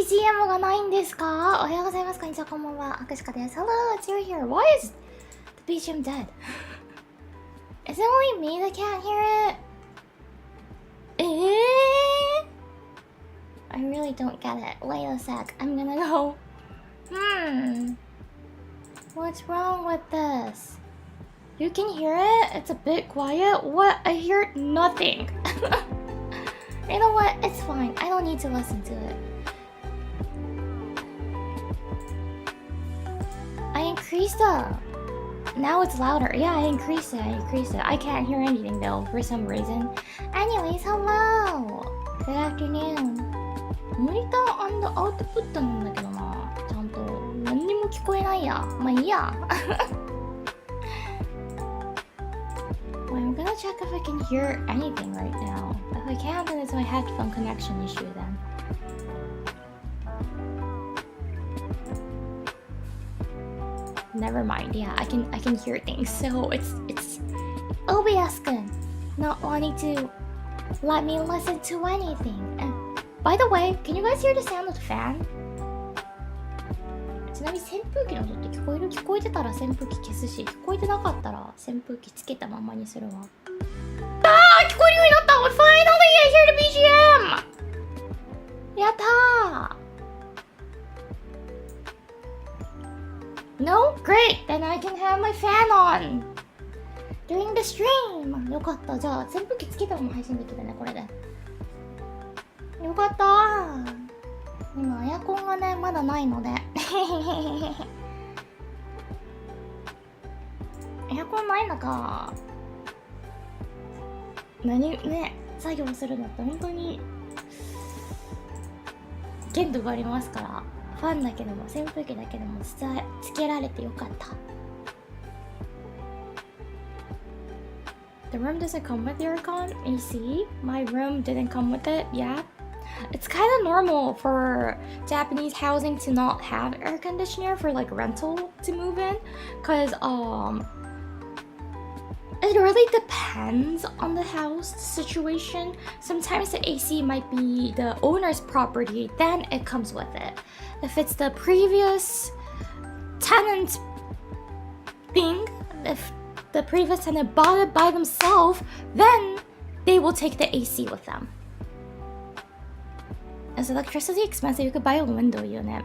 BGM がないんですか？おはようございます。こんにちは、こんばんは。アクシカです。Hello, it's you here. Why is the BGM dead? Is it only me that can't hear it? I really don't get it. Wait a sec. I'm gonna go. What's wrong with this? You can hear it? It's a bit quiet. What? I hear nothing. You know what? It's fine. I don't need to listen to it. I increased it. Now it's louder. Yeah, I increased it. I can't hear anything though, for some reason. Anyways, hello. Good afternoon. モニター&アウトプットなんだけどな。ちゃんと何にも聞こえないや。まあいいや。Well, I'm gonna check if I can hear anything right now. If I can't, then it's my headphone connection issue then. Never mind. Yeah, I can hear things. So it's OBS-kun not wanting to let me listen to anything. And by the way, can you guys hear the sound of the fan? ちなみに扇風機の音って聞こえる？聞こえてたら扇風機消すし、聞こえてなかったら扇風機つけたままにするわ。聞こえるようになった！ Finally, I hear the BGM! やったー！ No? Great! Then I can have my fan on! During the stream! よかった。じゃあ扇風機つけたまま配信できるね、これで。よかったー。今エアコンがね、まだないので。エアコンない中、作業するのって本当に限度がありますから、ファンだけでも扇風機だけでもつけられてよかった。The room doesn't come with the aircon AC. My room didn't come with it. Yeah. It's kind of normal for Japanese housing to not have air conditioner for like rental to move in, cause it really depends on the house situation. Sometimes the AC might be the owner's property, then it comes with it. If it's the previous tenant thing, if the previous tenant bought it by themselves, then they will take the AC with them. Is electricity expensive? You could buy a window unit.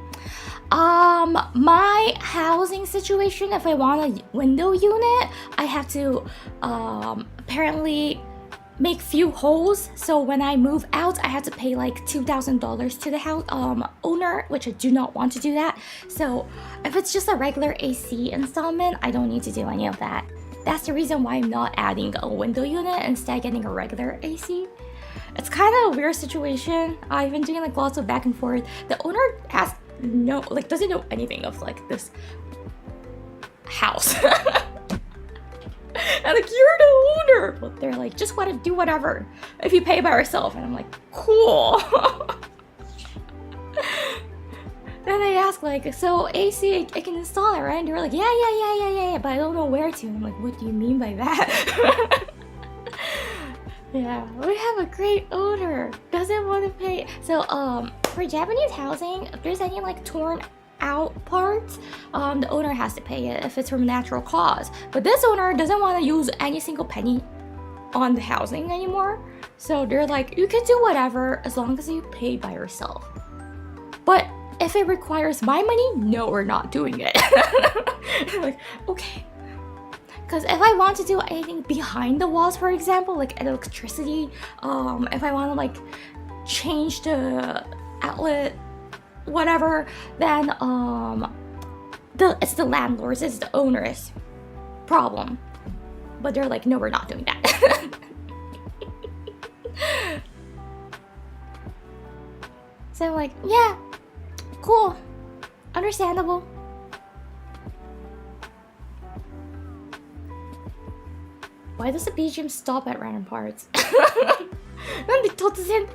My housing situation, if I want a window unit, I have to apparently make few holes. So when I move out, I have to pay like $2,000 to the house owner, which I do not want to do that. So if it's just a regular AC installment, I don't need to do any of that. That's the reason why I'm not adding a window unit, instead getting a regular AC. It's kind of a weird situation. I've been doing like lots of back and forth. The owner has doesn't know anything of like this house. And like, you're the owner, but they're like, just want to do whatever if you pay by yourself. And I'm like, cool. Then I ask like, so AC, I can install it, right? And they're like, yeah, but I don't know where to. And I'm like, what do you mean by that? Yeah, we have a great owner. Doesn't want to pay. So for Japanese housing, if there's any like torn out parts, the owner has to pay it if it's from natural cause. But this owner doesn't want to use any single penny on the housing anymore. So they're like, you can do whatever as long as you pay by yourself. But if it requires my money, no, we're not doing it. Like, okay. Because if I want to do anything behind the walls, for example, like electricity, if I want to like change the outlet, whatever, then it's the landlord's, it's the owner's problem. But they're like, no, we're not doing that. So I'm like, yeah, cool, understandable. Why does the BGM stop at random parts? なんで突然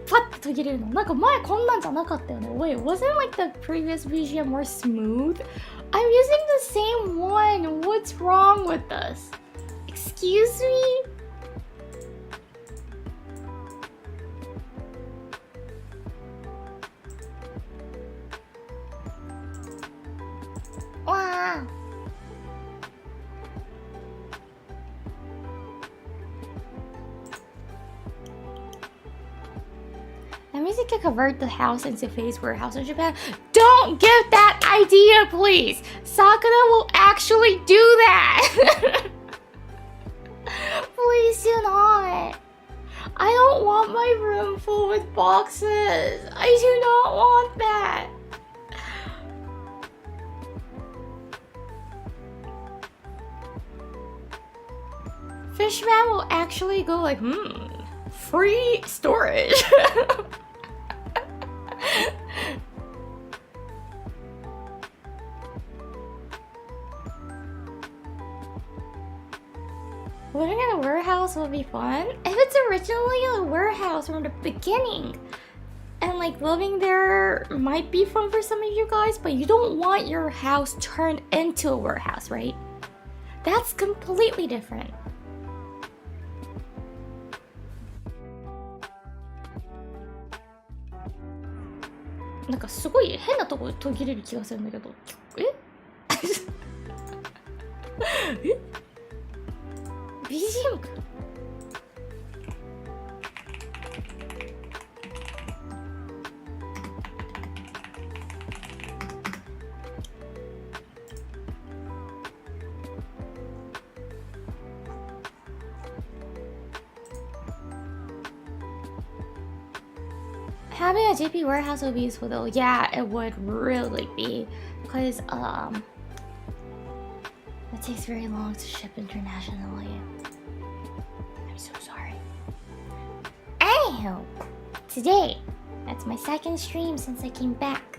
パッと途切れるの？なんか前こんなんじゃなかったよね。Wait, wasn't like the previous BGM more smooth? I'm using the same one. What's wrong with this? Excuse me? they can convert the house into face warehouse in Japan. Don't give that idea, please. Sakura will actually do that. Please do not. I don't want my room full with boxes. I do not want that. Fishman will actually go like, free storage. Living in a warehouse will be fun if it's originally a warehouse from the beginning. And like living there might be fun for some of you guys, but you don't want your house turned into a warehouse, right? That's completely different. Like a すごい変なとこ途切れる気がするんだけど。え？え？ BGM か。Having a GP warehouse would be useful though. Yeah, it would really be. Because, it takes very long to ship internationally. I'm so sorry. Anywho, today, that's my second stream since I came back.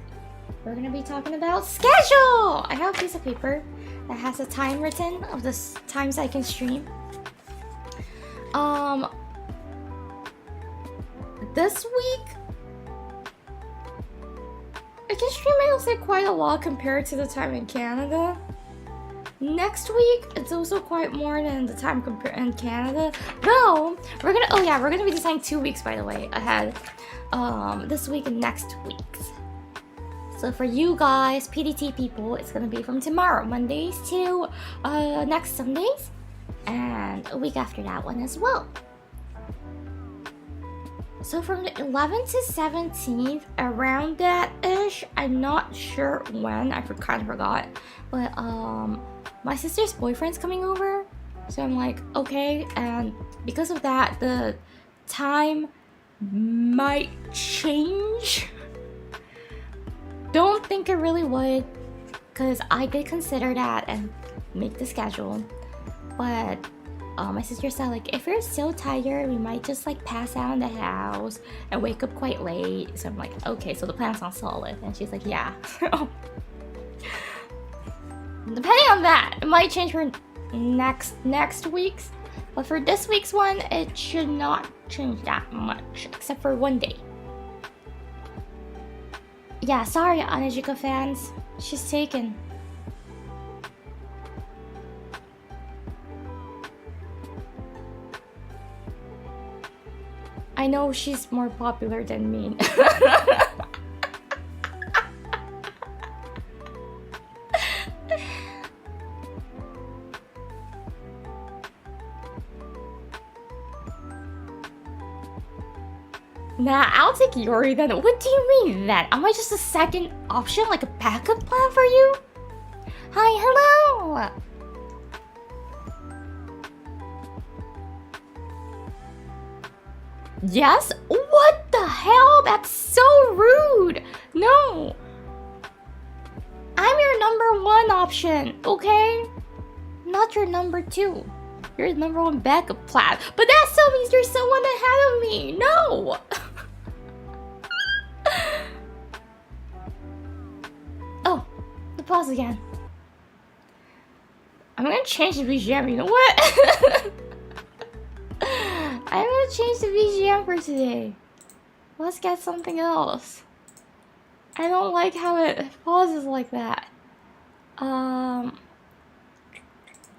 We're gonna be talking about schedule! I have a piece of paper that has a time written of the times I can stream. This week, I can stream, I will say, quite a lot compared to the time in Canada. Next week, it's also quite more than the time in Canada. Though, we're gonna be deciding 2 weeks, by the way, ahead. This week and next week. So for you guys, PDT people, it's gonna be from tomorrow, Mondays to next Sundays. And a week after that one as well. So from the 11th to 17th, around that-ish, I'm not sure when, I kind of forgot. But my sister's boyfriend's coming over. So I'm like, okay, and because of that, the time might change. Don't think it really would, because I did consider that and make the schedule. But my sister said, like, if you're so tired, we might just like pass out in the house and wake up quite late. So I'm like, okay, so the plan's not solid. And she's like, yeah. Depending on that, it might change for next week's. But for this week's one, it should not change that much, except for one day. Yeah, sorry, Anajika fans. She's taken. I know she's more popular than me. Nah, I'll take Yori then. What do you mean then? Am I just a second option, like a backup plan for you? Hi, hello! Yes? What the hell? That's so rude! No! I'm your number one option, okay? Not your number two. You're the number one backup plan. But that still means there's someone ahead of me! No! Oh, the pause again. I'm gonna change the BGM, you know what? I'm gonna change the BGM for today. Let's get something else. I don't like how it pauses like that. I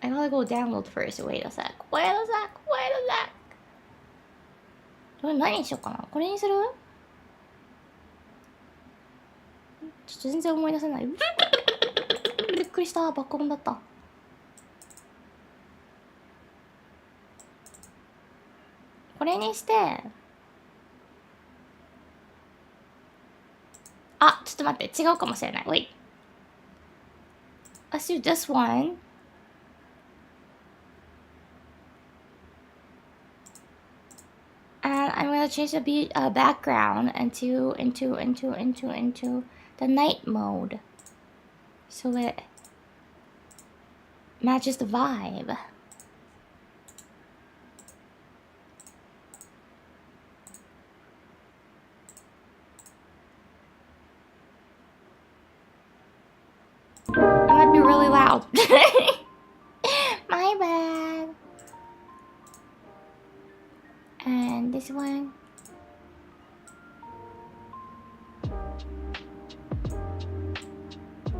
gotta go download first. Wait a sec. Wait a sec. Wait a sec. これ何にしようかな。これにする？ちょっと全然思い出せない。びっくりした。爆音だった。これにしてあ、ちょっと待って、違うかもしれない。Wait. Let's do this one. And I'm gonna change the background into the night mode, so it matches the vibe. I might be really loud. My bad. And this one.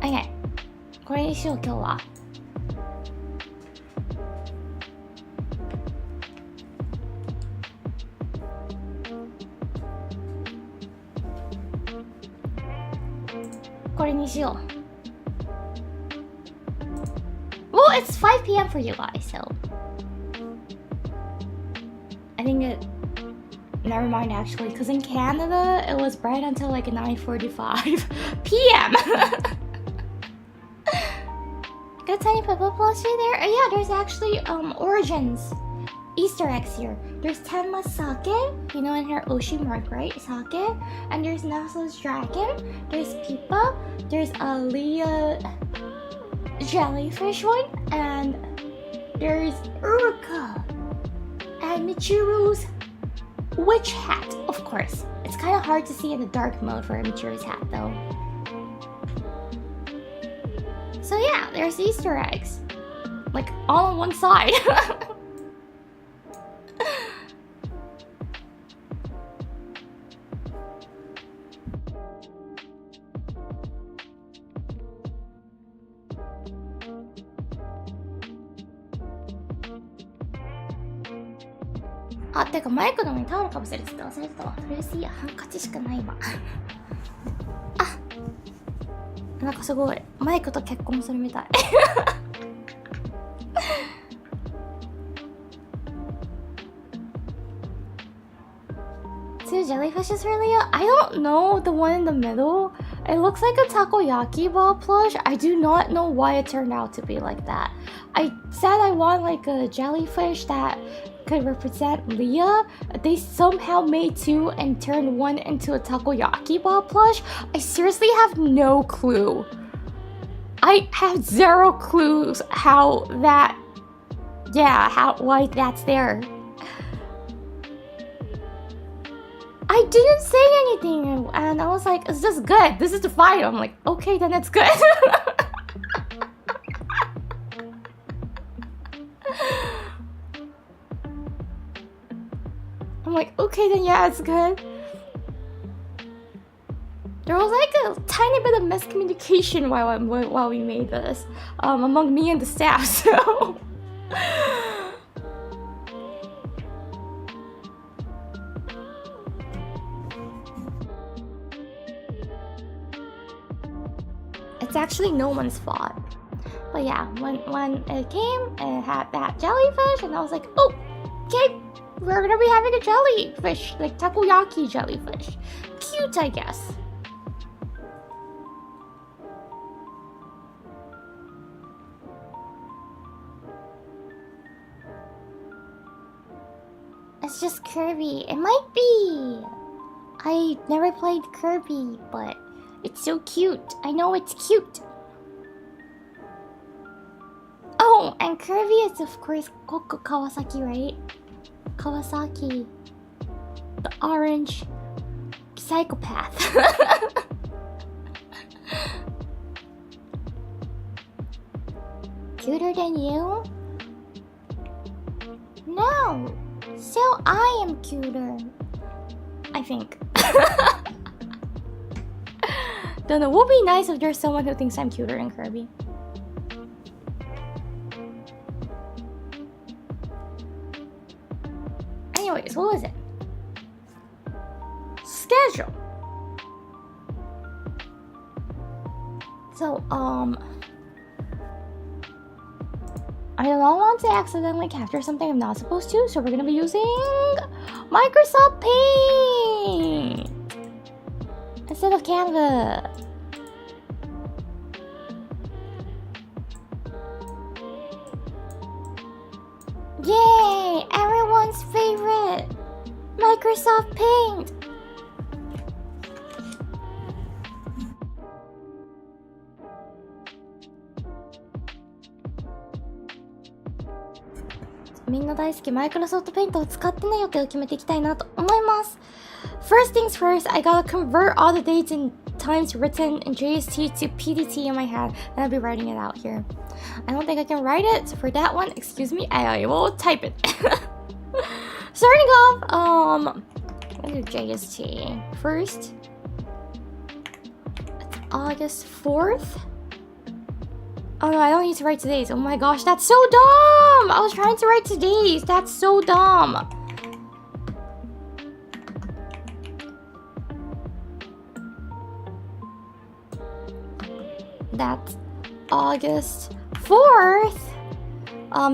Okay. これにしよう今日は。これにしよう。Well, it's 5 p.m. for you guys, so I think it. Never mind, actually, because in Canada it was bright until like 9:45 p.m. Got tiny Pippa plushie there. Yeah, there's actually origins, Easter eggs here. There's Tenma Sake, you know, in her Oshi mark, right? Sake, and there's Nasa's dragon. There's Pippa. There's Leah jellyfish one, and there's Uruka and Michiru's witch hat, of course. It's kind of hard to see in the dark mode for Michiru's hat, though. So yeah, there's Easter eggs, like all on one side.あ、てかマイクの上にタオルかぶせるって言って忘れてたわ。フレーシーハンカチしかない今。あ、なんかすごいマイクと結婚するみたい。Two jellyfishes earlier? I don't know the one in the middle. It looks like a takoyaki ball plush. I do not know why it turned out to be like that. I said I want like a jellyfish that could represent Leah. They somehow made two and turned one into a takoyaki ball plush. I seriously have no clue. I have zero clues how that, why that's there. I didn't say anything, and I was like, is this good? This is the fight. I'm like, okay, then it's good. I'm like, okay, then yeah, it's good. There was like a tiny bit of miscommunication while we made this, among me and the staff, so... It's actually no one's fault. But yeah, when it came, it had that jellyfish, and I was like, oh, okay, we're gonna be having a jellyfish, like takoyaki jellyfish. Cute, I guess. It's just Kirby. It might be. I never played Kirby, but it's so cute. I know it's cute. Oh, and Kirby is of course Koko Kawasaki, right? Kawasaki. The orange psychopath. Cuter than you? No. So I am cuter. I think. Don't know. It would be nice if there's someone who thinks I'm cuter than Kirby. Anyways, what was it? Schedule. So, I don't want to accidentally capture something I'm not supposed to, so we're gonna be using Microsoft Paint. It's instead of Canva. Yay! Everyone's favorite! Microsoft Paint! Minna 大好き Microsoft Paint を使ってね予定を決めていきたいなと思います。First things first, I gotta convert all the dates and times written in JST to PDT in my head, and I'll be writing it out here. I don't think I can write it, so for that one, excuse me, I will type it. Starting off, I'm gonna do JST first. It's August 4th. Oh no, I don't need to write today's. Oh my gosh, that's so dumb! I was trying to write today's. That's so dumb. That's August 4th.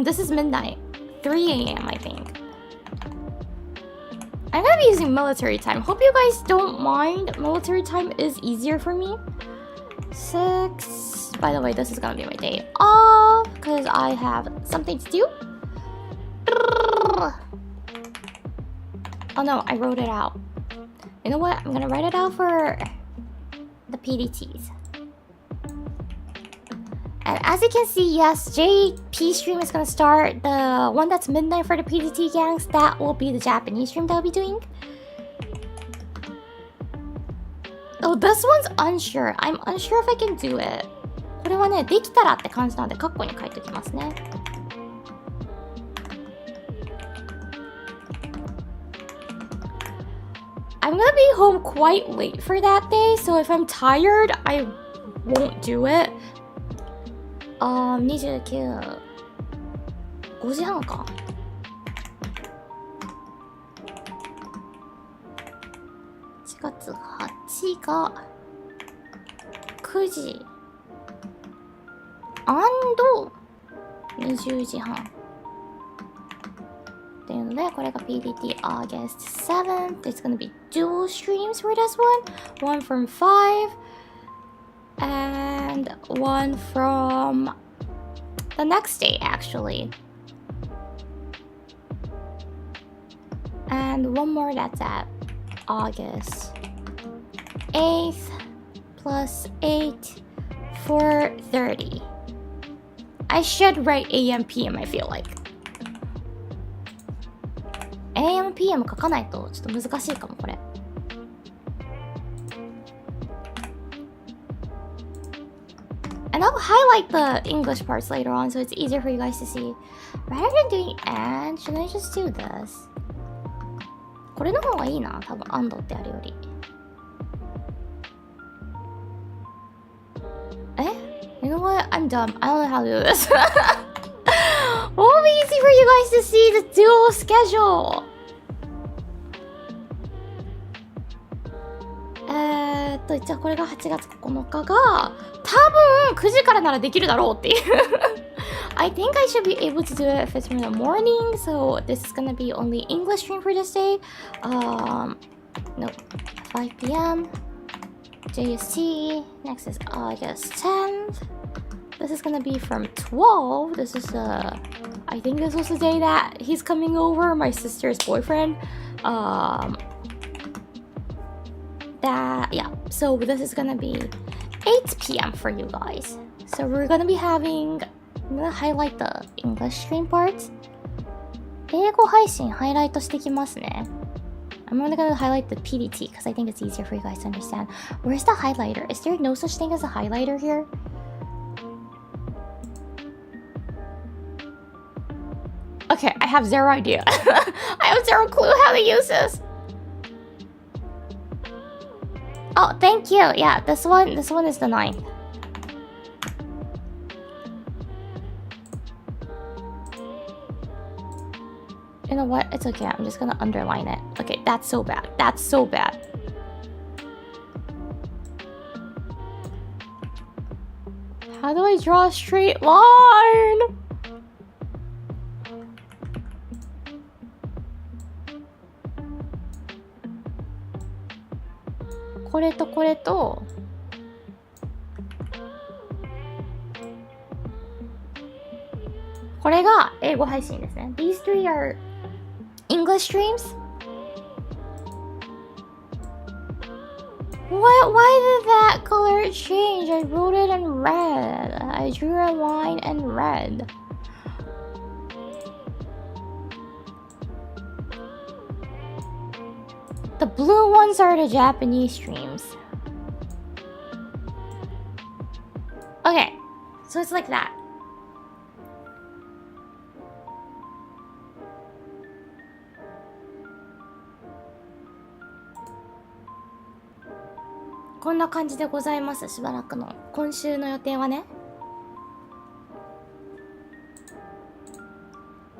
This is midnight. 3 a.m. I think. I'm gonna be using military time. Hope you guys don't mind. Military time is easier for me. 6. By the way, this is gonna be my day off because I have something to do. Oh no, I wrote it out. You know what? I'm gonna write it out for the PDTs. And as you can see, yes, JP stream is gonna start. The one that's midnight for the PDT gangs, that will be the Japanese stream that I'll be doing. Oh, this one's unsure. I'm unsure if I can do it. これはね、できたらって感じなので、カッコに書いておきますね。I'm gonna be home quite late for that day, so if I'm tired, I won't do it. 29、5時半か。4月8が9時20時半っていうので、これが PDT August 7th. It's gonna be dual streams for this one. One from 5 and one from the next day actually. And one more that's at August 8th plus 8 4:30. I should write AM PM, I feel like. AM PM 書かないとちょっと難しいかもこれ。And I'll highlight the English parts later on so it's easier for you guys to see. Rather than doing and, should I just do this? これの方がいいな、多分andってあるより。You know what? I'm dumb. I don't know how to do this. What will be easy for you guys to see the dual schedule? じゃあこれが8月9日が多分9時からならできるだろうっていう。I think I should be able to do it if it's from the morning. So this is gonna be only English stream for this day. No, 5 p.m. JST. Next is August 10th. This is gonna be from 12. This is I think this was the day that he's coming over, my sister's boyfriend. Yeah. So this is gonna be 8 p.m. for you guys. So we're gonna be having. I'm gonna highlight the English stream parts. 英語配信ハイライトしてきますね。I'm only gonna highlight the PDT because I think it's easier for you guys to understand. Where's the highlighter? Is there no such thing as a highlighter here? Okay, I have zero idea. I have zero clue how to use this. Oh, thank you. Yeah, this one is the 9th. You know what? It's okay. I'm just gonna underline it. Okay, that's so bad. That's so bad. How do I draw a straight line? これとこれとこれが英語配信ですね。These three are English streams. What? Why did that color change? I wrote it in red. I drew a line in red. The blue ones are the Japanese streams. Okay, so it's like that.「こんな感じでございます。しばらくの今週の予定はね。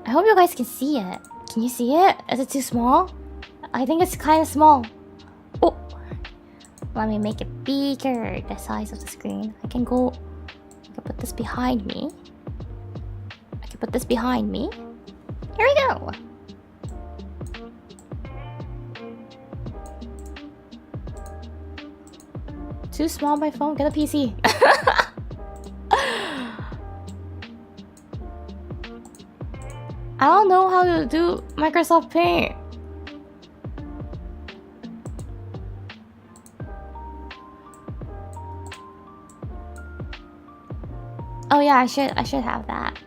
I hope you guys can see it. Can you see it? Is it too small? I think it's kind of small. Oh, let me make it bigger, the size of the screen. I can put this behind me. Here we go. Too small my phone? Get a PC. I don't know how to do Microsoft Paint. Oh yeah, I should have that.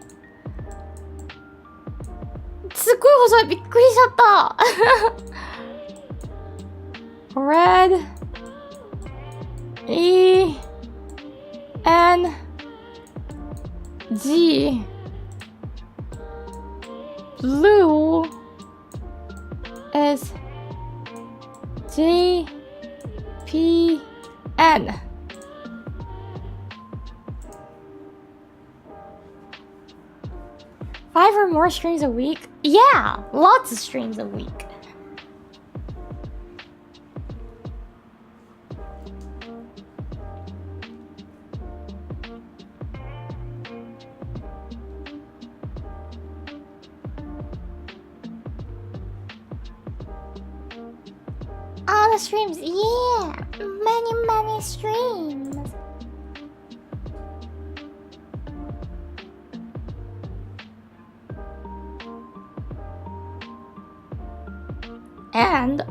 すっごい細い。びっくりしちゃった。Red E N G Blue is J P N. Five or more streams a week? Yeah, lots of streams a week. All the streams, yeah, many streams. And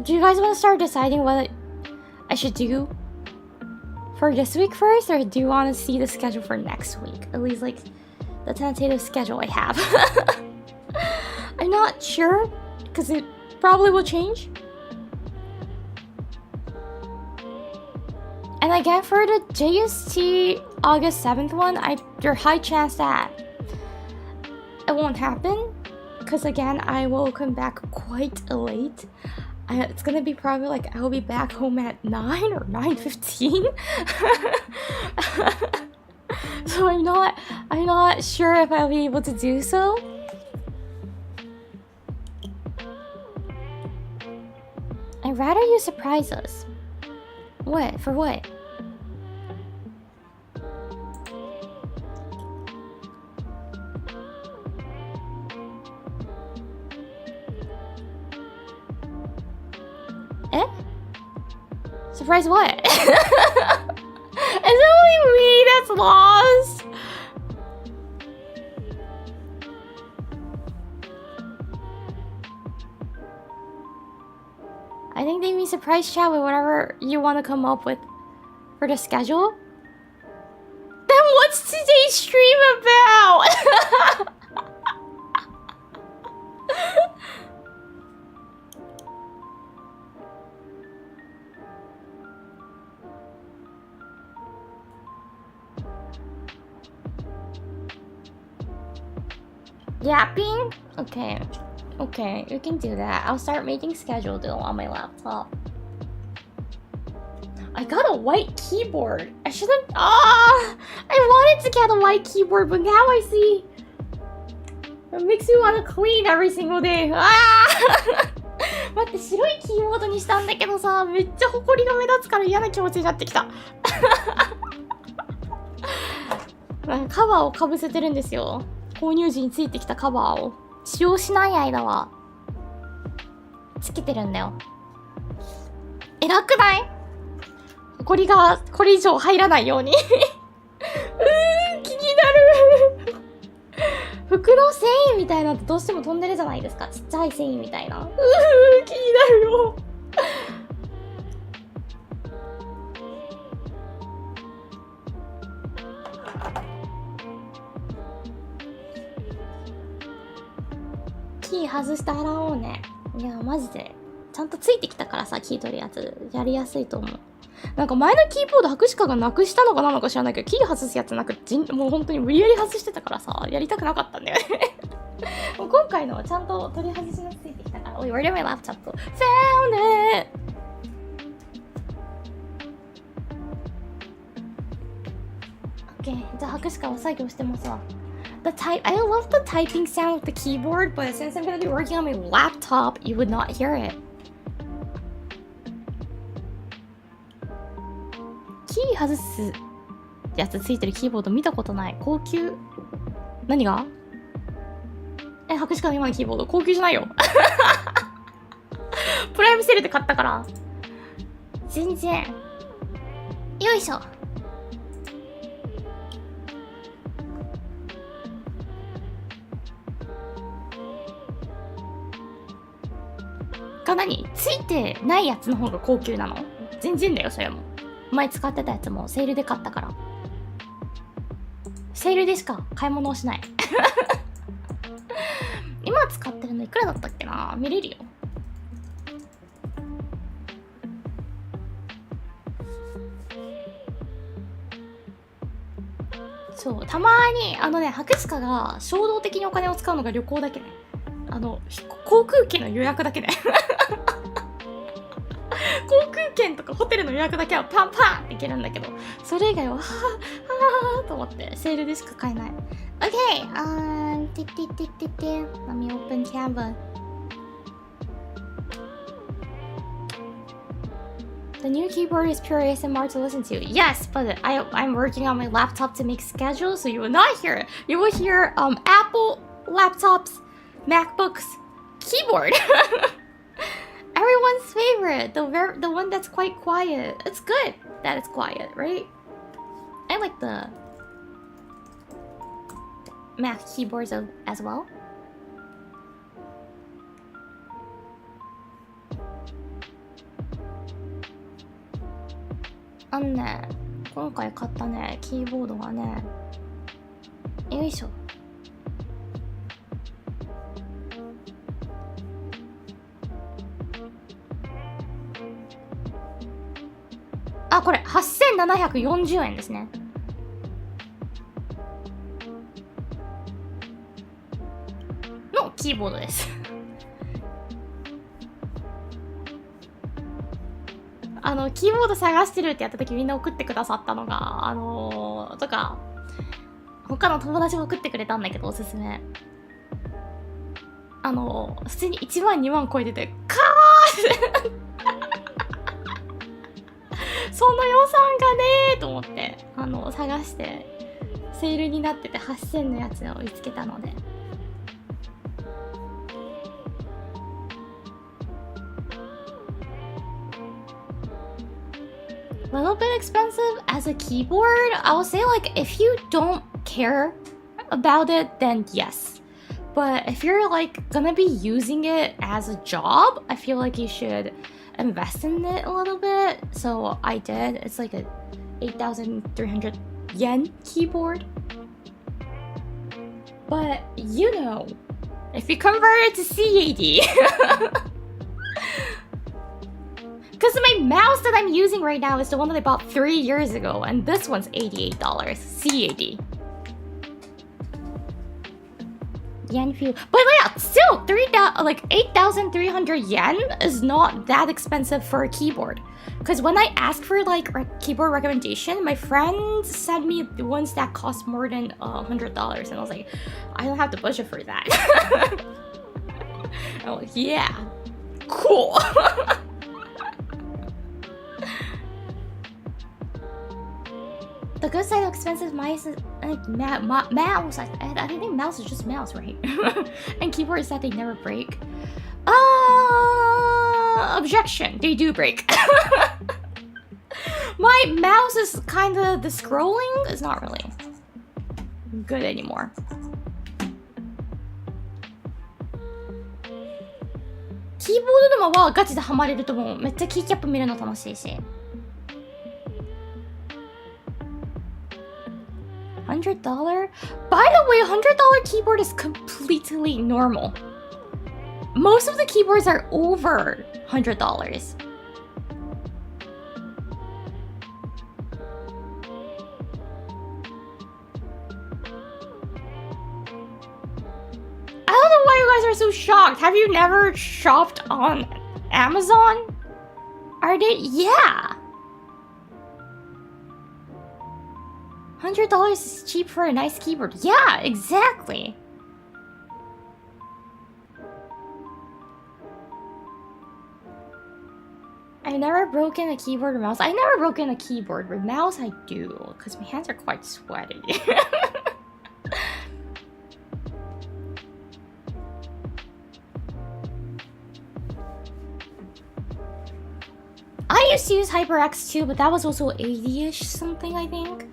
do you guys want to start deciding what I should do for this week first, or do you want to see the schedule for next week? At least like the tentative schedule I have. I'm not sure because it probably will change. And again, for the JST August 7th one, there's high chance that it won't happen. Because again, I will come back quite late. It's gonna be probably like I'll be back home at 9 or 9:15. So I'm not sure if I'll be able to do so. I'd rather you surprise us. What? For what? Eh? Surprise what? Is it only me that's lost? I think they mean surprise chat with whatever you want to come up with for the schedule. Then what's today's stream about? Yapping? Okay, you can do that. I'll start making schedule though on my laptop. I got a white keyboard. I shouldn't. I wanted to get a white keyboard, but now I see it makes me want to clean every single day. 待って、白いキーボードにしたんだけどさ、めっちゃホコリが目立つから嫌な気持ちになってきた。カバーをかぶせてるんですよ。購入時についてきたカバーを使用しない間はつけてるんだよ。偉くない？これがこれ以上入らないように気になる服の繊維みたいなのってどうしても飛んでるじゃないですか。ちっちゃい繊維みたいな。気になるよキー外して洗おうね。いやマジでちゃんとついてきたからさ、キー取るやつやりやすいと思う。なんか前のキーボード白鹿がなくしたのかなのか知らないけど、キー外すやつなくもう本当に無理やり外してたからさ、やりたくなかったんだよねもう今回のはちゃんと取り外しがついてきたから。おい、where did my laptop go? Found it! Okay, じゃあ白鹿は作業してますわ。I love the typing sound of the keyboard, but since I'm gonna be working on my laptop, you would not hear it. キー外すやつついてるキーボード見たことない。高級？何が？白鹿の今のキーボード高級じゃないよプライムセールで買ったから。全然。よいしょ。何？ついてないやつの方が高級なの？全然だよ、それも。前使ってたやつもセールで買ったから。セールでしか買い物をしない今使ってるのいくらだったっけな？見れるよ。そう、たまに白鹿が衝動的にお金を使うのが旅行だけね。航空券の予約だけね航空券とかホテルの予約だけはパンパンっていけるんだけど、それ以外ははぁと思ってセールでしか買えない。 OK、Let me open Canva. The new keyboard is pure ASMR to listen to. Yes, but I'm working on my laptop to make schedules, so you will not hear it. You will hear Apple laptops, MacBooks, keyboard. Everyone's favorite, the one that's quite quiet. It's good that it's quiet, right? I like the Mac keyboards as well.ね、今回買ったね、キーボードがね、よいしょ。あ、これ8740円ですね。のキーボードですキーボード探してるってやった時みんな送ってくださったのがとか他の友達も送ってくれたんだけど、おすすめ普通に1万2万超えててカーその予算がねーと思って探してセールになってて8000のやつを見つけたので。A little bit expensive as a keyboard. I would say like if you don't care about it, then yes. But if you're like gonna be using it as a job, I feel like you should invest in it a little bit. So I did. It's like a 8,300 yen keyboard. But you know, if you convert it to CAD because my mouse that I'm using right now is the one that I bought 3 years ago, and this one's $88 CAD. Yen few, but yeah, still 8,300 yen is not that expensive for a keyboard. Because when I asked for like a keyboard recommendation, my friends sent me the ones that cost more than $100, and I was like, I don't have the budget for that. Oh yeah, cool. The good side of expensive mice is mouse. I think mouse is just mouse, right? And keyboard is that they never break. Objection, they do break. My mouse is kind of, the scrolling is not really good anymore. Keyboard でもはガチでハマれると思う。めっちゃキーキャップ見るの楽しいし。$100? By the way, $100 keyboard is completely normal. Most of the keyboards are over $100. I don't know why you guys are so shocked. Have you never shopped on Amazon? Are they? Yeah. $100 is cheap for a nice keyboard. Yeah, exactly. I've never broken a keyboard or mouse. I never broken a keyboard, but mouse I do, because my hands are quite sweaty. I used to use HyperX too, but that was also 80-ish something, I think.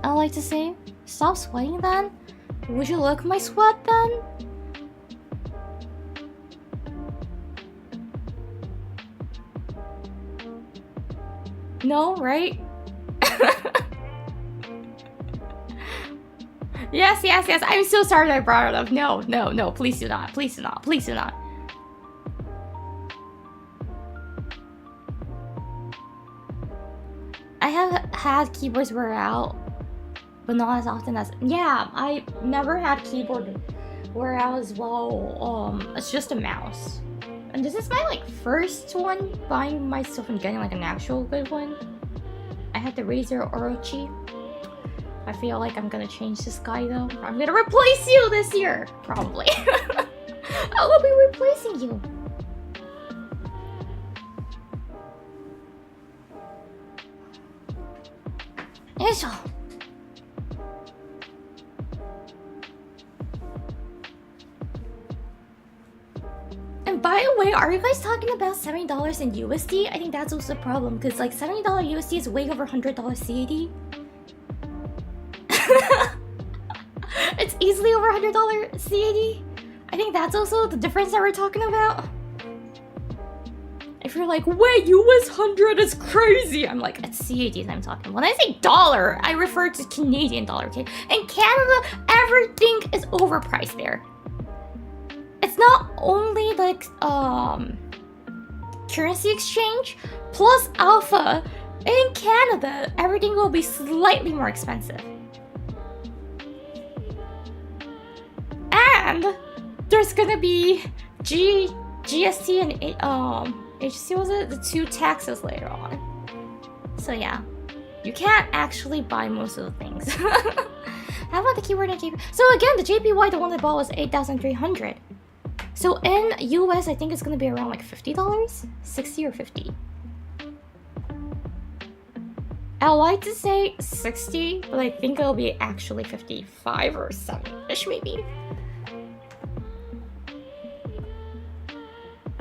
I like to say. Stop sweating then? Would you look my sweat then? No, right? Yes. I'm so sorry I brought it up. No. Please do not. Please do not. I have had keyboards wear out, but not as often as... Yeah, I never had keyboard wear out as well. It's just a mouse. And this is my like first one buying myself and getting like an actual good one. I had the Razer Orochi. I feel like I'm gonna change this guy though. I'm gonna replace you this year, probably. I will be replacing you. Yoisho. And by the way, are you guys talking about $70 in USD? I think that's also a problem because like $70 USD is way over $100 CAD. It's easily over $100 CAD. I think that's also the difference that we're talking about. If you're like, wait, US 100 is crazy. I'm like, it's CADs I'm talking. When I say dollar, I refer to Canadian dollar, okay? In Canada, everything is overpriced there. It's not only like currency exchange plus alpha. In Canada, everything will be slightly more expensive. And there's gonna be GST and HC, was it? The two taxes later on. So yeah, you can't actually buy most of the things. How about the keyboard and JP? So again, the JPY, the one that bought was $8,300. So in US, I think it's gonna be around like $50, 60 or 50. I like to say 60, but I think it'll be actually 55 or 7-ish maybe.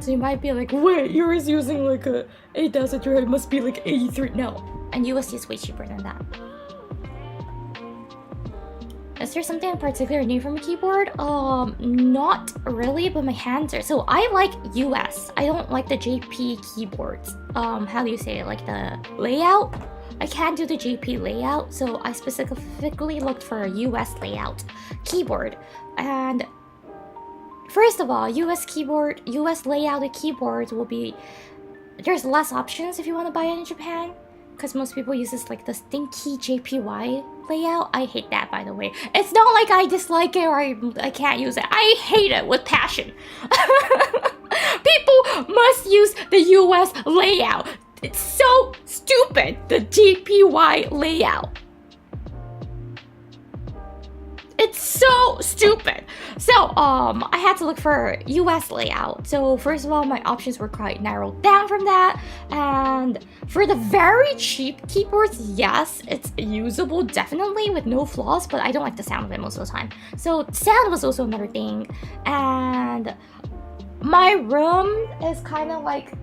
So you might be like, wait, yours using like a 8,300, must be like 83. No, and USD is way cheaper than that. Is there something in particular new from a keyboard? Not really, but my hands are. So I like US. I don't like the JP keyboards. How do you say it? Like the layout? I can't do the JP layout, so I specifically looked for a US layout keyboard. And first of all, US layouted keyboards will be... There's less options if you want to buy it in Japan. Because most people use this like the stinky JPY layout. I hate that, by the way. It's not like I dislike it or I can't use it. I hate it with passion. People must use the US layout. It's so stupid, the JPY layout. It's so stupid. So, I had to look for US layout. So, first of all, my options were quite narrowed down from that. And for the very cheap keyboards, yes, it's usable, definitely, with no flaws, but I don't like the sound of it most of the time. So, sound was also another thing. And my room is kind of like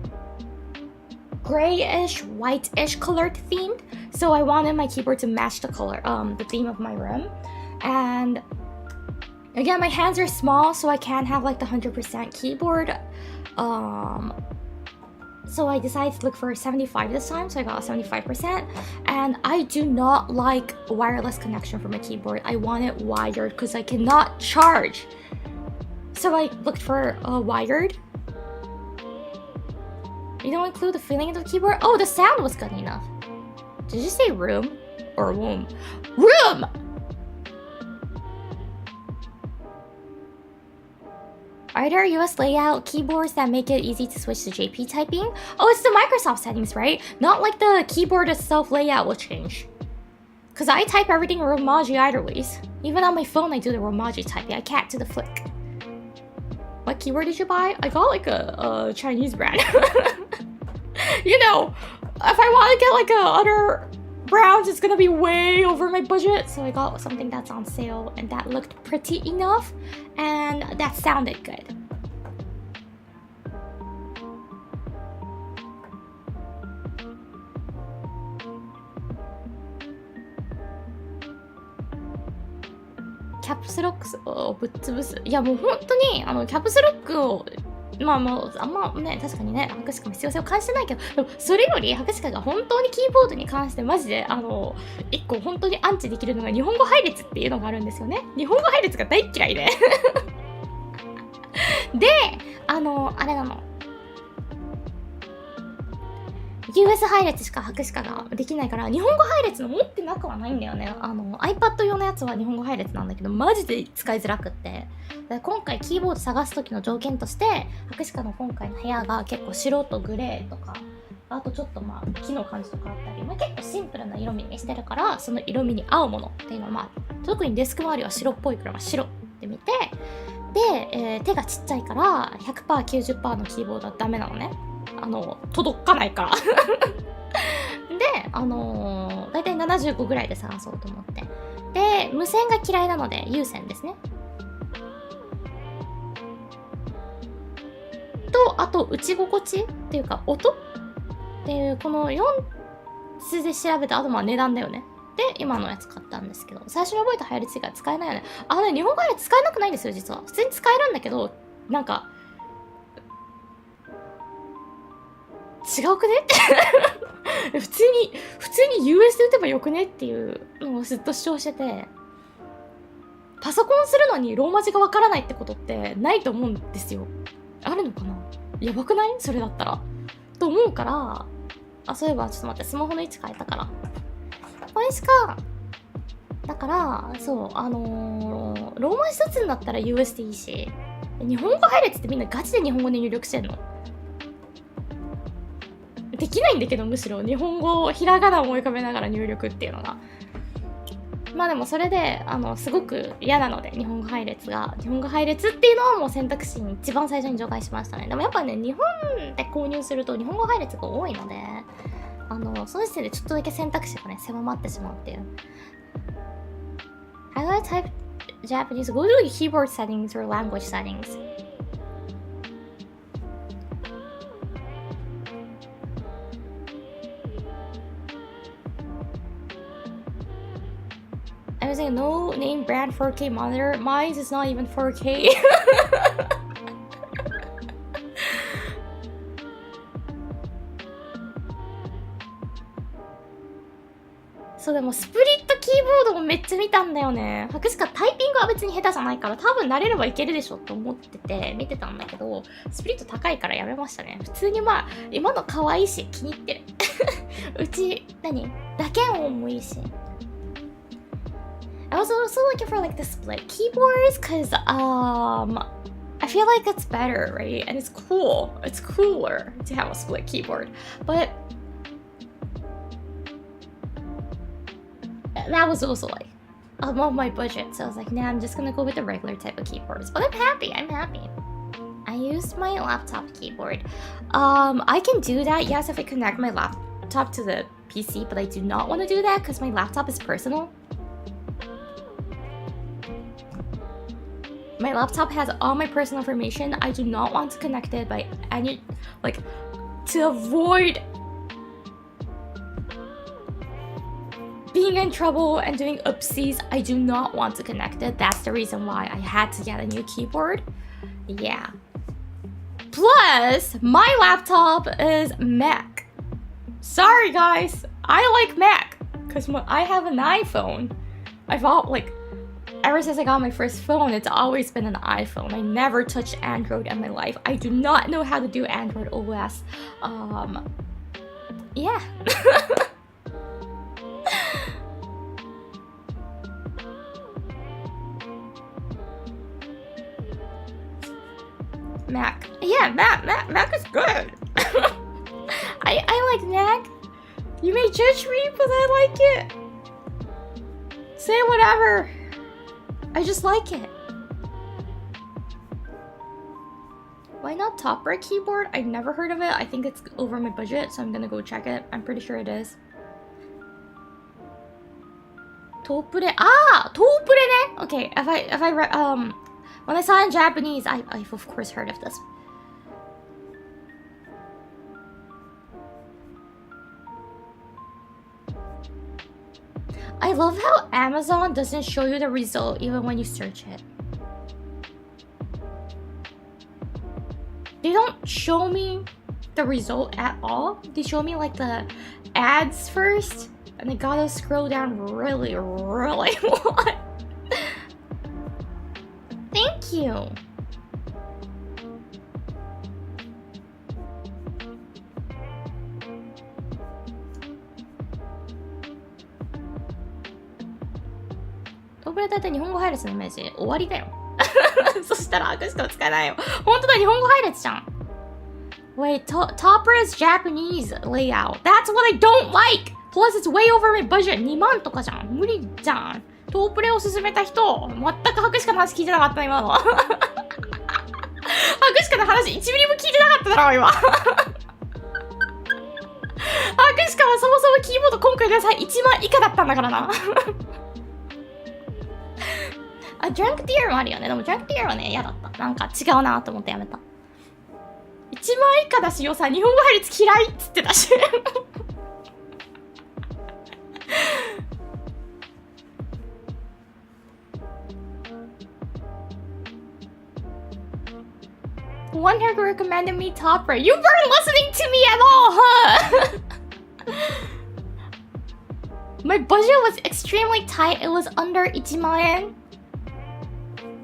grayish, white-ish colored themed. So I wanted my keyboard to match the color, the theme of my room. And again, my hands are small, so I can't have like the 100% keyboard. So I decided to look for 75 this time, so I got a 75%. And I do not like wireless connection for my keyboard. I want it wired because I cannot charge. So I looked for wired. You don't include the feeling of the keyboard? Oh, the sound was good enough. Did you say room or womb? Room! Are there US layout keyboards that make it easy to switch to JP typing? Oh, it's the Microsoft settings, right? Not like the keyboard itself layout will change. Because I type everything Romaji either ways. Even on my phone, I do the Romaji typing. I can't do the flick. What keyboard did you buy? I got like a Chinese brand. You know, if I want to get like other brands, it's gonna be way over my budget. So I got something that's on sale and that looked pretty enough and that sounded good. Caps Lock をぶっ潰す。いやもう本当にキャプスロックをまあもうあんまね確かにね博士課も必要性を感じてないけど、でもそれより博士課が本当にキーボードに関してマジで一個本当にアンチできるのが日本語配列っていうのがあるんですよね。日本語配列が大っ嫌いでであれなの。US 配列しか博士課ができないから日本語配列の持ってなくはないんだよね。iPad 用のやつは日本語配列なんだけどマジで使いづらくって、だから今回キーボード探す時の条件として博士課の今回の部屋が結構白とグレーとかあとちょっとまあ木の感じとかあったり、まあ、結構シンプルな色味にしてるからその色味に合うものっていうのはまあ特にデスク周りは白っぽいから白って見てで、手がちっちゃいから 100%、90% のキーボードはダメなのね。届かないからで、だいたい75ぐらいで探そうと思って。で、無線が嫌いなので有線ですね。と、あと、打ち心地っていうか、音っていう、この4つで調べた後、まあ値段だよね。で、今のやつ買ったんですけど、最初に覚えた配列以外使えないよね。日本語配列使えなくないんですよ、実は。普通に使えるんだけど、なんか、違うくね普通に US で打てばよくねっていうのをずっと主張してて、パソコンするのにローマ字がわからないってことってないと思うんですよ。あるのかな。やばくないそれだったらと思うから、そういえばちょっと待って、スマホの位置変えたからこれしかだからそうローマ字一つになったら US でいいし、日本語配列ってみんなガチで日本語で入力してんのできないんだけど、むしろ日本語ひらがなを思い浮かべながら入力っていうのがまあでもそれですごく嫌なので日本語配列っていうのはもう選択肢に一番最初に除外しましたね。でもやっぱね日本で購入すると日本語配列が多いのでその時点でちょっとだけ選択肢がね狭まってしまうっていう。How do I type Japanese? Go to the keyboard settings or language settings. I was like, no name brand 4K monitor. Mine is not even 4K. そうでもスプリットキーボードもめっちゃ見たんだよね。博士課タイピングは別に下手じゃないから多分慣れればいけるでしょって思ってて見てたんだけど、スプリット高いからやめましたね。普通にまあ今の可愛いし気に入ってるうち打鍵音もいいし。I was also looking for like the split keyboards because I feel like it's better, right? And it's cool. It's cooler to have a split keyboard. But that was also like above my budget. So I was like, nah, I'm just gonna go with the regular type of keyboards. But I'm happy. I used my laptop keyboard. I can do that, yes, if I connect my laptop to the PC, but I do not want to do that because my laptop is personal. My laptop has all my personal information. I do not want to connect it by any, like, to avoid being in trouble and doing oopsies, I do not want to connect it. That's the reason why I had to get a new keyboard. Yeah. Plus, my laptop is Mac. Sorry guys, I like Mac because I have an iPhone. I've ever since I got my first phone, it's always been an iPhone. I never touched Android in my life. I do not know how to do Android OS. Yeah. Mac. Yeah, Mac is good. I like Mac. You may judge me, but I like it. Say whatever. I just like it. Why not Topper keyboard? I've never heard of it. I think it's over my budget, so I'm gonna go check it. I'm pretty sure it is. Topure. Ah! Topure ne! Okay, if I when I saw it in Japanese, I've of course heard of this. I love how Amazon doesn't show you the result even when you search it. They don't show me the result at all. They show me like the ads first, and I gotta scroll down really long. Thank you. Topure だいたい日本語配列のイメージ終わりだよ。そしたら赤しか使えないよ。本当だ、日本語配列じゃん。Wait, Topper is Japanese layout. That's what I don't like! Plus it's way over my budget. 2万とかじゃん。無理じゃん。トープレを勧めた人、全く白鹿の話聞いてなかった今の。白鹿の話1ミリも聞いてなかっただろ、今。白鹿はそもそもキーボード今回でさ、1万以下だったんだからな。あ、Drunk Deer もあるよね。でも Drunk Deer はね、嫌だった。なんか違うなと思ってやめた。1万以下だしよさ、日本語配列嫌いっつってたし。One hair recommended me Topper. You weren't listening to me at all, huh? My budget was extremely tight. It was under 1万円.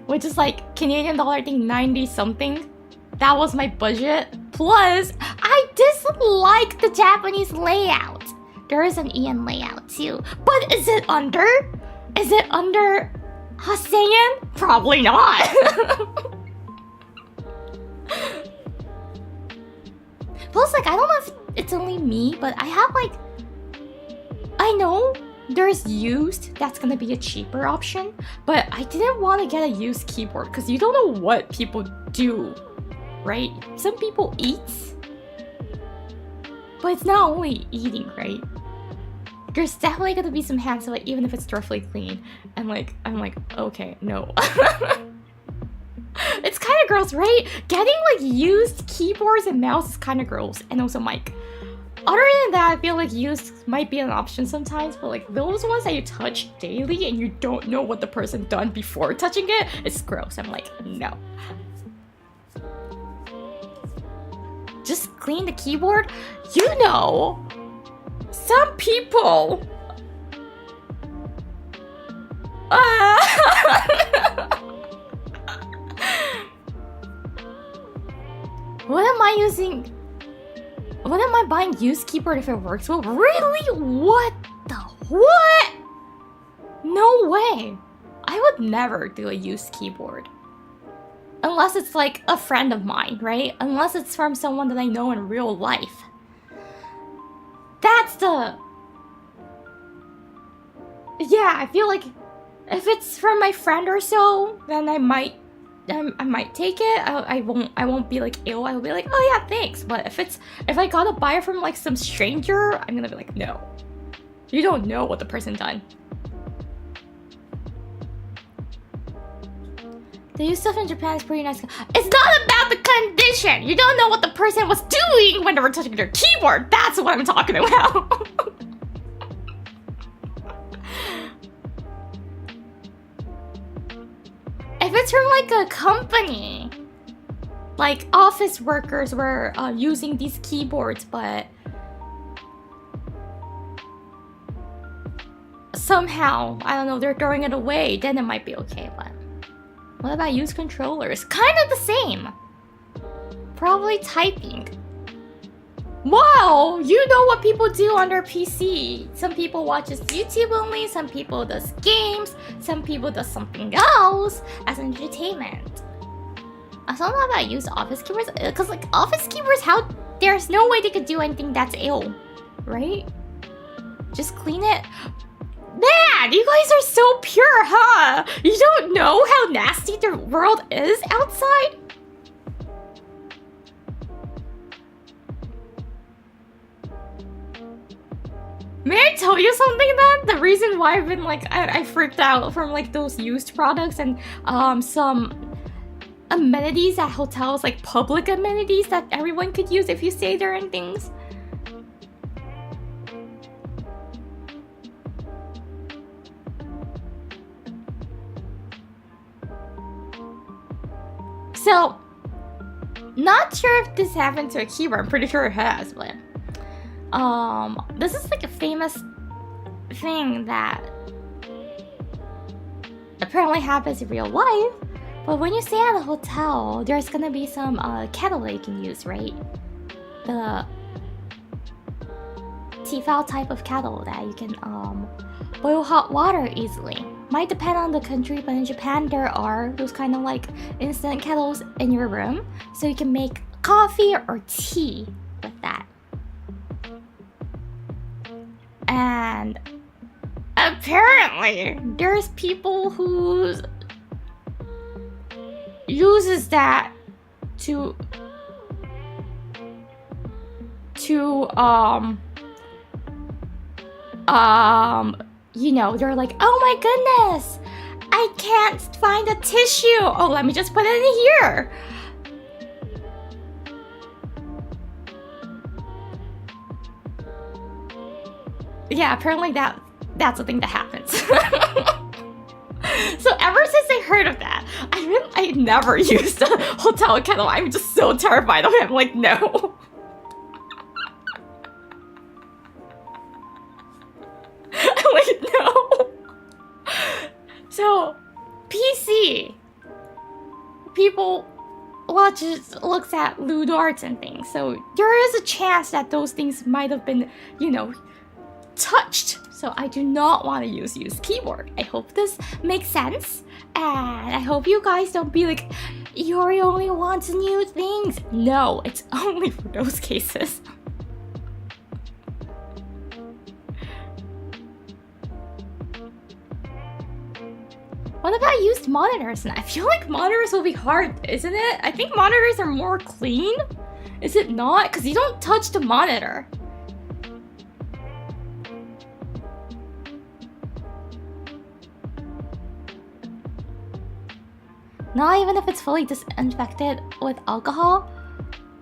Which is like Canadian dollar, I think 90 something. That was my budget. Plus, I dislike the Japanese layout. There is an Ian layout too. But is it under? Is it under 8,000 yen? Probably not. Plus, like, I don't know if it's only me, but I have like, I know there's used, that's gonna be a cheaper option, but I didn't want to get a used keyboard because you don't know what people do, right? Some people eat, but it's not only eating, right? There's definitely gonna be some hands, like, even if it's roughly clean, and like, I'm like, okay, no. It's kind of gross, right? Getting like used keyboards and mouse is kind of gross, and also mic. Other than that, I feel like used might be an option sometimes, but like those ones that you touch daily and you don't know what the person done before touching it, it's gross. I'm like, no. Just clean the keyboard? You know, some people... What am I using? What am I buying used keyboard if it works well? Really? What the what? No way. I would never do a used keyboard. Unless it's like a friend of mine, right? Unless it's from someone that I know in real life. That's the... Yeah, I feel like if it's from my friend or so, then I might take it. I won't be like ill. I'll be like, oh yeah, thanks. But if I gotta buy it from like some stranger, I'm gonna be like, no. You don't know what the person done. The used stuff in Japan is pretty nice. It's not about the condition. You don't know what the person was doing when they were touching their keyboard. That's what I'm talking about. it's from like a company. Like office workers were using these keyboards, but somehow, I don't know, they're throwing it away. Then it might be okay, but what about used controllers? Kind of the same. Probably typing. Wow, you know what people do on their PC. Some people watches YouTube only, some people does games, some people does something else as entertainment. I don't know about used office keyboards, because like office keyboards, how there's no way they could do anything that's ill, right? Just clean it. Man, you guys are so pure, huh? You don't know how nasty the world is outside? May I tell you something then? The reason why I've been like, I freaked out from like those used products and some amenities at hotels, like public amenities that everyone could use if you stay there and things. So, not sure if this happened to a keyboard. I'm pretty sure it has, but this is like a famous thing that apparently happens in real life. But when you stay at a hotel, there's gonna be some kettle that you can use, right? The Tefal type of kettle that you can boil hot water easily. Might depend on the country, but in Japan there are those kind of like instant kettles in your room, so you can make coffee or tea with that. And apparently there's people who uses that to you know, they're like, oh my goodness, I can't find a tissue. Oh, let me just put it in here. Yeah, apparently that's a thing that happens. So ever since I heard of that, I never used a hotel kettle. I'm just so terrified of it. I'm like, no. I'm like, no. So, PC. People looks at lewd arts and things. So there is a chance that those things might have been, you know, touched. So I do not want to use used keyboard. I hope this makes sense. And I hope you guys don't be like, Yuri only wants new things. No, it's only for those cases. What about used monitors? I feel like monitors will be hard, isn't it? I think monitors are more clean. Is it not? Because you don't touch the monitor. Not even if it's fully disinfected with alcohol?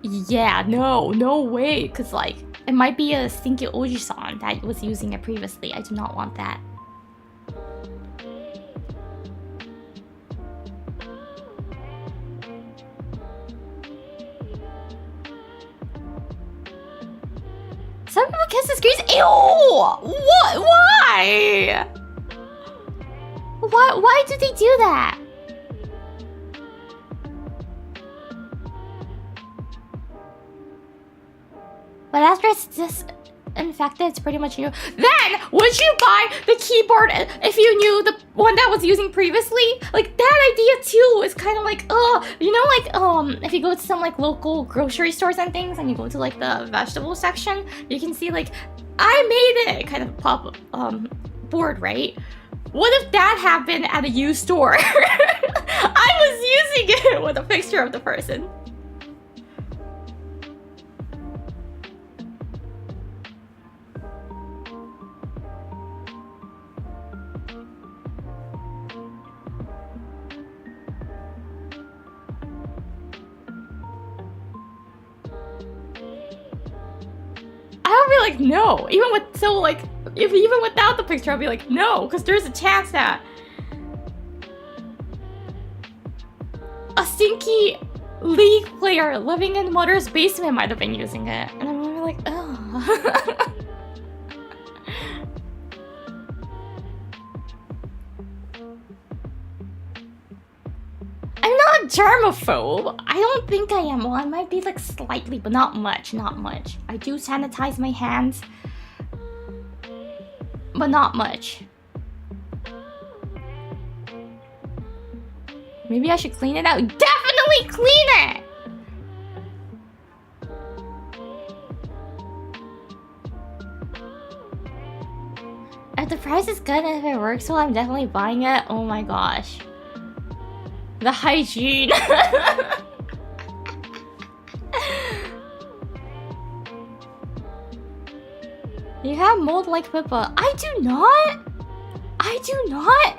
Yeah, no way. Because, like, it might be a stinky oji-san that was using it previously. I do not want that. Some people kiss the screens. Ew! What? Why? Why do they do that? But after it's disinfected, it's pretty much new. Then, would you buy the keyboard if you knew the one that was using previously? Like, that idea too is kind of like, oh, you know, like, if you go to some, like, local grocery stores and things, and you go to, like, the vegetable section, you can see, like, I made it kind of pop board, right? What if that happened at a used store? I was using it with a picture of the person. I'll be like, no. Even without the picture, I'll be like, no, because there's a chance that a stinky league player living in mother's basement might have been using it. And I'm really like, oh. I'm not a germaphobe. I don't think I am. Well, I might be like slightly, but not much, not much. I do sanitize my hands, but not much. Maybe I should clean it out. Definitely clean it! If the price is good and if it works well, I'm definitely buying it. Oh my gosh. The hygiene. You have mold like Pippa. I do not. I do not.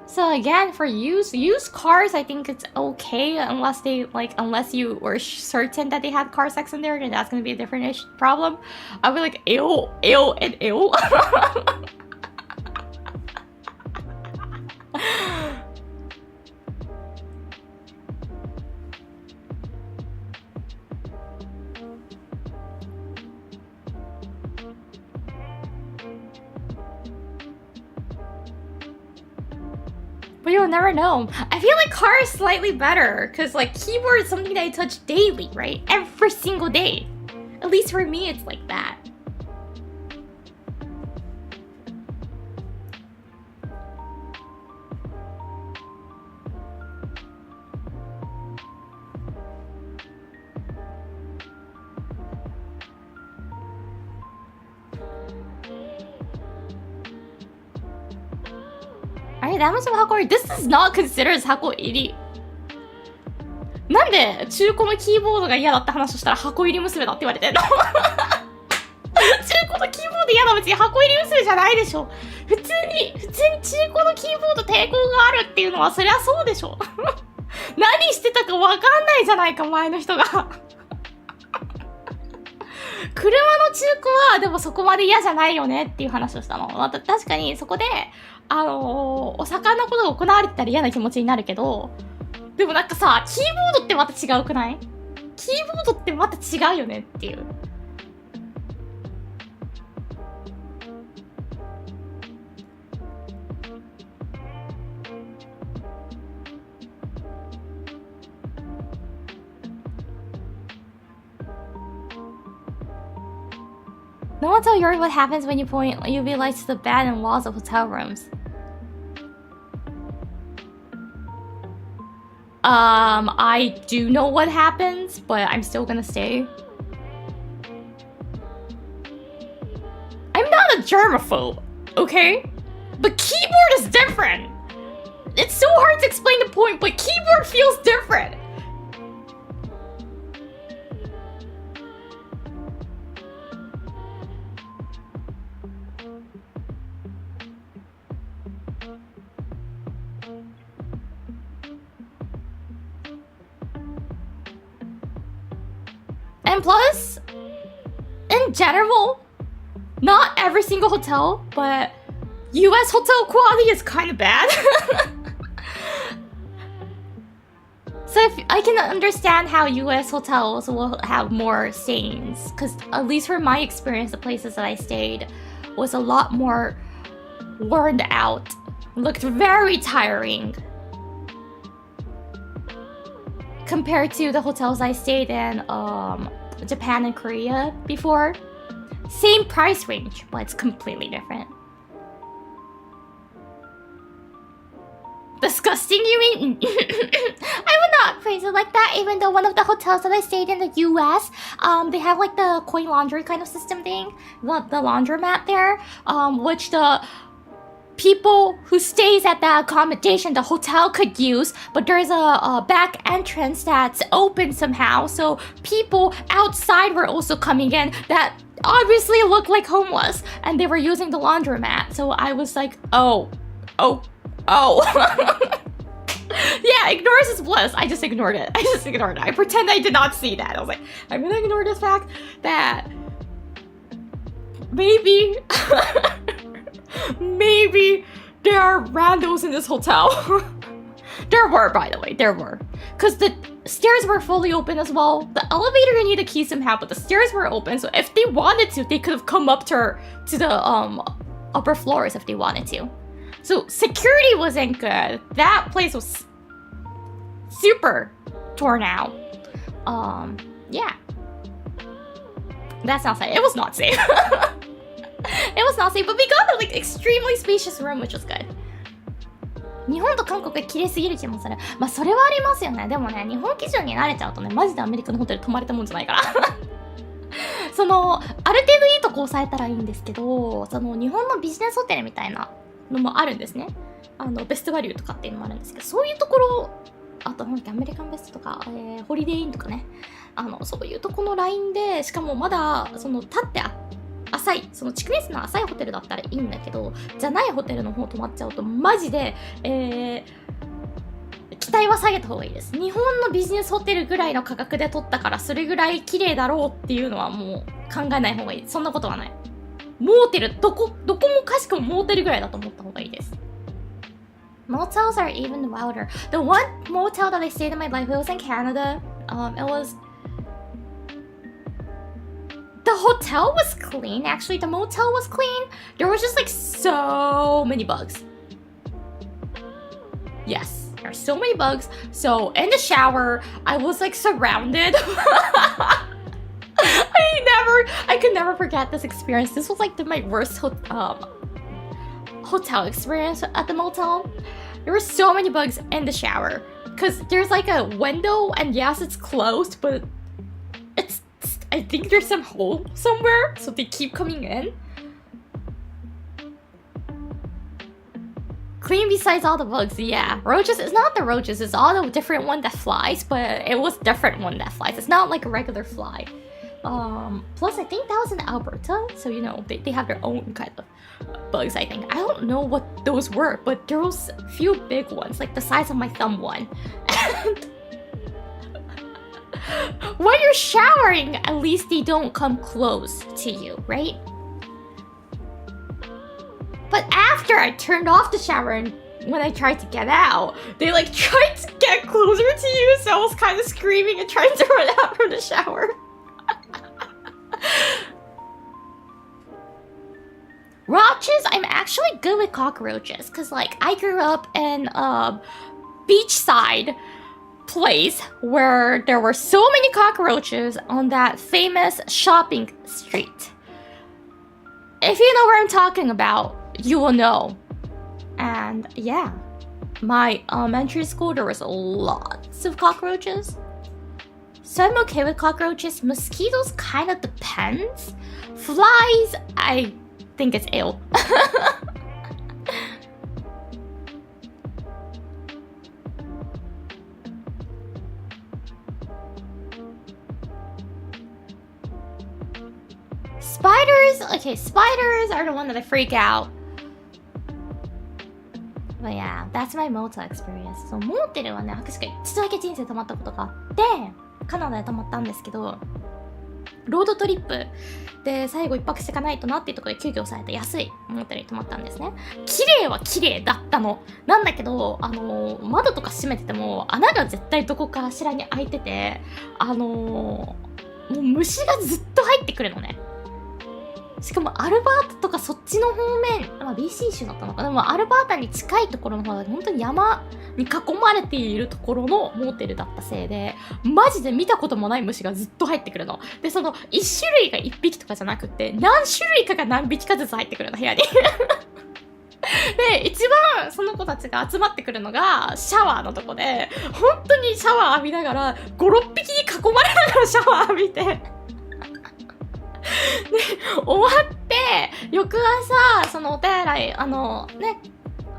So again, for used cars, I think it's okay unless unless you were certain that they had car sex in there, then that's gonna be a different problem. I'll be like, ew, ew, and ew. But you'll never know. I feel like car is slightly better because like keyboard is something that I touch daily, right? Every single day. At least for me, it's like that. Alright, that was Hako. This is not considered as Hako iri. なんで中古のキーボードが嫌だって話をしたら箱入り娘だって言われてんの中古のキーボード嫌だ別に箱入り娘じゃないでしょ。普通に中古のキーボード抵抗があるっていうのはそりゃそうでしょ。何してたかわかんないじゃないか前の人が。車の中古はでもそこまで嫌じゃないよねっていう話をしたの。確かにそこでお盛んなことが行われてたら嫌な気持ちになるけど、でもなんかさ、キーボードってまた違うくない？キーボードってまた違うよねっていう。No one tell Yuri what happens when you point UV lights to the bed and walls of hotel rooms. I do know what happens, but I'm still gonna stay. I'm not a germaphobe, okay? But keyboard is different. It's so hard to explain the point, but keyboard feels different. And plus, in general, not every single hotel, but US hotel quality is kind of bad. So if I can understand how US hotels will have more stains, because at least from my experience, the places that I stayed was a lot more worn out, looked very tiring. Compared to the hotels I stayed in Japan and Korea before. Same price range, but it's completely different. Disgusting, you mean? I would not phrase it like that, even though one of the hotels that I stayed in the US, they have like the coin laundry kind of system thing, the laundromat there, which the people who stays at the accommodation, the hotel could use, but there's a back entrance that's open somehow, so people outside were also coming in that obviously looked like homeless, and they were using the laundromat. So I was like, oh. Yeah, ignorance is bliss. I just ignored it. I pretend I did not see that. I was like, I'm gonna ignore this fact that maybe there are randos in this hotel. There were, by the way, because the stairs were fully open as well. The elevator you need a key somehow, but the stairs were open, so if they wanted to, they could have come up to the upper floors if they wanted to. So security wasn't good. That place was super torn out. Yeah. That's not safe. It was not safe. It was not safe, but we got a like extremely spacious room, which was good. 日本と韓国が綺麗すぎる気もする。まあそれはありますよね。でもね、日本基準に慣れちゃうとね、マジでアメリカのホテル泊まれたもんじゃないから。その、ある程度いいとこ抑えたらいいんですけど、その日本のビジネスホテルみたいなのもあるんですね。ベストバリューとかっていうのもあるんですけど、そういうところ、あとなんかアメリカンベストとか、ホリデーインとかね、そういうとこのラインで、しかもまだ、その、立って浅い、その築年数の浅いホテルだったらいいんだけど、じゃないホテルの方泊まっちゃうとマジで、期待は下げた方がいいです。日本のビジネスホテルぐらいの価格で取ったからそれぐらい綺麗だろうっていうのはもう考えない方がいい。そんなことはない。モーテル、どこもかしくもモーテルぐらいだと思った方がいいです。Motels are even wilder. The one motel that I stayed in my life, it was in Canada. It was The hotel was clean. Actually, the motel was clean. There was just like so many bugs. Yes, there are so many bugs. So in the shower, I was like surrounded. I could never forget this experience. This was like my worst hotel experience at the motel. There were so many bugs in the shower because there's like a window and yes, it's closed, but I think there's some hole somewhere, so they keep coming in. Clean besides all the bugs, yeah. Roaches, it's not the roaches, it's all the different one that flies, but it was different one that flies. It's not like a regular fly. Plus I think that was in Alberta, so you know, they have their own kind of bugs, I think. I don't know what those were, but there was a few big ones, like the size of my thumb one. When you're showering, at least they don't come close to you, right? But after I turned off the shower and when I tried to get out, they like tried to get closer to you, so I was kind of screaming and trying to run out from the shower. Roaches, I'm actually good with cockroaches, because like I grew up in a beachside place where there were so many cockroaches on that famous shopping street. If you know where I'm talking about, you will know. And yeah, my elementary school, there was lots of cockroaches. So I'm okay with cockroaches. Mosquitoes kind of depends. Flies, I think it's ill. Spiders, okay, spiders are the one that I freak out. But yeah, that's my motel experience. So モーテルはね、確かに一度だけ人生泊まったことがあって、カナダで泊まったんですけど、ロードトリップで最後一泊していかないとなっていうところで急遽抑えた安いモーテルに泊まったんですね。綺麗は綺麗だったの。なんだけど、窓とか閉めてても穴が絶対どこかしらに開いてて、もう虫がずっと入ってくるのね。しかもアルバータとかそっちの方面、まあ、BC 州だったのかな。でもアルバータに近いところの方で本当に山に囲まれているところのモーテルだったせいで、マジで見たこともない虫がずっと入ってくるの。で、その1種類が1匹とかじゃなくて、何種類かが何匹かずつ入ってくるの、部屋に。で、一番その子たちが集まってくるのがシャワーのとこで、本当にシャワー浴びながら、5、6匹に囲まれながらシャワー浴びて、で、終わって、翌朝、そのお手洗い、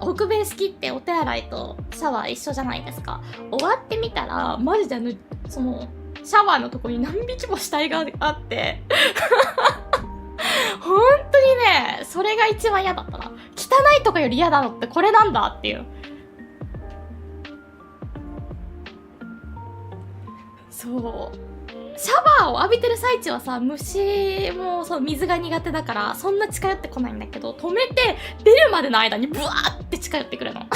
北米好きってお手洗いとシャワー一緒じゃないですか。終わってみたら、マジでその、シャワーのとこに何匹も死体があって、本当にね、それが一番嫌だったな。汚いとかより嫌なのってこれなんだっていう。そうシャワーを浴びてる最中はさ、虫もそう水が苦手だからそんな近寄ってこないんだけど、止めて出るまでの間にブワーって近寄ってくるのもう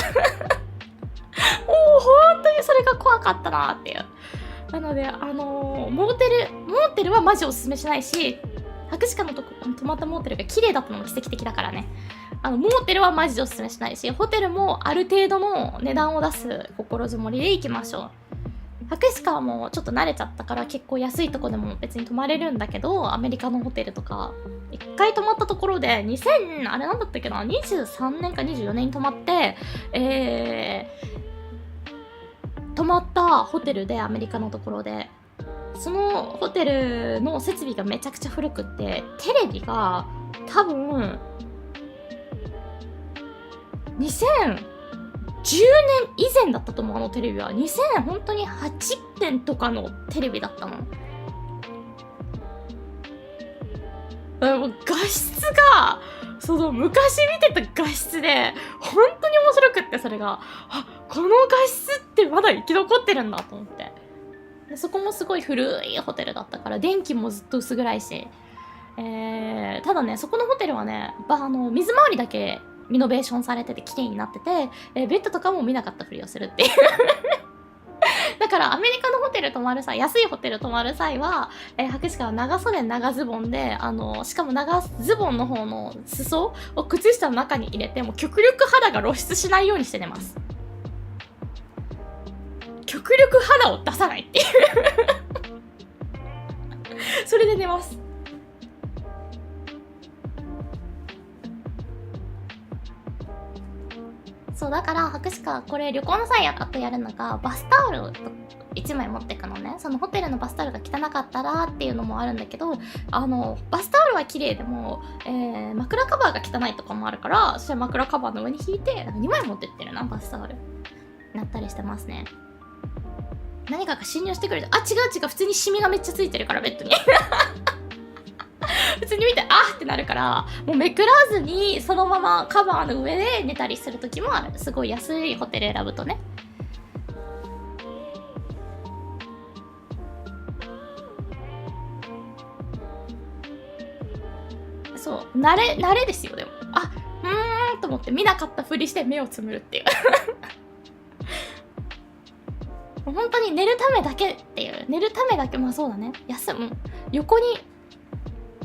本当にそれが怖かったなっていう。なのでモーテルはマジおすすめしないし、博士課のとこ泊まったモーテルが綺麗だったのも奇跡的だからね。モーテルはマジでおすすめしないし、ホテルもある程度の値段を出す心づもりで行きましょう。博士課はもうちょっと慣れちゃったから結構安いとこでも別に泊まれるんだけど、アメリカのホテルとか一回泊まったところで2000あれなんだったっけな、23年か24年に泊まって泊まったホテルで、アメリカのところでそのホテルの設備がめちゃくちゃ古くって、テレビが多分2010年以前だったと思う。あのテレビは2000本当に8年とかのテレビだったの。もう画質がその昔見てた画質で本当に面白くって、それがこの画質ってまだ生き残ってるんだと思って。でそこもすごい古いホテルだったから電気もずっと薄暗いし、ただねそこのホテルはね水回りだけリノベーションされてて綺麗になってて、ベッドとかも見なかったふりをするっていうだからアメリカのホテル泊まる際、安いホテル泊まる際は、博士課は長袖長ズボンでしかも長ズボンの方の裾を靴下の中に入れて、もう極力肌が露出しないようにして寝ます。極力肌を出さないっていうそれで寝ます。そうだから博士課これ旅行の際あとやるのが、バスタオル1枚持ってくのね。そのホテルのバスタオルが汚かったらっていうのもあるんだけど、バスタオルは綺麗でも、枕カバーが汚いとかもあるから、それ枕カバーの上に引いて2枚持ってってるな、バスタオルなったりしてますね。何かが侵入してくる。違う普通にシミがめっちゃついてるから、ベッドに普通に見てってなるから、もうめくらずにそのままカバーの上で寝たりする時もある。すごい安いホテル選ぶとね。そう慣れですよ。でもと思って見なかったふりして目をつむるっていう本当に寝るためだけっていう、寝るためだけ、まあそうだね、休む横に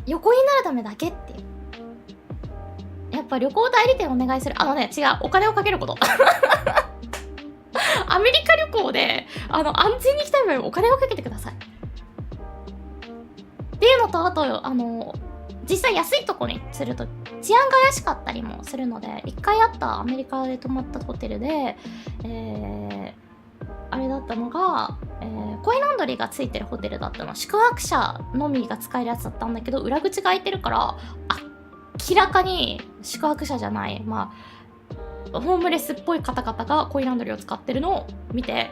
なるためだけっていう。やっぱ旅行代理店お願いする。違う、お金をかけることアメリカ旅行で安全に行きたい場合はお金をかけてくださいっていうのと、あと実際安いとこにすると治安が怪しかったりもするので、一回あったアメリカで泊まったホテルであれだったのが、コインランドリーがついてるホテルだったの。宿泊者のみが使えるやつだったんだけど、裏口が開いてるから明らかに宿泊者じゃない、ホームレスっぽい方々がコインランドリーを使ってるのを見て、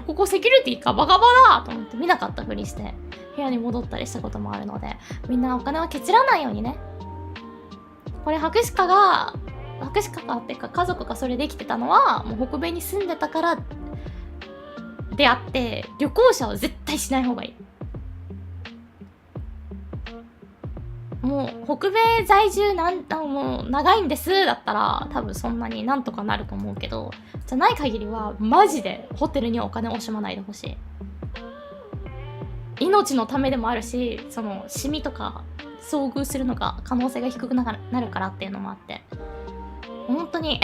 ここセキュリティガバガバだと思って見なかったふりして部屋に戻ったりしたこともあるので、みんなお金はケチらないようにね。これ博士課っていうか家族がそれできてたのはもう北米に住んでたからであって、旅行者は絶対しない方がいい。もう北米在住もう長いんですだったら多分そんなになんとかなると思うけど、じゃない限りはマジでホテルにはお金を惜しまないでほしい。命のためでもあるし、そのシミとか遭遇するのが可能性が低くなるからっていうのもあって、本当に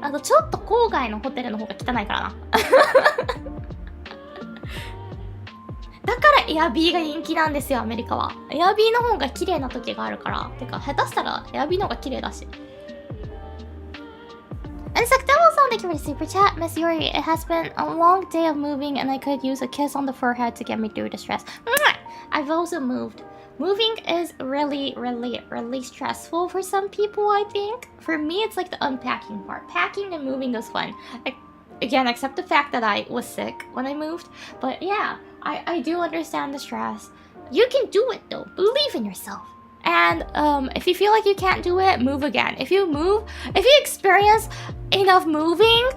あとちょっと郊外のホテルの方が汚いからなだからエアビーが人気なんですよ、アメリカは。エアビーの方が綺麗な時があるから。てか下手したらエアビーの方が綺麗だし。And Sakdamo-san, thank you for the super chat. Miss Yuri, it has been a long day of moving and I could use a kiss on the forehead to get me through the stress. I've also moved. Moving is really, really, really stressful for some people, I think. For me, it's like the unpacking part. Packing and moving is fun. Again, except the fact that I was sick when I moved. But yeah, I do understand the stress. You can do it though. Believe in yourself. And if you feel like you can't do it, move again. If you experience enough moving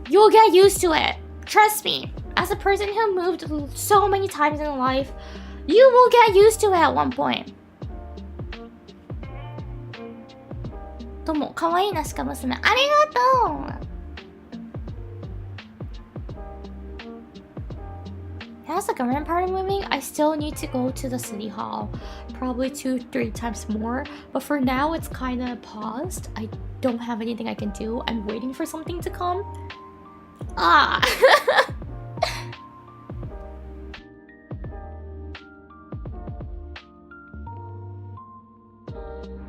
You'll get used to it. Trust me. As a person who moved so many times in life, you will get used to it at one point. どうも、かわいいなしか娘。ありがとう。As the government part of moving, I still need to go to the city hall. Probably 2-3 times more. But for now, it's kind of paused. I don't have anything I can do. I'm waiting for something to come. Ah.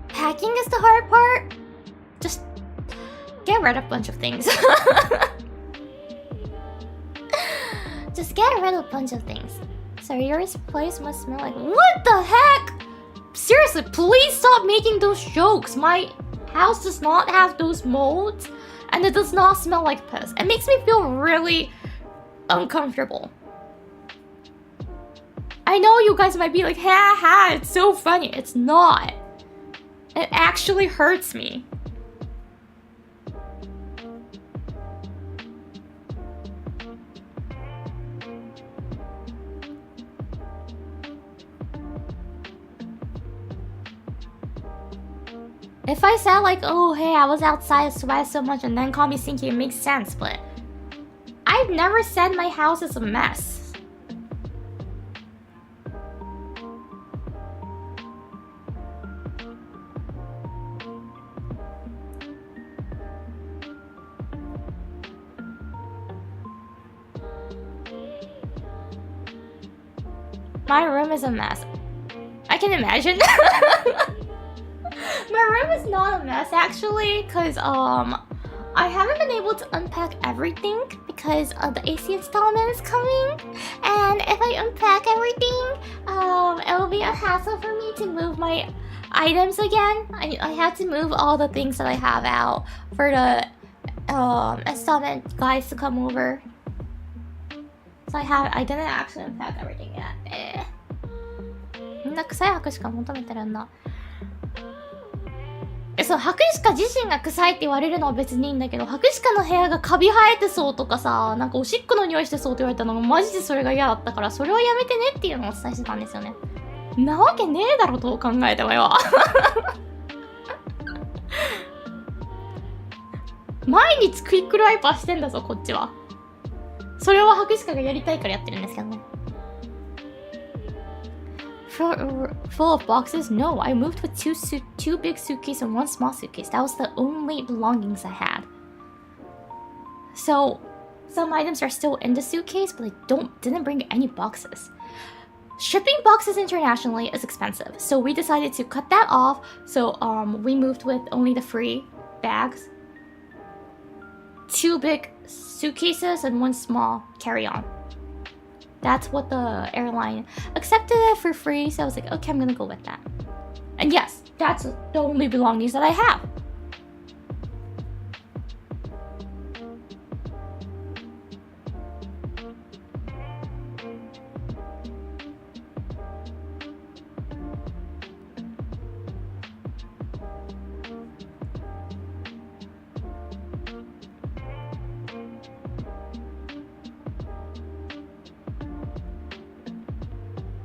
Packing is the hard part. Just get rid of a bunch of things. Just get rid of a bunch of things. So your place must smell like... What the heck? Seriously, please stop making those jokes. My house does not have those molds. And it does not smell like piss. It makes me feel really uncomfortable. I know you guys might be like, ha ha, it's so funny. It's not. It actually hurts me. If I said like, oh hey, I was outside, sweat so much, and then call me stinky, it makes sense, but I've never said my house is a mess. My room is a mess. I can imagine. My room is not a mess actually, because I haven't been able to unpack everything because the AC installment is coming, and if I unpack everything, it will be a hassle for me to move my items again. I have to move all the things that I have out for the installment guys to come over. So I didn't actually unpack everything yet. みんな臭い白しか求めてるんだ。そう、白鹿自身が臭いって言われるのは別にいいんだけど、白鹿の部屋がカビ生えてそうとかさ、なんかおしっこの匂いしてそうって言われたのがマジでそれが嫌だったから、それはやめてねっていうのをお伝えしてたんですよね。なわけねえだろ、どう考えてもよ。毎日クイックルワイパーしてんだぞ、こっちは。それは白鹿がやりたいからやってるんですけどね。Full of boxes? No, I moved with two big suitcases and one small suitcase. That was the only belongings I had. So, some items are still in the suitcase, but I didn't bring any boxes. Shipping boxes internationally is expensive, so we decided to cut that off. So, we moved with only the free bags, 2 big suitcases, and 1 small carry-on. That's what the airline accepted it for free, so I was like, okay, I'm gonna go with that. And yes, that's the only belongings that I have.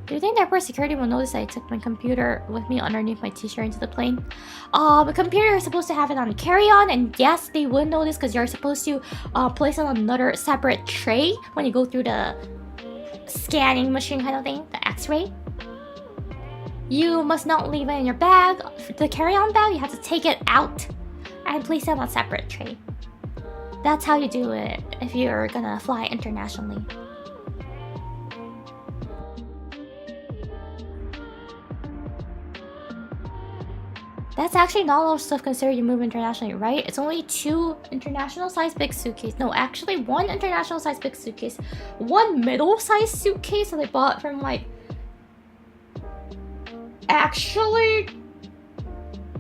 Do you think the airport security will notice I took my computer with me underneath my t-shirt into the plane? The computer is supposed to have it on carry-on, and yes, they would notice because you're supposed to place it on another separate tray when you go through the scanning machine kind of thing, the x-ray. You must not leave it in your bag. The carry-on bag, you have to take it out and place it on a separate tray. That's how you do it if you're gonna fly internationally. That's actually not a lot of stuff considered you move internationally, right? It's only 2 international size big suitcases. No, actually 1 international size big suitcase, 1 middle size suitcase that I bought from like actually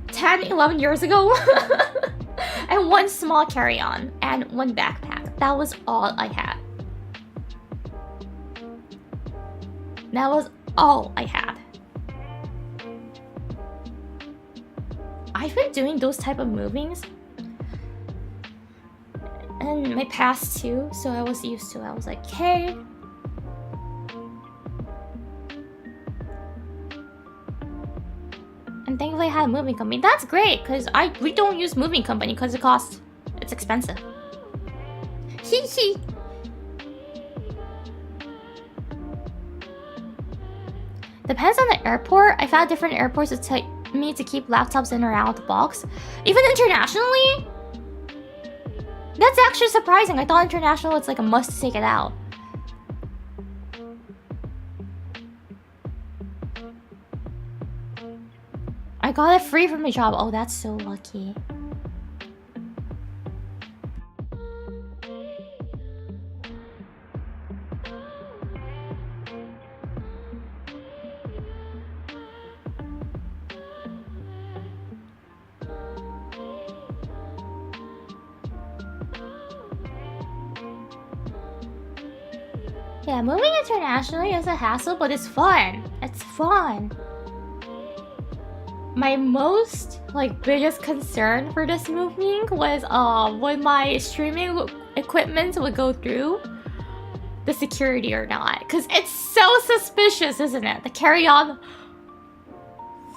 10-11 years ago. And 1 small carry-on and 1 backpack. That was all I had. That was all I had. I've been doing those type of movings And my past too, so I was used to it. I was like, okay. And thankfully I had a moving company. That's great, because we don't use moving company because it's expensive. Hee hee. Depends on the airport. I've had different airports that tell me to keep laptops in or out of the box. Even internationally? That's actually surprising. I thought international it's like a must to take it out. I got it free from my job. Oh, that's so lucky. Yeah, moving internationally is a hassle, but it's fun. It's fun. My most, biggest concern for this moving was when my streaming equipment would go through the security or not. Because it's so suspicious, isn't it? The carry-on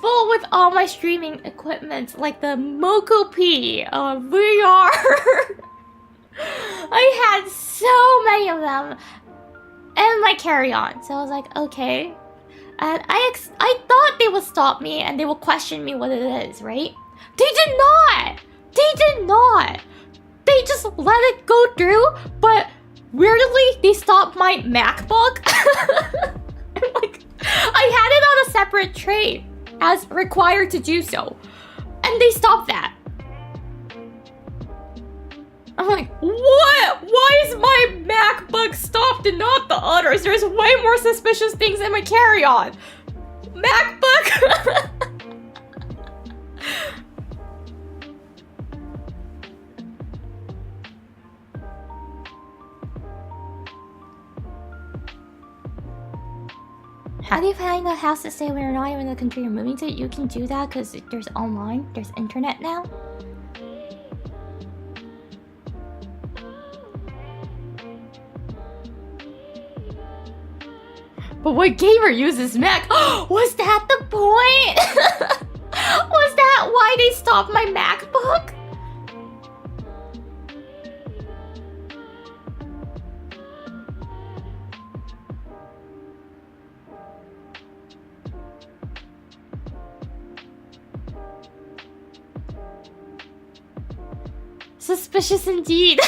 full with all my streaming equipment, like the Mokopi, VR. I had so many of them. And my carry-on. So I was like, okay. And I thought they would stop me and they will question me what it is, right? They did not! They did not! They just let it go through, but weirdly, they stopped my MacBook. I had it on a separate tray as required to do so. And they stopped that. I'm like, what? Why is my MacBook stopped and not the others? There's way more suspicious things in my carry-on. MacBook! How do you find a house to stay when you're not even in the country you're moving to? You can do that because there's online, there's internet now. But what gamer uses Mac? Was that the point? Was that why they stopped my MacBook? Suspicious indeed.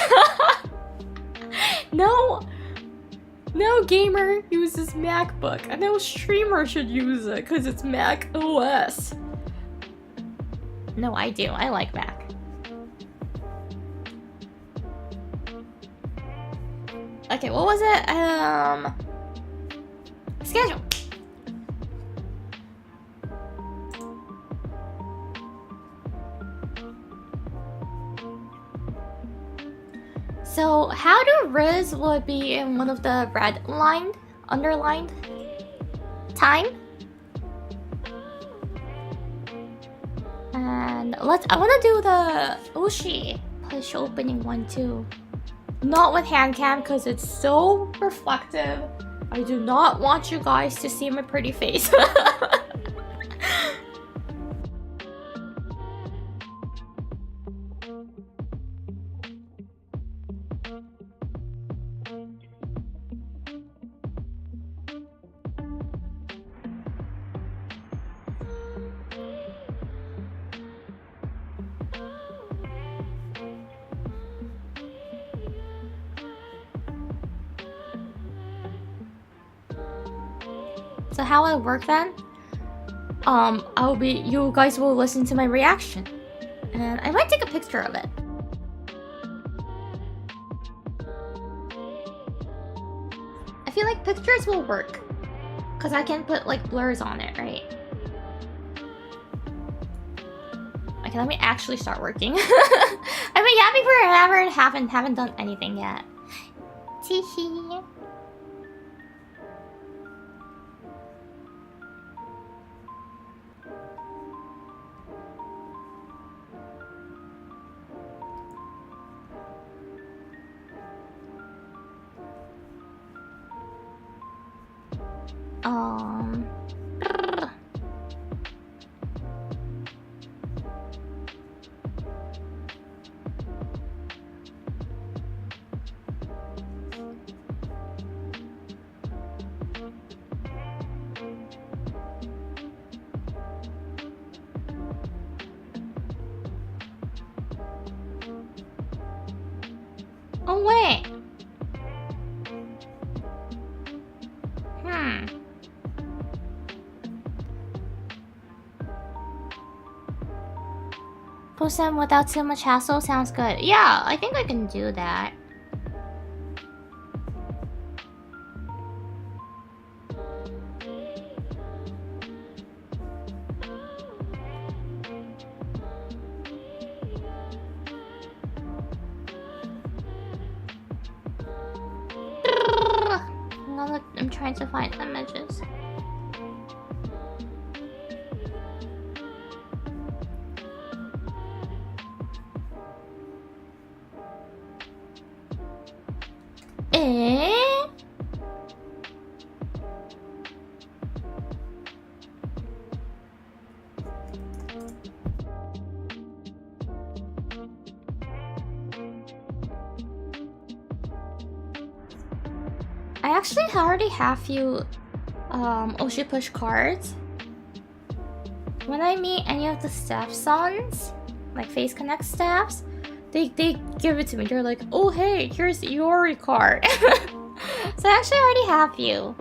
No gamer uses MacBook. And no streamer should use it because it's Mac OS. No, I do. I like Mac. Okay, what was it? Schedule. So how do Riz would be in one of the underlined time? And I wanna do the Oshi push opening one too. Not with hand cam because it's so reflective. I do not want you guys to see my pretty face. So how I work then? You guys will listen to my reaction. And I might take a picture of it. I feel like pictures will work. Because I can put blurs on it, right? Okay, let me actually start working. I've been yapping forever and haven't done anything yet. Teehee. Oh wait. Post them without too much hassle sounds good. Yeah, I think I can do that. I'm trying to find images. I actually already have few Oshi push cards. When I meet any of the staff sons, like Face Connect staffs, they give it to me. They're like, oh hey, here's your card. So I actually already have few.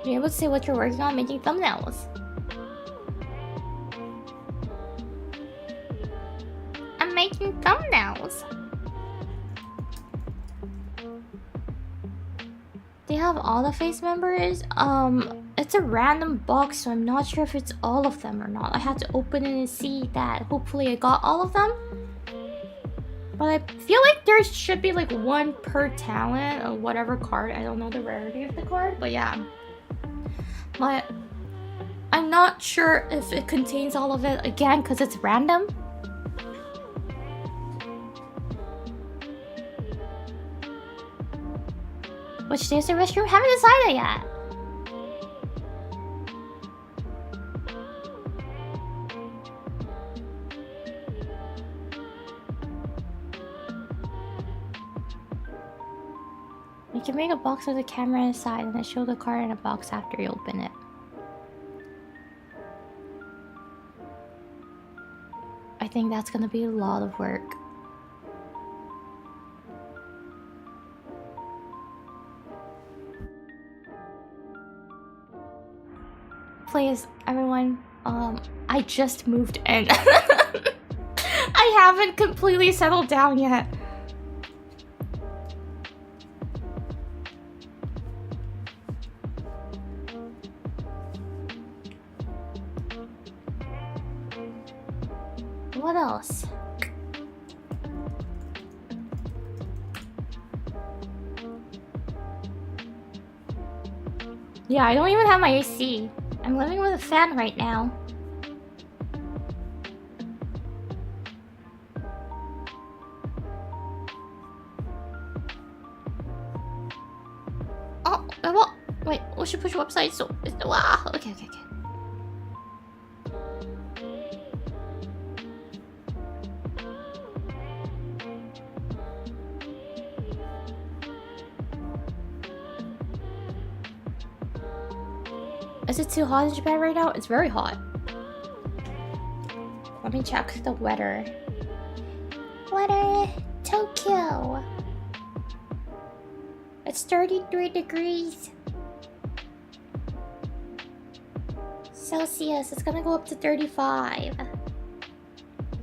You're able to say what you're working on making thumbnails. I'm making thumbnails. They have all the face members. It's a random box, so I'm not sure if it's all of them or not. I had to open it and see that. Hopefully I got all of them. But I feel like there should be like one per talent or whatever card. I don't know the rarity of the card, but yeah. But I'm not sure if it contains all of it again because it's random. Which day is the restroom? Haven't decided yet. You can make a box with a camera inside and then show the card in a box after you open it. I think that's gonna be a lot of work. Please, everyone, I just moved in. I haven't completely settled down yet. What else? Yeah, I don't even have my AC. I'm living with a fan right now. Oh, what? Wait, we should push website so... Wow, okay. Is it too hot in Japan right now? It's very hot. Let me check the weather. Weather, Tokyo. It's 33 degrees Celsius. It's gonna go up to 35.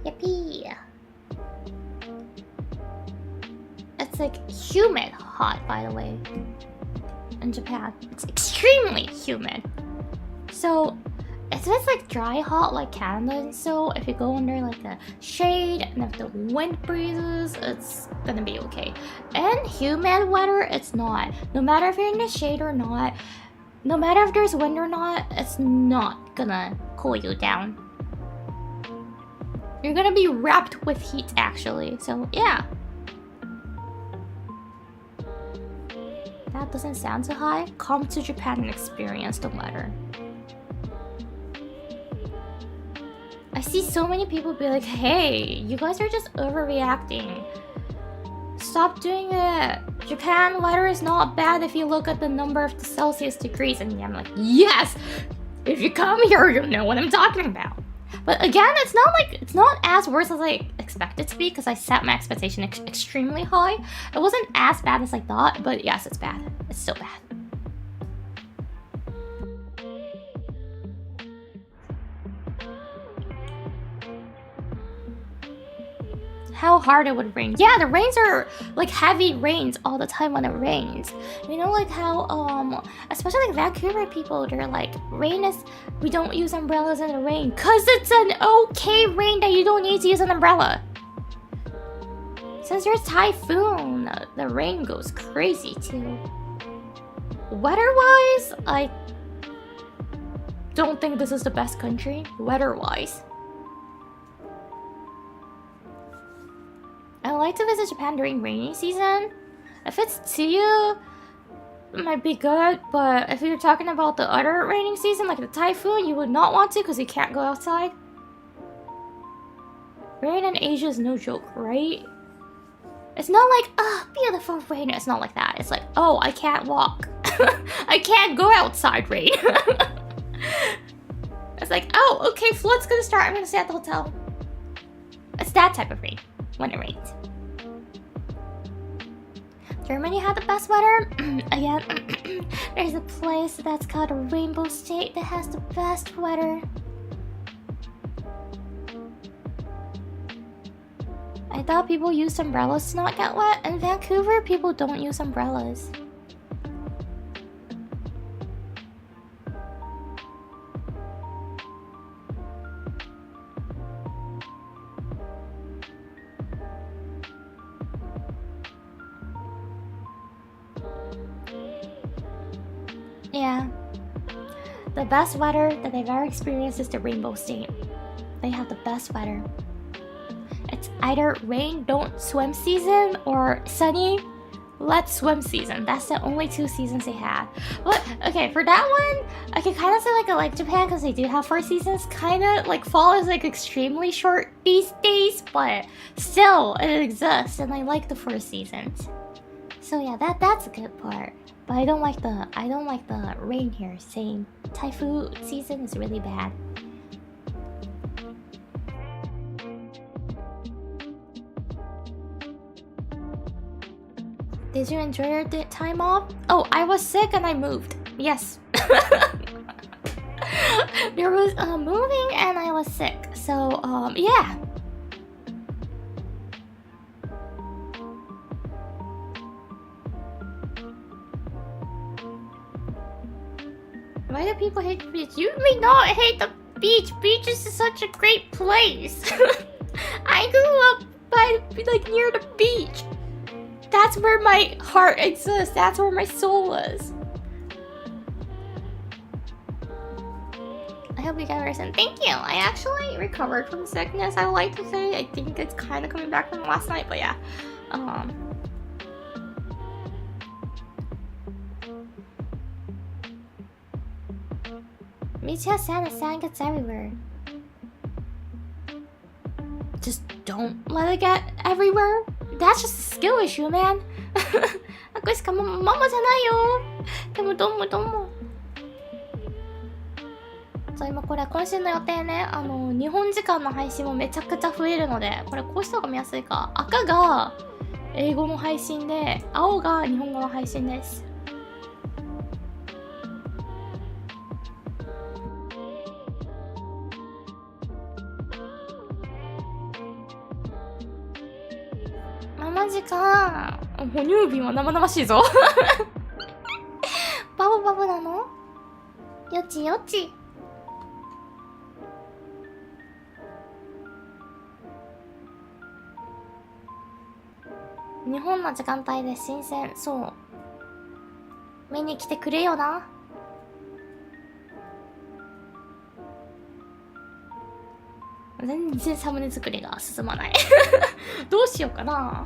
Yippee. It's like humid hot, by the way. In Japan, it's extremely humid. So if it's like dry hot like Canada and so, if you go under like a shade and if the wind breezes, it's gonna be okay. And humid weather, it's not. No matter if you're in the shade or not, no matter if there's wind or not, it's not gonna cool you down. You're gonna be wrapped with heat actually, so yeah. That doesn't sound too high. Come to Japan and experience the weather. I see so many people be like, hey, you guys are just overreacting. Stop doing it. Japan weather is not bad if you look at the number of the Celsius degrees. And I'm like, yes! If you come here, you'll know what I'm talking about. But again, it's not as worse as I expected to be because I set my expectation extremely high. It wasn't as bad as I thought, but yes, it's bad. It's still bad. How hard it would rain. Yeah, the rains are like heavy rains all the time when it rains. You know, like how especially like Vancouver people, they're like, rain is, we don't use umbrellas in the rain cause it's an okay rain that you don't need to use an umbrella. Since there's typhoon, the rain goes crazy too. Weather-wise, I don't think this is the best country weather-wise. I like to visit Japan during rainy season. If it's Tsuyu, it might be good, but if you're talking about the other raining season, like the typhoon, you would not want to because you can't go outside. Rain in Asia is no joke, right? It's not like, ah, beautiful rain. It's not like that. It's like, oh, I can't walk. I can't go outside, rain. It's like, oh, okay, flood's gonna start. I'm gonna stay at the hotel. It's that type of rain. When it rains. Germany had the best weather. Again, there's a place that's called Rainbow State that has the best weather. I thought people used umbrellas to not get wet. In Vancouver, people don't use umbrellas. Yeah. The best weather that I've ever experienced is the Rainbow State. They have the best weather. It's either rain, don't swim season, or sunny, let's swim season. That's the only two seasons they have. But, okay, for that one, I can kind of say like I like Japan because they do have 4 seasons. Kind of, like fall is like extremely short these days, but still, it exists, and I like the 4 seasons. So yeah, that's a good part. But I don't like the rain here. Same. Typhoon season is really bad. Did you enjoy your time off? Oh, I was sick and I moved. Yes. There was moving and I was sick. So yeah. Why do people hate the beach? You may not hate the beach. Beach is such a great place. I grew up by like near the beach. That's where my heart exists. That's where my soul is. I hope you guys are listening. Thank you. I actually recovered from sickness. I would like to say I think it's kind of coming back from last night, but yeah. Michi said the sand gets everywhere. Just don't let it get everywhere. That's just a skill issue, man. これしかママじゃないよ。でもどうも。そう今これ今週の予定ね、日本時間の配信もめちゃくちゃ増えるので、これこうした方が見やすいか。赤が英語の配信で、青が日本語の配信です。マジか。哺乳瓶は生々しいぞ。バブバブなの？よちよち。日本の時間帯で新鮮。そう、見に来てくれよな。全然サムネ作りが進まないどうしようかな。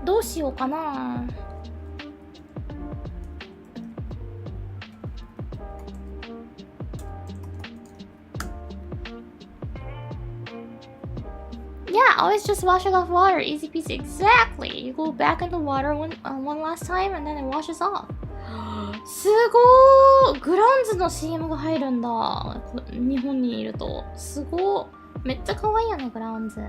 どうしようかな。Yeah, always just wash it off water. Easy peasy. Exactly. You go back in the water one last time and then it washes off. すごー。グランズの CM が入るんだ。日本にいると。すごー。めっちゃ可愛いよね、グランズ。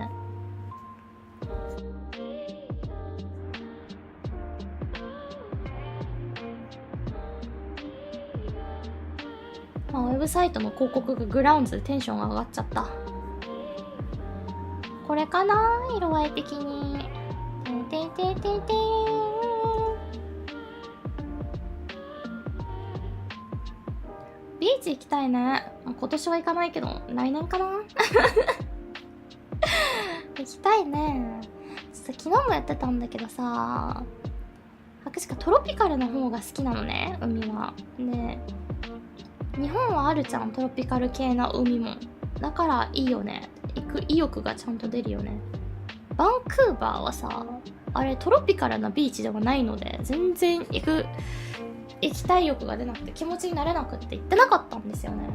ウェブサイトの広告がグラウンズでテンションが上がっちゃった。これかな、色合い的に。てんてんてんてん。ビーチ行きたいね。今年は行かないけど、来年かな行きたいね。ちょっと昨日もやってたんだけどさ、確かトロピカルの方が好きなのね、海は。で、日本はあるじゃん、トロピカル系の海も。だからいいよね。行く意欲がちゃんと出るよね。バンクーバーはさ、あれトロピカルなビーチではないので、全然行きたい欲が出なくて気持ちになれなくって行ってなかったんですよね。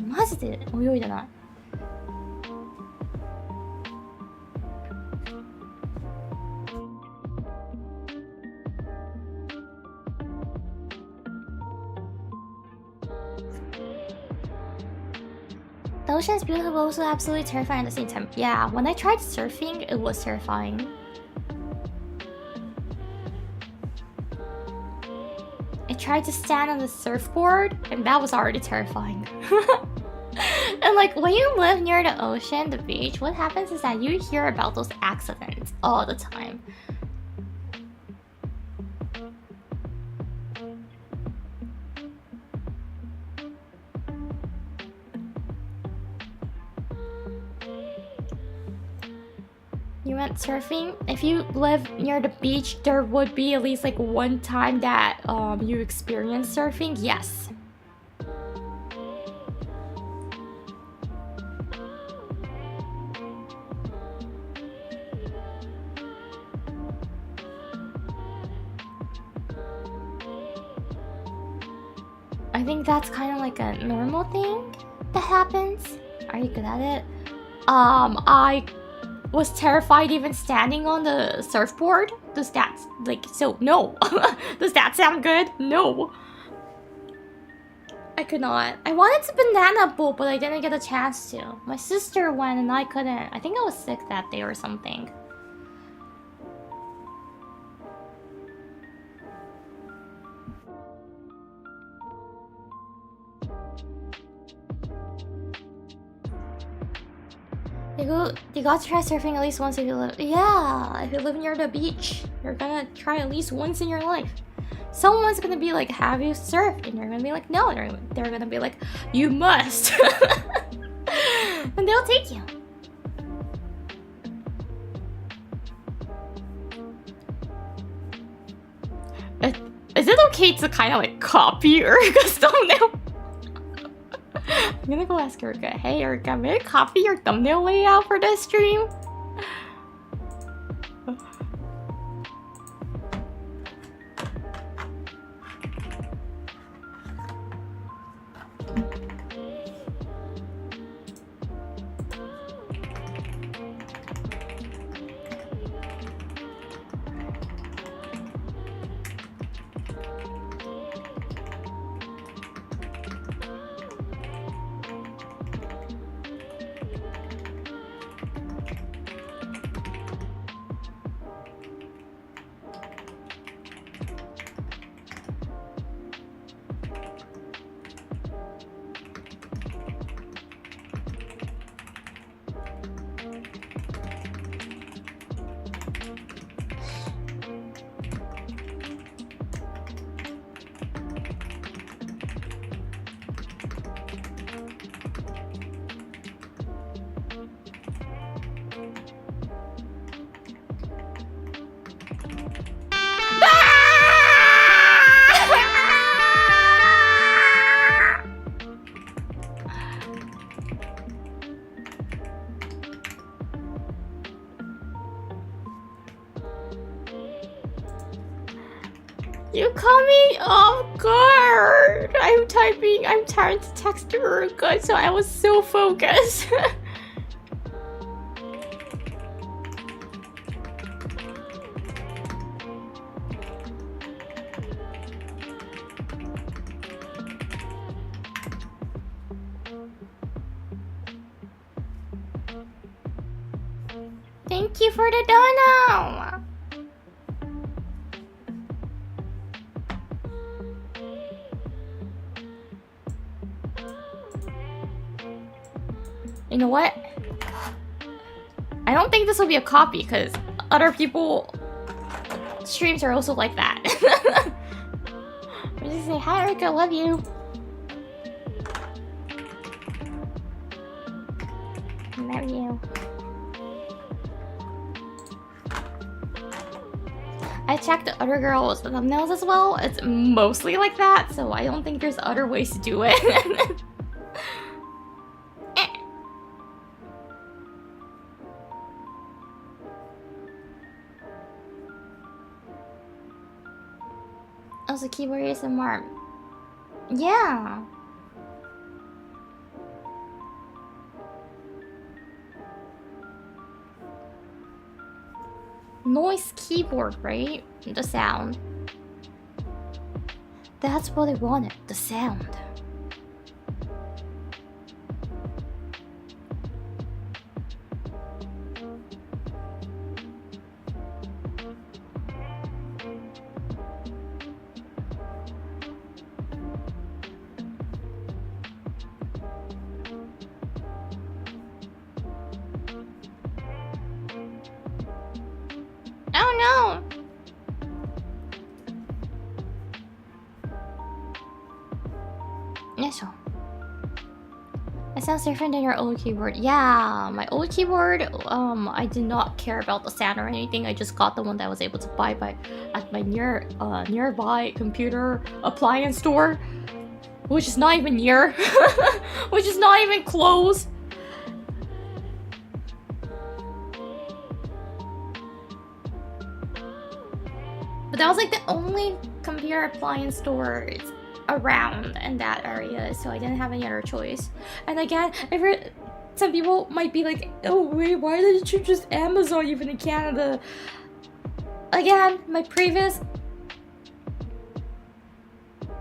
マジで泳いでない。The ocean is beautiful, but also absolutely terrifying at the same time. Yeah, when I tried surfing, it was terrifying. I tried to stand on the surfboard, and that was already terrifying. And like, when you live near the ocean, the beach, what happens is that you hear about those accidents all the time. You went surfing? If you live near the beach, there would be at least like one time that you experienced surfing? Yes. I think that's kind of like a normal thing that happens. Are you good at it? I was terrified even standing on the surfboard. Does that, like, so no. Does that sound good? No. I could not. I wanted to banana boat, but I didn't get a chance to. My sister went and I couldn't. I think I was sick that day or something. You got to try surfing at least once if you live. Yeah, if you live near the beach, you're gonna try at least once in your life. Someone's gonna be like, "Have you surfed?" And you're gonna be like, "No." They're gonna be like, "You must," and they'll take you. Is it okay to kind of like copy Uruka's thumbnail? I'm gonna go ask Uruka. Hey Uruka, may I copy your thumbnail layout for this stream? You caught me off guard. I'm trying to text Uruka, so I was so focused. Thank you for the dono. You know what? I don't think this will be a copy because other people streams are also like that. I'm just say hi, Erica, love you. Love you. I checked the other girls' thumbnails as well. It's mostly like that, so I don't think there's other ways to do it. Also, keyboard ASMR. Yeah. Noise keyboard, right? The sound. That's what I wanted, the sound. Oh no! Yes. It sounds different than your old keyboard. Yeah, my old keyboard, I did not care about the sound or anything. I just got the one that I was able to buy at my nearby computer appliance store, which is not even near, which is not even close. But that was like the only computer appliance stores around in that area, so I didn't have any other choice. And again, I've heard some people might be like, oh wait, why didn't you just Amazon even in Canada? Again, my previous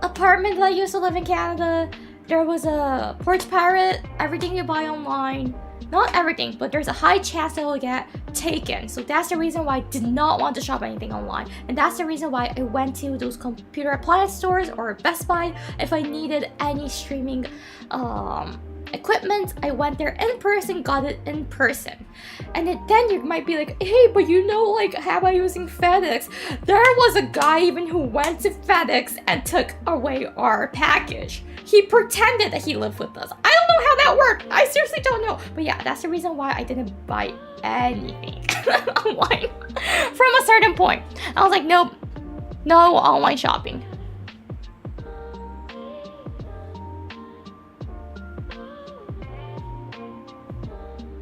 apartment that I used to live in Canada, there was a porch pirate, everything you buy online. Not everything, but there's a high chance it will get taken. So that's the reason why I did not want to shop anything online. And that's the reason why I went to those computer appliance stores or Best Buy. If I needed any streaming equipment, I went there in person, got it in person. And then you might be like, hey, but you know, like, how about using FedEx? There was a guy even who went to FedEx and took away our package. He pretended that he lived with us. I don't know how that worked. I seriously don't know. But yeah, that's the reason why I didn't buy anything online from a certain point. I was like, nope, no online shopping.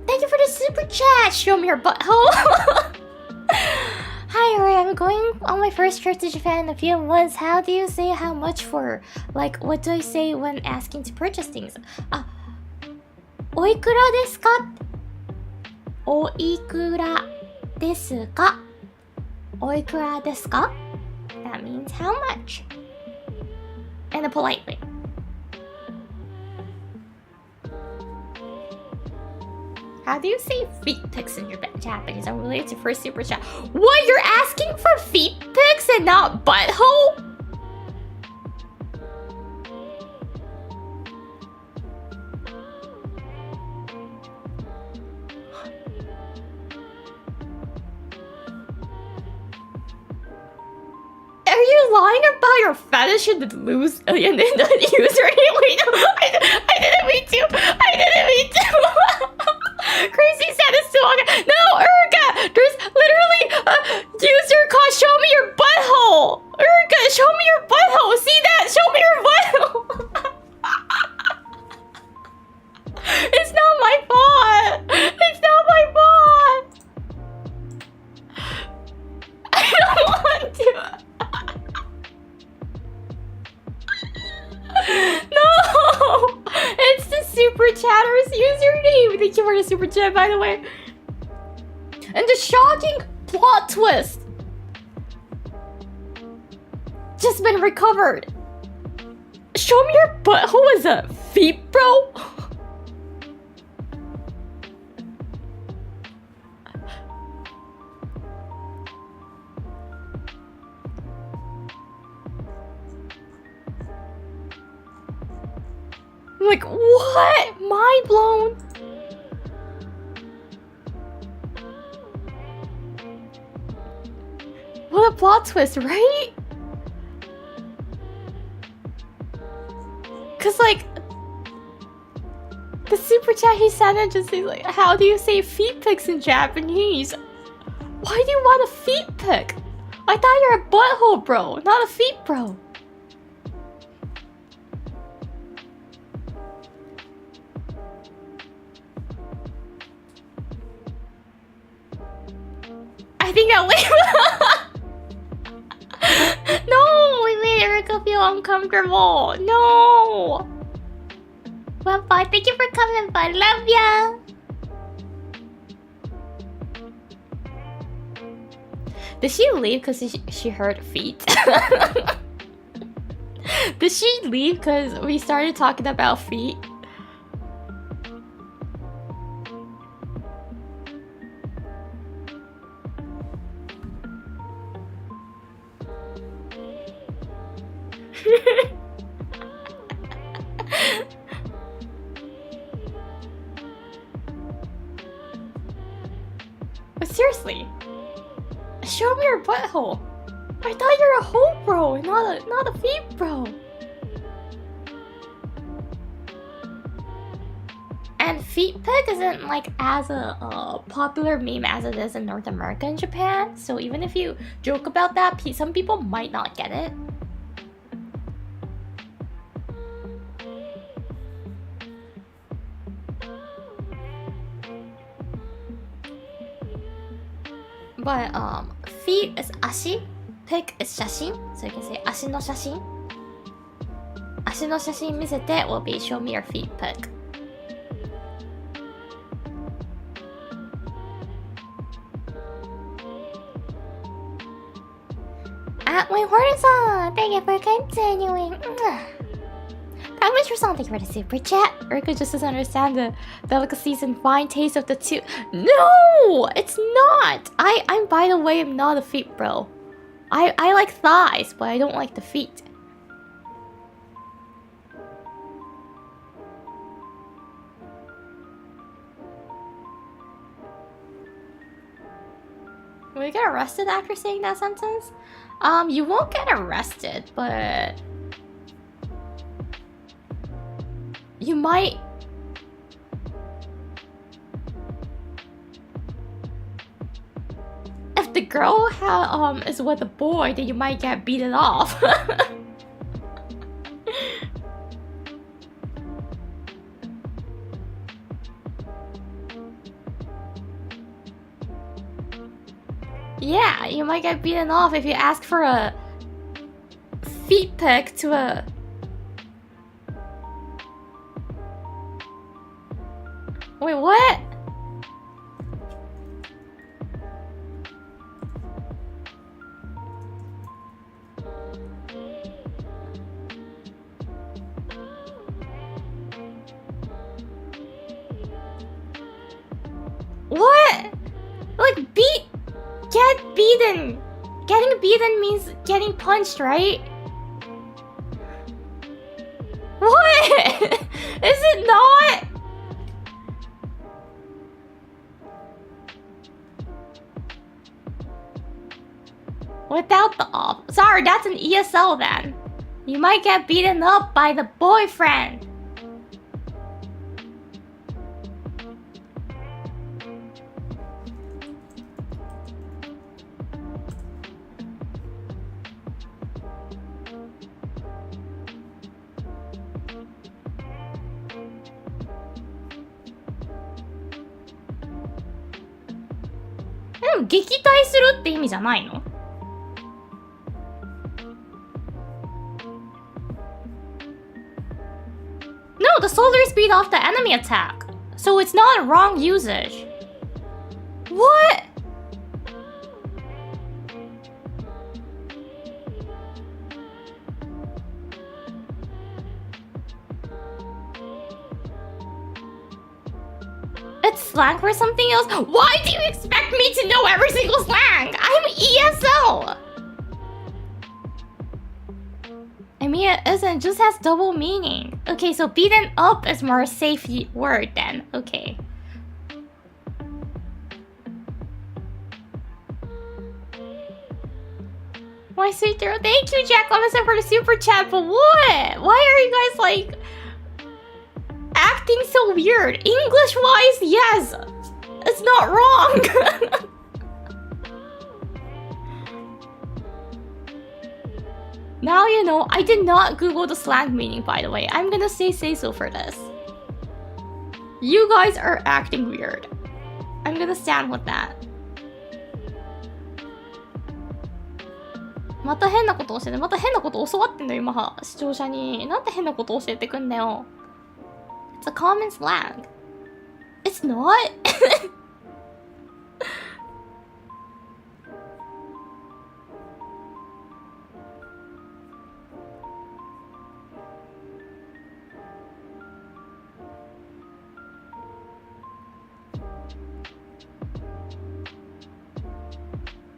Thank you for the super chat. Show me your butthole. Hi, Ori, I'm going on my first trip to Japan in a few months. How do you say how much for? Like, what do I say when asking to purchase things? Oikura desu ka? Oikura desu ka? Oikura desu ka? That means how much? In a polite way. How do you say feet pics in your Japanese? I'm related to first super chat. What? You're asking for feet pics and not butthole? Are you lying about your fetish in the lose in the user? Wait, no, I didn't mean to. I didn't mean to. Crazy said it's too long. No, Uruka! There's literally a user called Show Me Your Butthole! Uruka, show me your butthole! See that? Show me your butthole! It's not my fault! It's not my fault! I don't want to. Thank you for the super chat, by the way. And the shocking plot twist just been recovered. Show me your butthole as a feet, bro. I'm like, what? Mind blown. What a plot twist, right? Cause like the super chat he sent it just says like, how do you say feet pics in Japanese? Why do you want a feet pic? I thought you're a butthole bro, not a feet bro. I think that No, we made Erica feel uncomfortable. No. Well, bye. Thank you for coming, bud. Love ya. Did she leave because she heard feet? Did she leave because we started talking about feet? But seriously, show me your butthole. I thought you're a hole bro, not a feet bro. And feet pic isn't like as a popular meme as it is in North America and Japan. So even if you joke about that, some people might not get it. But feet is ashi, pic is 写真. So you can say 足の写真. 足の写真見せて will be show me your feet pic. Wait, Horton-san, thank you for continuing. Mr. Thank you for the super chat. Urka just doesn't understand the delicacies and fine taste of the two. No, it's not. I'm by the way, I'm not a feet bro. I like thighs, but I don't like the feet. Will you get arrested after saying that sentence? You won't get arrested, but you might. If the girl is with a boy, then you might get beaten off. Yeah, you might get beaten off if you ask for a feet pic to a... Wait, what? What? Like, get beaten. Getting beaten means getting punched, right? What? Is it not? Without the off. Sorry, that's an ESL then. You might get beaten up by the boyfriend. No, 撃退するって意味じゃないの? No, the soldiers beat off the enemy attack. So it's not a wrong usage. What? It's slang for something else? Why do you expect me to know every single slang? I'm ESL! I mean, it isn't, it just has double meaning. Okay, so beaten up is more a safe word then. Okay. My sweet girl, thank you, Jack Lemison, for the super chat, but what? Why are you guys like acting so weird? English-wise, yes. It's not wrong. Now you know, I did not Google the slang meaning, by the way. I'm gonna say so for this. You guys are acting weird. I'm gonna stand with that. また変なこと教えて、また変なこと教わってんだよ、今、視聴者に。なんて変なこと教えてくんだよ。It's a common slang. It's not.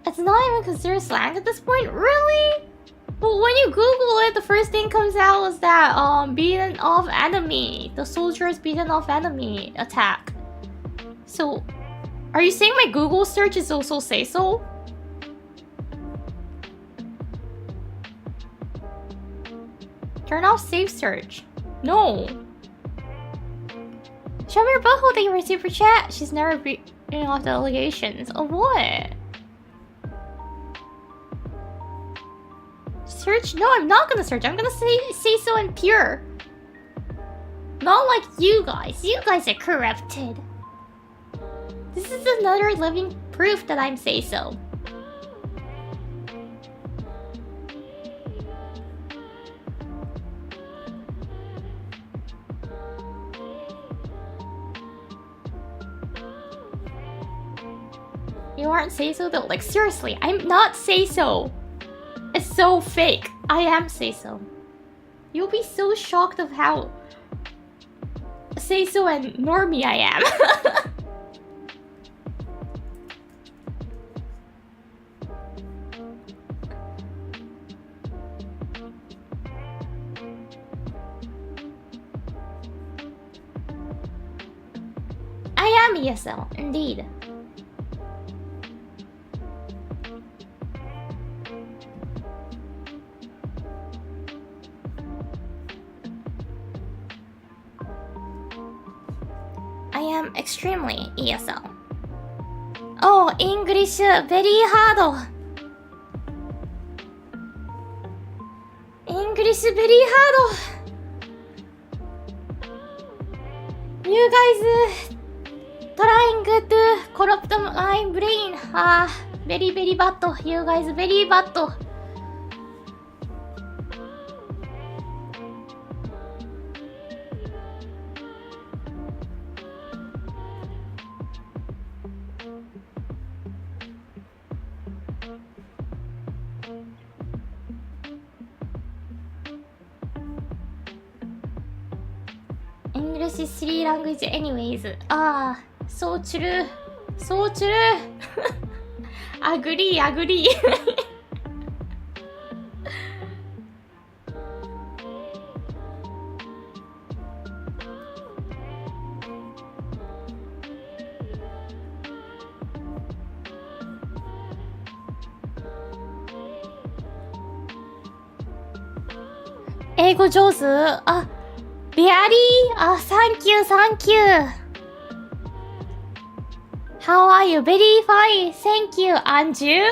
It's not even considered slang at this point? Really? Well, when you Google it, the first thing comes out is that beaten off enemy. The soldiers beaten off enemy attack. So, are you saying my Google search is also say so? Turn off safe search. No. Show me your butthole that you were super chat. She's never beating off the allegations. Of what? Search? No, I'm not gonna search. I'm gonna say so in pure. Not like you guys. You guys are corrupted. This is another living proof that I'm say so. You aren't say so though. Like seriously, I'm not say so. It's so fake. I am say so. You'll be so shocked of how say so and normie I am. I am ESL, indeed. I am extremely ESL. Oh, English very hard. English very hard. You guys trying to corrupt my brain. Very very bad. You guys very bad. English is 3 language anyways. So true. So true. Agree. 英語上手？ベアリーthank you. How are you? Very fine. Thank you. And you?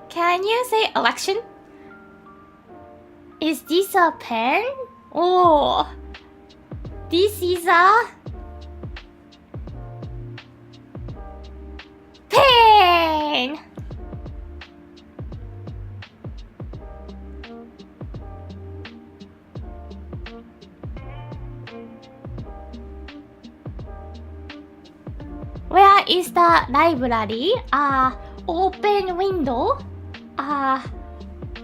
Can you say election? Is this a pen? Oh. This is a is the library? Open window?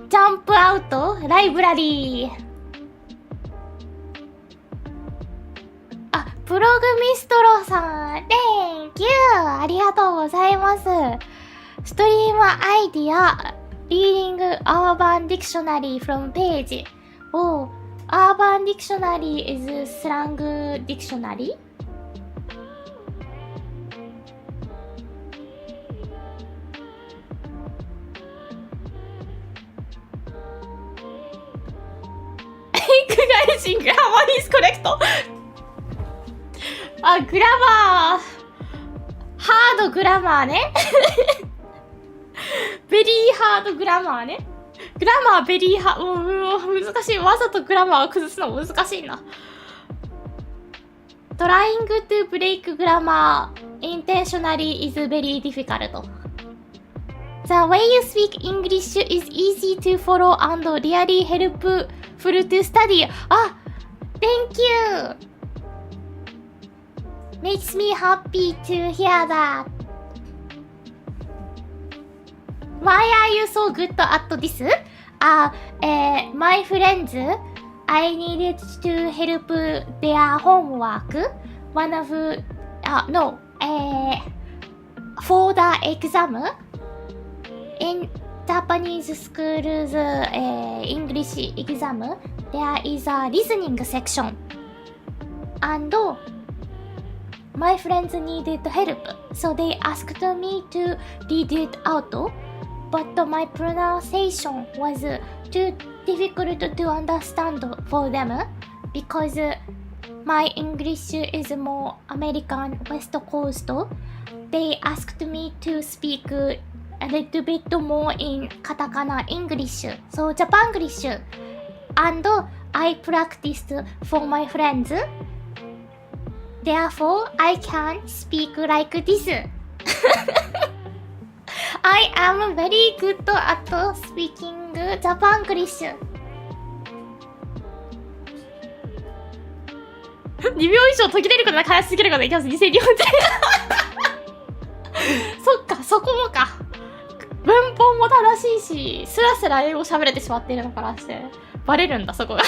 Jump out? Library. ブログミストロさん、Thank you! ありがとうございます。ストリームアイディア、Reading Urban Dictionary from page. Urban Dictionary is slang dictionary? 外人グラマーイスコレクト。グラマー。ハードグラマーね。ベリーハードグラマーね。グラマー、ベリーハー、難しい。わざとグラマーを崩すの難しいな。Trying to break grammar intentionally is very difficult. The way you speak English is easy to follow and really helpful to study. Thank you! Makes me happy to hear that. Why are you so good at this? My friends, I needed to help their homework. For the exam. In Japanese schools English exam, there is a listening section. And my friends needed help, so they asked me to read it out. But my pronunciation was too difficult to understand for them because my English is more American West Coast. They asked me to speak a little bit more in katakana English, so Japanglish. And I practiced for my friends. Therefore, I can speak like this. I am very good at speaking Japanglish. 2秒以上途切れることなく話し続けることができます。2002本で。そっか、そこもか。文法も正しいし、スラスラ英語喋れてしまっているのからして、バレるんだ、そこが。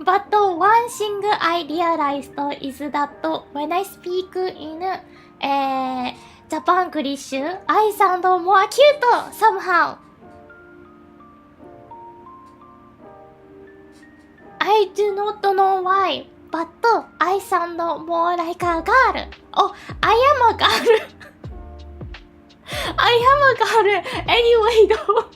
But one thing I realized is that when I speak in Japanglish, I sound more cute somehow. I do not know why, but I sound more like a girl. Oh, I am a girl. I am a girl anyway though.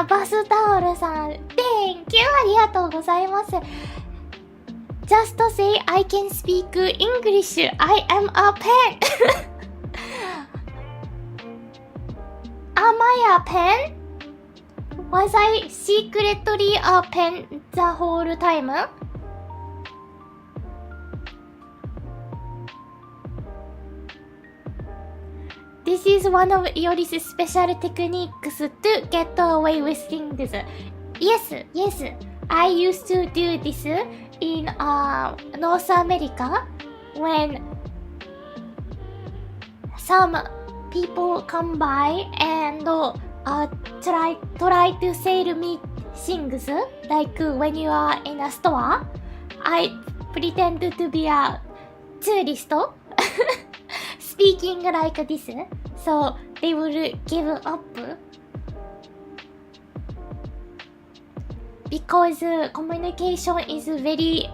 バスタオルさん、Thank you! ありがとうございます。Just say I can speak English. I am a pen. Am I a pen? Was I secretly a pen the whole time? This is one of Iori's special techniques to get away with things. Yes, I used to do this in North America when some people come by and try to sell me things. Like when you are in a store, I pretend to be a tourist. Speaking like this, so they will give up because communication is very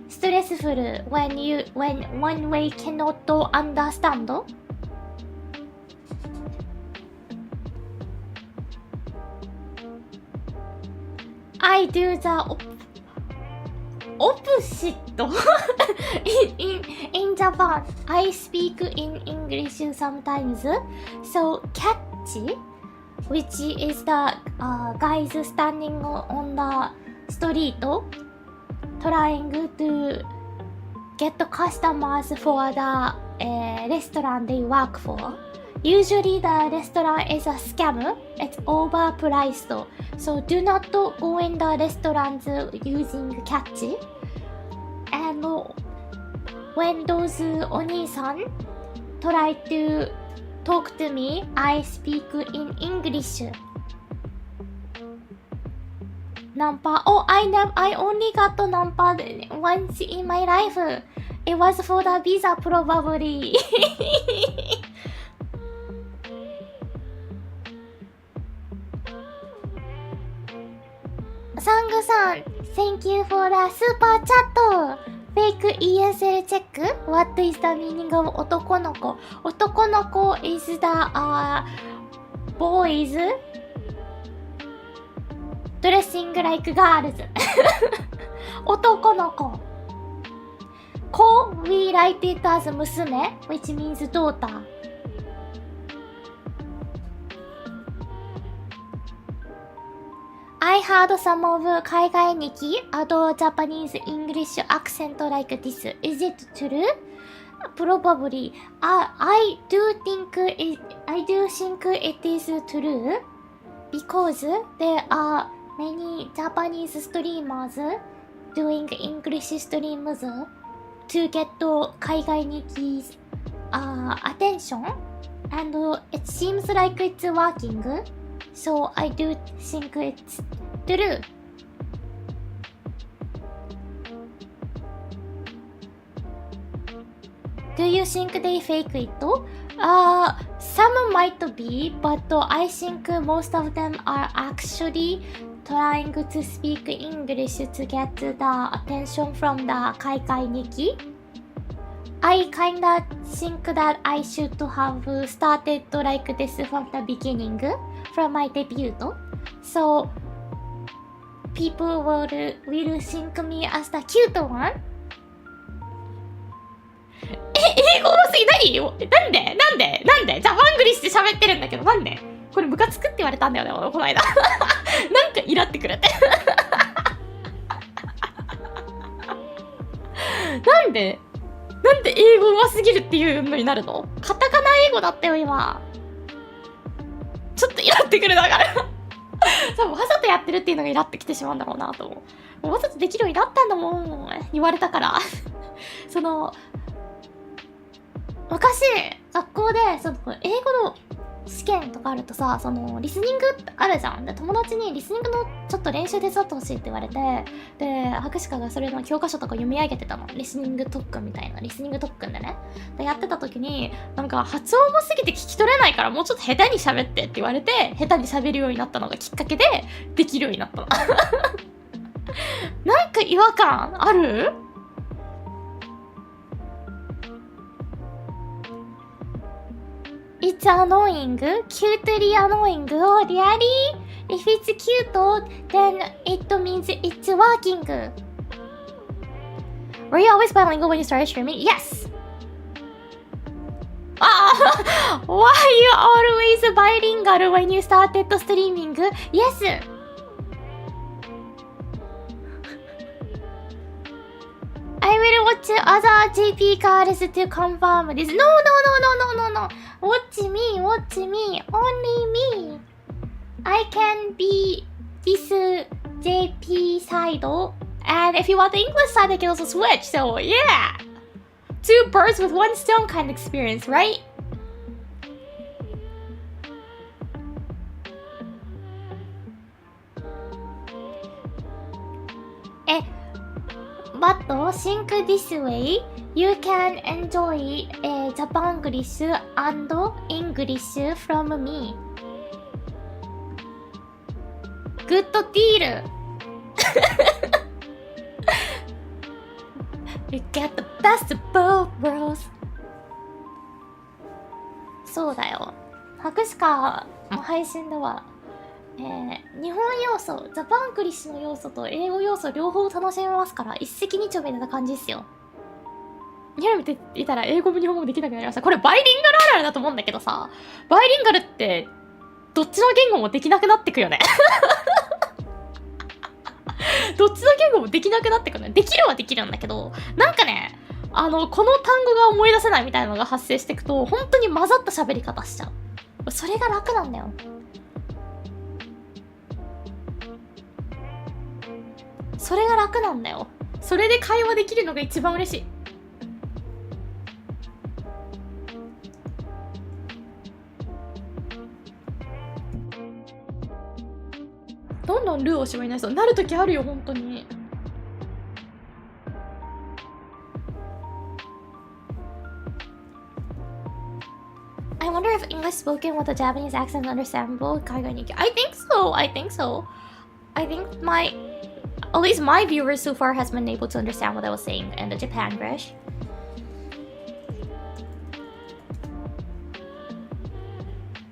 stressful when one way cannot understand. I do the opposite. in Japan, I speak in English sometimes. So catch, which is the guys standing on the street trying to get customers for the restaurant they work for. Usually the restaurant is a scam. It's overpriced. So do not go in the restaurants using catch. And when those oni-san try to talk to me, I speak in English. Nampa. Oh, I only got the nampa once in my life. It was for the visa probably. サングさん Thank you for the super chat. Fake ESL check. What is the meaning of 男の子? 男の子 is the boys dressing like girls. 男の子。子 we write it as 娘 which means daughter. I heard some of 海外日記 adore Japanese English accent like this. Is it true? Probably. I do think it is true because there are many Japanese streamers doing English streams to get 海外日記attention, and it seems like it's working. So I do think it's true. Do you think they fake it? Some might be, but I think most of them are actually trying to speak English to get the attention from the Kaikai Nikki. I kinda think that I should have started like this from the beginning, from my debut. So people will think me as the cute one. 英語多すぎなんでジャパングリッシュ喋ってるんだけどなんでこれムカつくって言われたんだよねこの間なんかイラってくれてなんで英語上手すぎるっていうのになるの？カタカナ英語だったよ今。ちょっとイラってくるだから多分わざとやってるっていうのがイラってきてしまうんだろうなと思う。わざとできるようになったんだもん言われたからその昔学校でその英語の試験とかあるとさ、そのリスニングあるじゃん。で友達にリスニングのちょっと練習手伝ってほしいって言われて、で博士課がそれの教科書とか読み上げてたの。リスニング特訓みたいな、リスニング特訓でね。でやってた時になんか発音もすぎて聞き取れないからもうちょっと下手に喋ってって言われて、下手に喋るようになったのがきっかけでできるようになったのなんか違和感ある？It's annoying, cutely annoying. Oh, really? If it's cute, then it means it's working. Were you always bilingual when you started streaming? Yes. Why you always bilingual when you started streaming? Yes. I will watch other JP girls to confirm this. No. Watch me. Only me. I can be this JP side. And if you want the English side, I can also switch. So yeah. 2 birds with 1 stone kind of experience, right? But think this way, you can enjoy Japanglish and English from me. Good deal. You get the best of both worlds. そうだよ。博士課の配信では日本要素、ジャパングリッシュの要素と英語要素両方楽しめますから一石二鳥みたいな感じですよ。日本見ていたら英語も日本語もできなくなりました。これバイリンガルあるあるだと思うんだけどさ、バイリンガルってどっちの言語もできなくなってくよねどっちの言語もできなくなってくるね。できるはできるんだけど、なんかね、この単語が思い出せないみたいなのが発生していくと、本当に混ざった喋り方しちゃう。それが楽なんだよ。それが楽なんだよ。それで会話できるのが一番嬉しい。どんどんルーを絞りないとなるときあるよ、本当に。I wonder if English spoken with a Japanese accent is understandable. I think so. I think so. I think at least my viewers so far has been able to understand what I was saying in the Japanglish.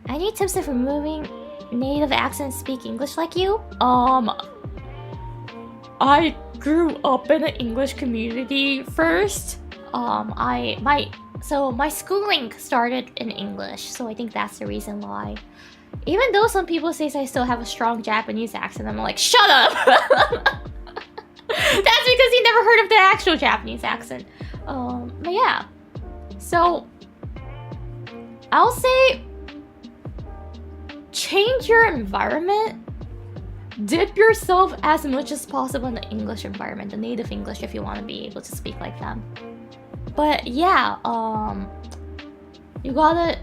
I need tips for removing native accents speak English like you. I grew up in an English community first. So my schooling started in English, so I think that's the reason why. Even though some people say I still have a strong Japanese accent, I'm like, shut up! That's because you never heard of the actual Japanese accent. But yeah. So, I'll say, change your environment. Dip yourself as much as possible in the English environment, the native English, if you want to be able to speak like them. But yeah, you gotta,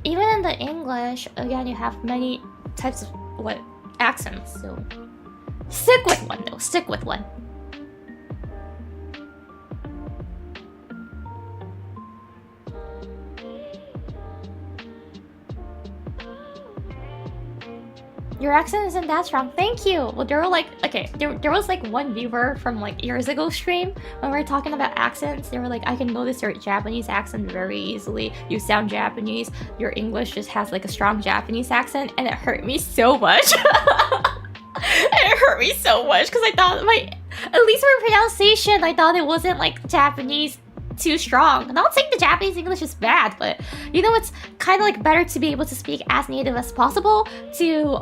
even in the English, again, you have many types of accents, so stick with one though, stick with one. Your accent isn't that strong. Thank you. Well, there were like, okay, there was like one viewer from like years ago stream when we were talking about accents. They were like, I can notice your Japanese accent very easily. You sound Japanese. Your English just has like a strong Japanese accent, and it hurt me so much. It hurt me so much because I thought at least for pronunciation, I thought it wasn't like Japanese too strong. I'm not saying the Japanese English is bad, but you know, it's kind of like better to be able to speak as native as possible to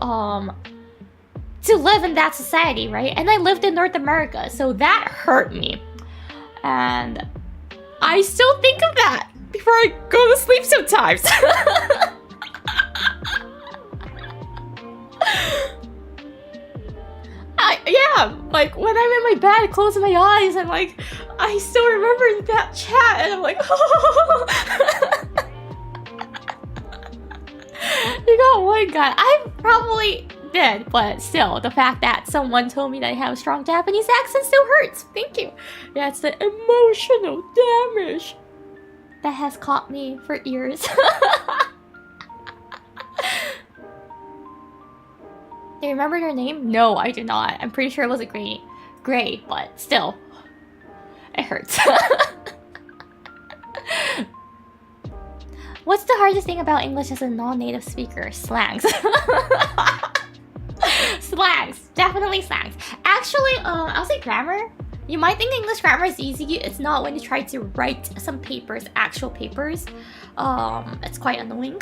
live in that society, right? And I lived in North America, so that hurt me, and I still think of that before I go to sleep sometimes. Yeah, like when I'm in my bed, closing my eyes, and like I still remember that chat, and I'm like, oh. You got one guy. I probably did, but still, the fact that someone told me that I have a strong Japanese accent still hurts. Thank you. Yeah, it's the emotional damage that has caught me for years. Do you remember your name? No, I do not. I'm pretty sure it was a gray, but still, it hurts. What's the hardest thing about English as a non-native speaker? Slangs. Slangs, definitely slangs. Actually, I'll say grammar. You might think English grammar is easy. It's not when you try to write some papers, actual papers. It's quite annoying.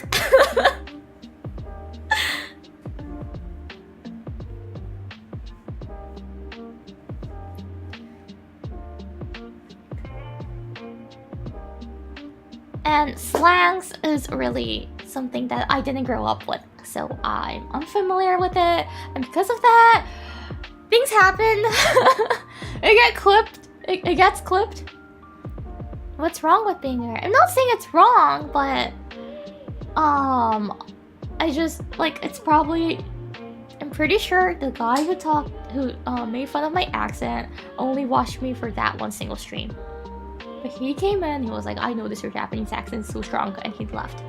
And slangs is really something that I didn't grow up with, so I'm unfamiliar with it, and because of that, things happen. It gets clipped. What's wrong with being there? I'm not saying it's wrong, but I just like it's probably. I'm pretty sure the guy who made fun of my accent only watched me for that one single stream. But he came in, he was like, I noticed your Japanese accent is so strong, and he left.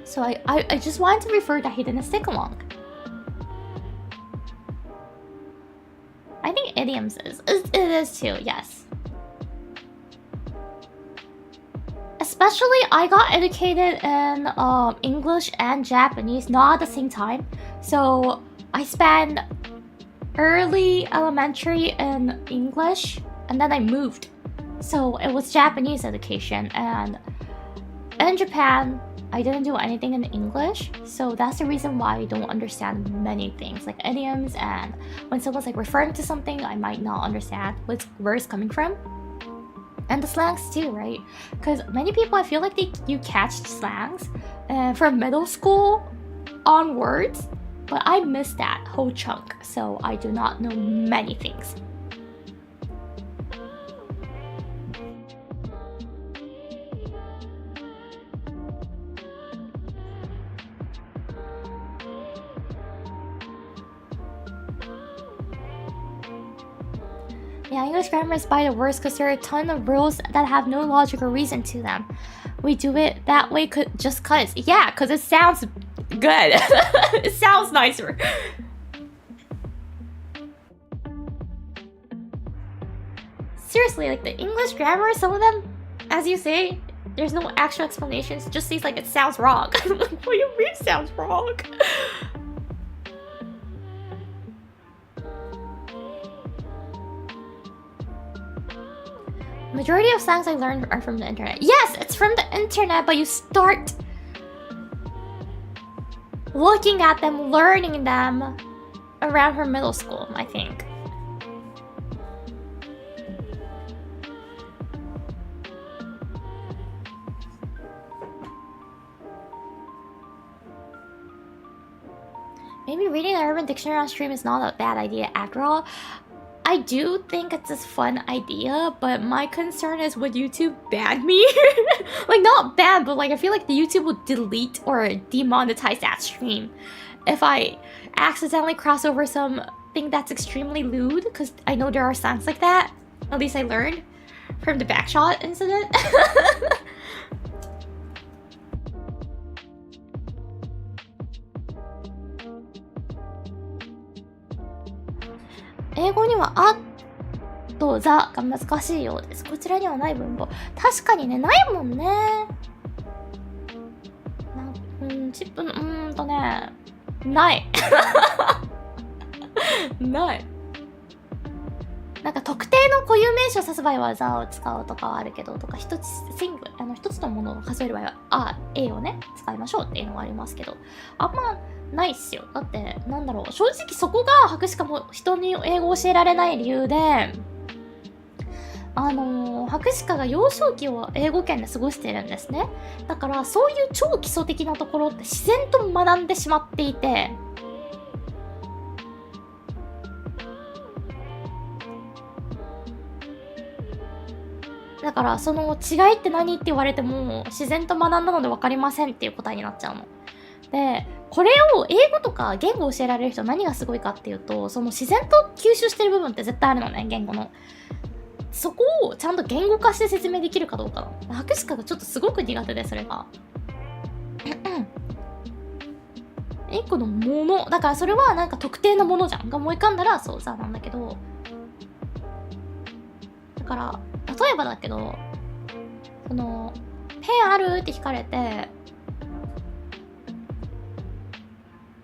So I just wanted to refer that he didn't stick along. I think idioms it is too, yes. Especially, I got educated in English and Japanese, not at the same time. So I spent early elementary in English, and then I moved. So it was Japanese education, and in Japan, I didn't do anything in English, so that's the reason why I don't understand many things, like idioms, and when someone's like referring to something, I might not understand where it's coming from. And the slangs too, right? Because many people, I feel like you catch slangs from middle school onwards, but I missed that whole chunk, so I do not know many things. Yeah, English grammar is by the worst because there are a ton of rules that have no logical reason to them. We do it that way just cause. Yeah, because it sounds good. It sounds nicer. Seriously, like the English grammar, some of them, as you say, there's no actual explanations. It just seems like it sounds wrong. What do you mean sounds wrong? Majority of slangs I learned are from the internet. Yes, it's from the internet, but you start looking at them, learning them around her middle school, I think. Maybe reading the Urban Dictionary on stream is not a bad idea after all. I do think it's a fun idea, but my concern is would YouTube ban me? Like, not ban, but like I feel like the YouTube will delete or demonetize that stream if I accidentally cross over something that's extremely lewd, because I know there are slangs like that. At least I learned from the backshot incident. 英語にはあとザが難しいようです。こちらにはない文法。確かにね、ないもんね。チップの、ない。ない。なんか特定の固有名詞を指す場合はザを使うとかはあるけど、とか一つのものを数える場合はA をね、使いましょうっていうのがありますけど、あんまないっすよ。だって、なんだろう、正直そこが博士かも人に英語を教えられない理由で、博士課が幼少期を英語圏で過ごしてるんですね。だからそういう超基礎的なところって自然と学んでしまっていて、だからその違いって何って言われても自然と学んだので分かりませんっていう答えになっちゃうの。で、これを英語とか言語を教えられる人何がすごいかっていうと、その自然と吸収してる部分って絶対あるのね、言語の。そこをちゃんと言語化して説明できるかどうかな。博士課がちょっとすごく苦手で、それが。一個のもの、だからそれはなんか特定のものじゃんが思い浮かんだらそうザなんだけど、だから例えばだけど、そのペンあるって聞かれて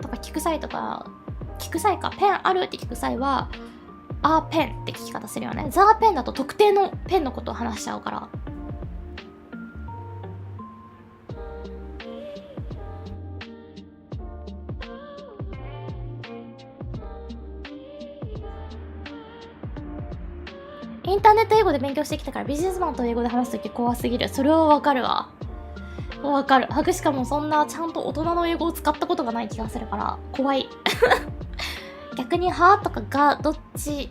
とか聞く際か、ペンあるって聞く際はペンって聞き方するよね。ザペンだと特定のペンのことを話しちゃうから。インターネット英語で勉強してきたからビジネスマンと英語で話すとき怖すぎる。それはわかるわ。わかる。博士かもそんなちゃんと大人の英語を使ったことがない気がするから怖い。逆にはとかがどっち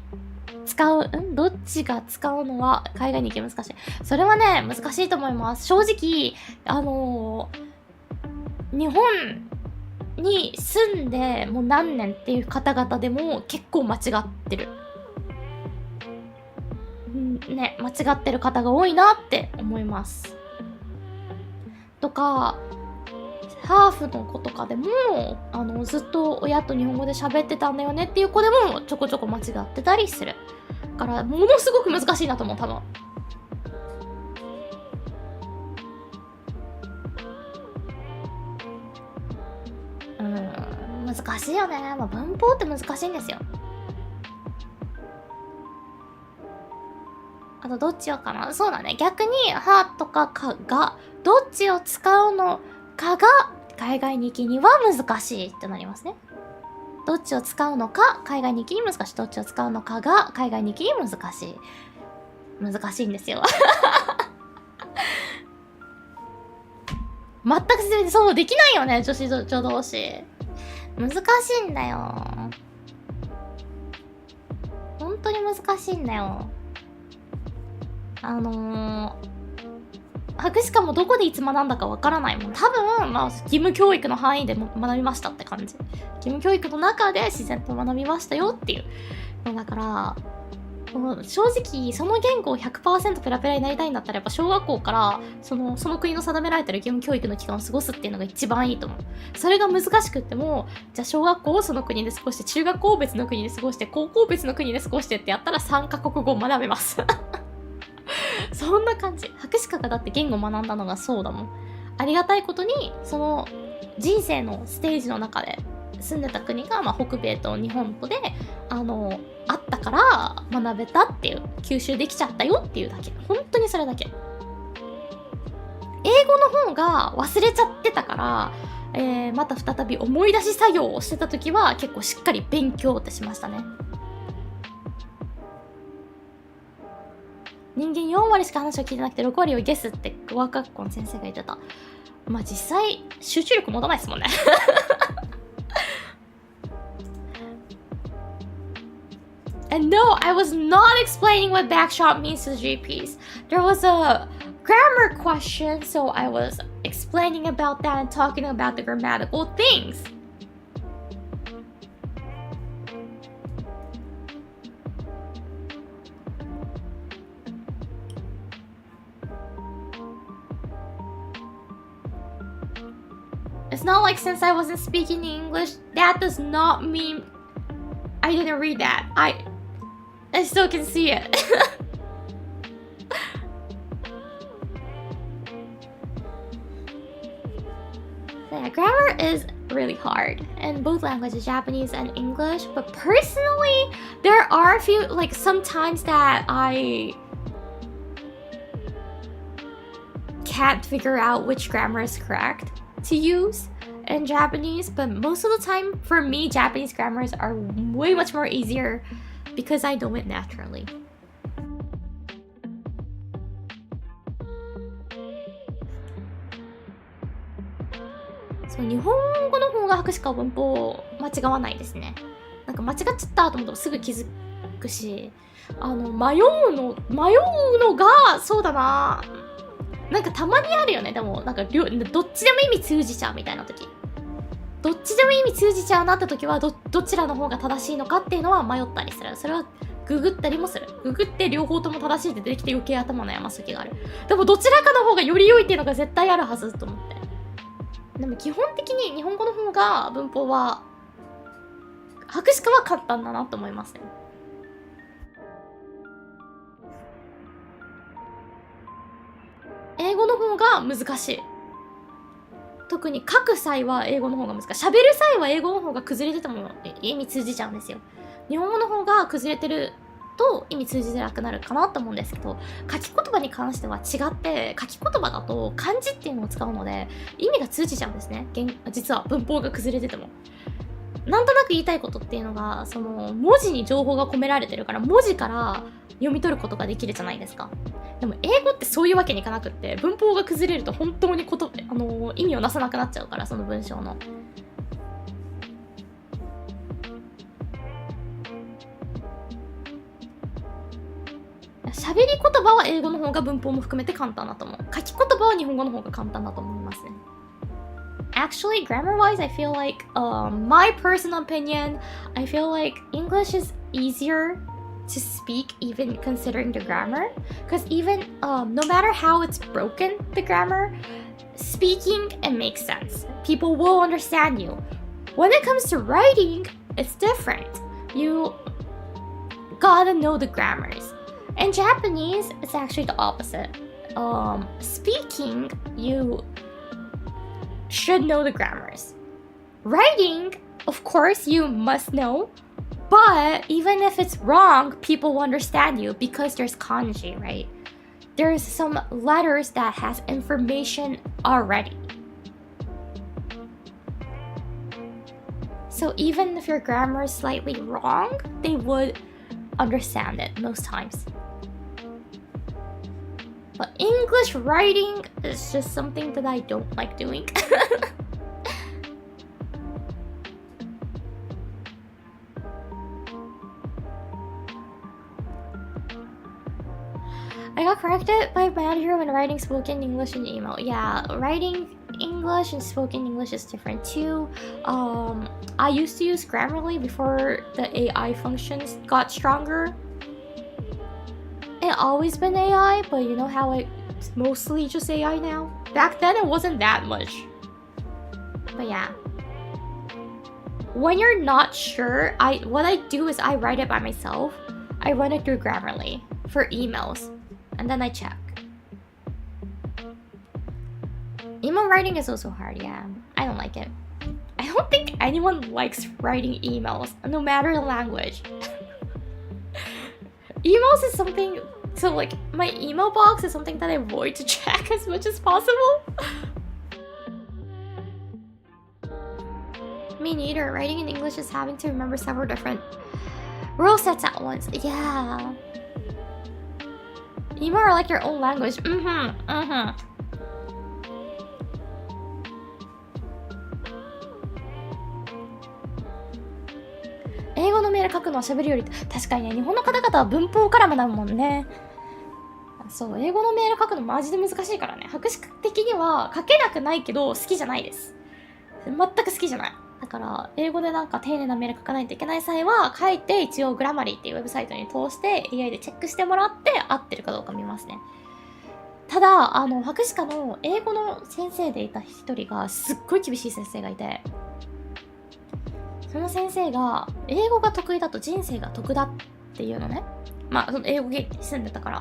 が使うのは海外に行き難しい。それはね、難しいと思います。正直、日本に住んでもう何年っていう方々でも結構間違ってる。ね、間違ってる方が多いなって思います。とか、ハーフの子とかでもずっと親と日本語で喋ってたんだよねっていう子でもちょこちょこ間違ってたりするからものすごく難しいなと思う。多分難しいよね。文法って難しいんですよ。あとどっちをかな。そうだね、逆にはとかかがどっちを使うのかが海外に行きには難しいってなりますね。どっちを使うのか海外に行きに難しい。どっちを使うのかが海外に行きに難しい。難しいんですよ。全く説明そうできないよね、女子同士。難しいんだよ。本当に難しいんだよ。博士課もどこでいつ学んだかわからないもん。多分、まあ、義務教育の範囲でも学びましたって感じ。義務教育の中で自然と学びましたよっていうのだから、正直、その言語を 100% ペラペラになりたいんだったら、やっぱ小学校からその国の定められてる義務教育の期間を過ごすっていうのが一番いいと思う。それが難しくっても、じゃあ小学校をその国で過ごして、中学校を別の国で過ごして、高校を別の国で過ごしてってやったら3カ国語を学べます。そんな感じ。博士課がだって言語を学んだのがそうだもん。ありがたいことに、その人生のステージの中で住んでた国が、まあ、北米と日本とで、あったから学べたっていう、吸収できちゃったよっていうだけ。本当にそれだけ。英語の方が忘れちゃってたから、また再び思い出し作業をしてた時は結構しっかり勉強ってしましたね。人間4割しか話を聞いてなくて6割をゲスって語学学校の先生が言ってた。まあ実際集中力持たないですもんね。And no, I was not explaining what backshot means to the GPs. There was a grammar question, so I was explaining about that and talking about the grammatical things. It's not like since I wasn't speaking English, that does not mean I didn't read that. I still can see it. Yeah, grammar is really hard in both languages, Japanese and English. But personally, there are a few, like sometimes that I can't figure out which grammar is correct to use in Japanese, but most of the time for me Japanese grammars are way much more easier because I know it naturally. そう日本語の方が博士課文法間違わないですね。なんか間違っちゃったと思ったらすぐ気づくし、迷うのがそうだな。なんかたまにあるよね。でもなんかどっちでも意味通じちゃうみたいな時、どっちでも意味通じちゃうなって時はどちらの方が正しいのかっていうのは迷ったりする。それはググったりもする。ググって両方とも正しいって出てきて余計頭悩ます時がある。でもどちらかの方がより良いっていうのが絶対あるはずと思って。でも基本的に日本語の方が文法は博士課は簡単だなと思いますね。英語の方が難しい。特に書く際は英語の方が難しい。喋る際は英語の方が崩れてても意味通じちゃうんですよ。日本語の方が崩れてると意味通じづらくなるかなと思うんですけど、書き言葉に関しては違って、書き言葉だと漢字っていうのを使うので意味が通じちゃうんですね。実は文法が崩れてても。なんとなく言いたいことっていうのがその文字に情報が込められてるから、文字から読み取ることができるじゃないですか。でも英語ってそういうわけにいかなくって、文法が崩れると本当に意味をなさなくなっちゃうから、その文章の。喋り言葉は英語の方が文法も含めて簡単だと思う。書き言葉は日本語の方が簡単だと思いますね。Actually, grammar-wise, I feel like, my personal opinion, I feel like English is easier to speak, even considering the grammar. Because even, no matter how it's broken, the grammar, speaking, it makes sense. People will understand you. When it comes to writing, it's different. You gotta know the grammars. In Japanese, it's actually the opposite. Speaking, you should know the grammars. Writing, of course, you must know. But even if it's wrong, people will understand you because there's kanji, right? There's some letters that has information already. So even if your grammar is slightly wrong, they would understand it most times. But English writing is just something that I don't like doing. I got corrected by manager when writing spoken English in email. Yeah, writing English and spoken English is different too. I used to use Grammarly before the AI functions got stronger. It always been AI, but you know how it's mostly just AI now? Back then it wasn't that much. But yeah. When you're not sure, what I do is I write it by myself. I run it through Grammarly for emails. And then I check. Email writing is also hard, yeah. I don't like it. I don't think anyone likes writing emails, no matter the language. Emails is something, so like my email box is something that I avoid to check as much as possible. Me neither. Writing in English is having to remember several different rule sets at once. Yeah. Email are like your own language. Mm-hmm. 英語のメール書くのは喋るより、確かにね、日本の方々は文法から学ぶもんね。そう、英語のメール書くのマジで難しいからね。博識的には書けなくないけど好きじゃないです。全く好きじゃない。だから英語でなんか丁寧なメール書かないといけない際は書いて、一応グラマリーっていうウェブサイトに通して AI でチェックしてもらって合ってるかどうか見ますね。ただ博士課の英語の先生でいた一人がすっごい厳しい先生がいて、その先生が英語が得意だと人生が得だっていうのね。まあその英語圏に住んでたから、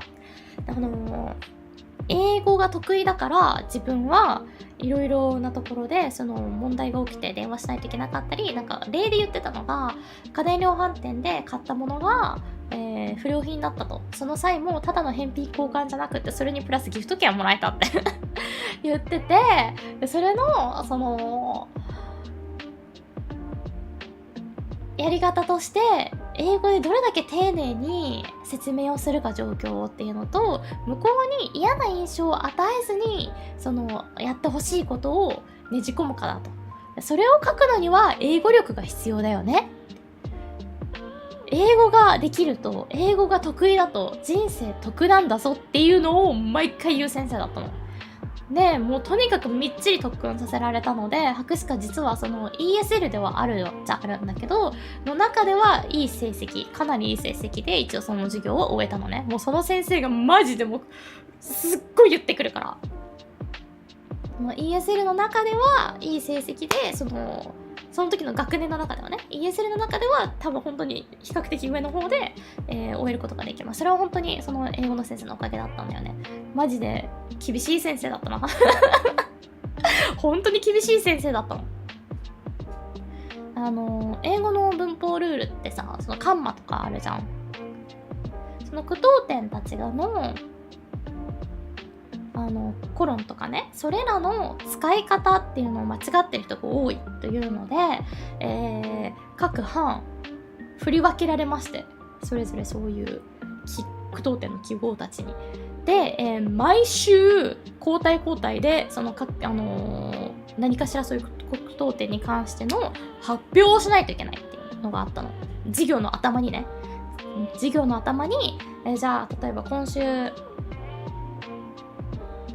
英語が得意だから自分はいろいろなところでその問題が起きて電話しないといけなかったり、なんか例で言ってたのが、家電量販店で買ったものが、不良品だったと。その際もただの返品交換じゃなくて、それにプラスギフト券をもらえたって言ってて、でそれのそのやり方として英語でどれだけ丁寧に説明をするか状況っていうのと、向こうに嫌な印象を与えずにそのやってほしいことをねじ込むかだと。それを書くのには英語力が必要だよね。英語ができると、英語が得意だと人生得なんだぞっていうのを毎回言う先生だったの。で、もうとにかくみっちり特訓させられたので、博士課実はその ESL ではあるじゃあるんだけど、の中ではいい成績、かなりいい成績で一応その授業を終えたのね。もうその先生がマジでもうすっごい言ってくるから。ESL の中ではいい成績で、その時の学年の中ではね、ESL の中では多分本当に比較的上の方で、終えることができます。それは本当にその英語の先生のおかげだったんだよね。マジで厳しい先生だったな。本当に厳しい先生だったの。英語の文法ルールってさ、そのカンマとかあるじゃん。その句読点たちがコロンとかね、それらの使い方っていうのを間違ってる人が多いというので、各班振り分けられまして、それぞれそういう句読点の記号たちにで、毎週交代交代でその何かしらそういう句読点に関しての発表をしないといけないっていうのがあったの。授業の頭にね、授業の頭に、じゃあ例えば今週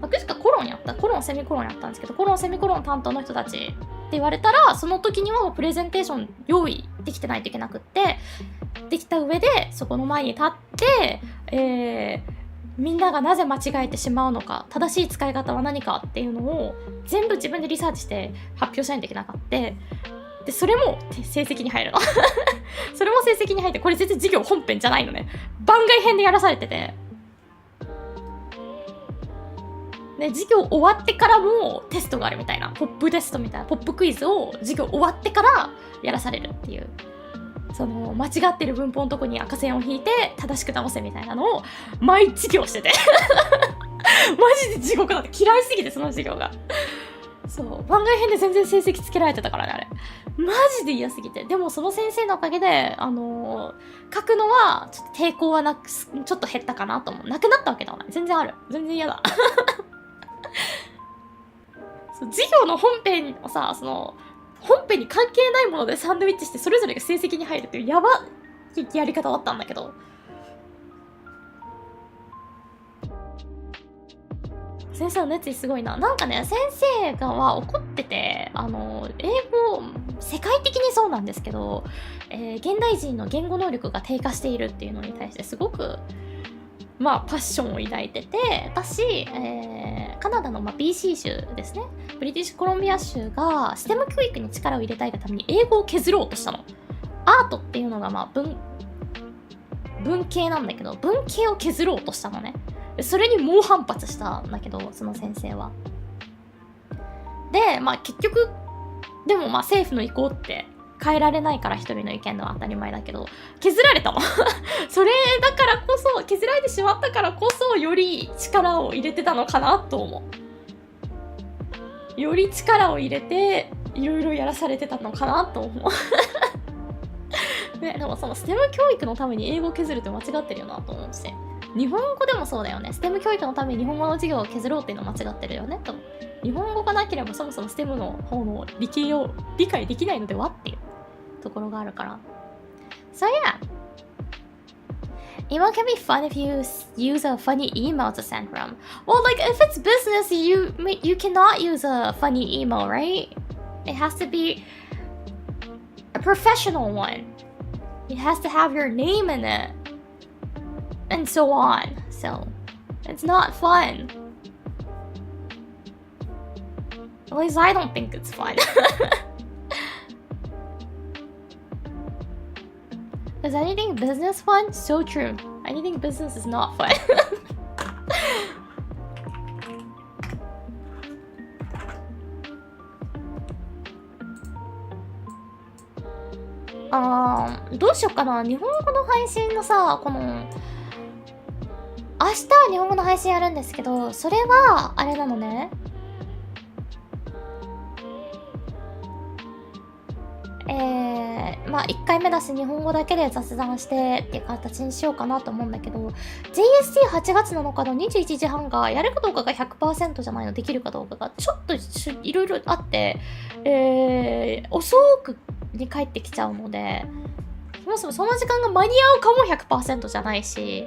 博士課コロンセミコロンやったんですけど、コロンセミコロン担当の人たちって言われたら、その時にはもうプレゼンテーション用意できてないといけなくって、できた上でそこの前に立って、みんながなぜ間違えてしまうのか、正しい使い方は何かっていうのを全部自分でリサーチして発表しないといけなかった。でそれも成績に入るの。それも成績に入って、これ全然授業本編じゃないのね。番外編でやらされてて、で授業終わってからもテストがあるみたいな、ポップテストみたいな、ポップクイズを授業終わってからやらされるっていう、その間違ってる文法のとこに赤線を引いて正しく直せみたいなのを毎授業しててマジで地獄だって、嫌いすぎてその授業がそう番外編で全然成績つけられてたからね、あれマジで嫌すぎて。でもその先生のおかげで書くのはちょっと抵抗はなく、ちょっと減ったかなと思う。なくなったわけではない、全然ある、全然嫌だそう授業の本編をさ、その本編に関係ないものでサンドイッチしてそれぞれが成績に入るっていうやばいやり方だったんだけど、先生の熱意すごいな。なんかね、先生がは怒ってて、英語、世界的にそうなんですけど、現代人の言語能力が低下しているっていうのに対してすごく、まあ、パッションを抱いてて、私、カナダの、BC 州ですね、ブリティッシュコロンビア州が STEM 教育に力を入れたいがために英語を削ろうとしたの。アートっていうのが、文系なんだけど、文系を削ろうとしたのね。それに猛反発したんだけど、その先生は。で、結局、でも政府の意向って変えられないから一人の意見のは当たり前だけど、削られたの。それだからこそ、削られてしまったからこそ、より力を入れてたのかなと思う。より力を入れて、いろいろやらされてたのかなと思う。ね、でもその STEM 教育のために英語を削るって間違ってるよなと思うし。日本語でもそうだよね。STEM 教育のために日本語の授業を削ろうっていうのは間違ってるよねと。日本語がなければそもそも STEM の方の理系を理解できないのではっていうところがあるから。So yeah. Email can be fun if you use a funny email to send from. Well, like if it's business, you cannot use a funny email, right? It has to be a professional one. It has to have your name in it. And so on. So, it's not fun. At least I don't think it's fun. Is anything business fun? So true. Anything business is not fun.どうしよっかな。日本語の配信のさ、この明日は日本語の配信やるんですけど、それはあれなのね。1回目だし日本語だけで雑談してっていう形にしようかなと思うんだけど、 JST8 月7日の21時半がやるかどうかが 100% じゃないの、できるかどうかがちょっといろいろあって、遅くに帰ってきちゃうので、そもそもその時間が間に合うかも 100% じゃないし、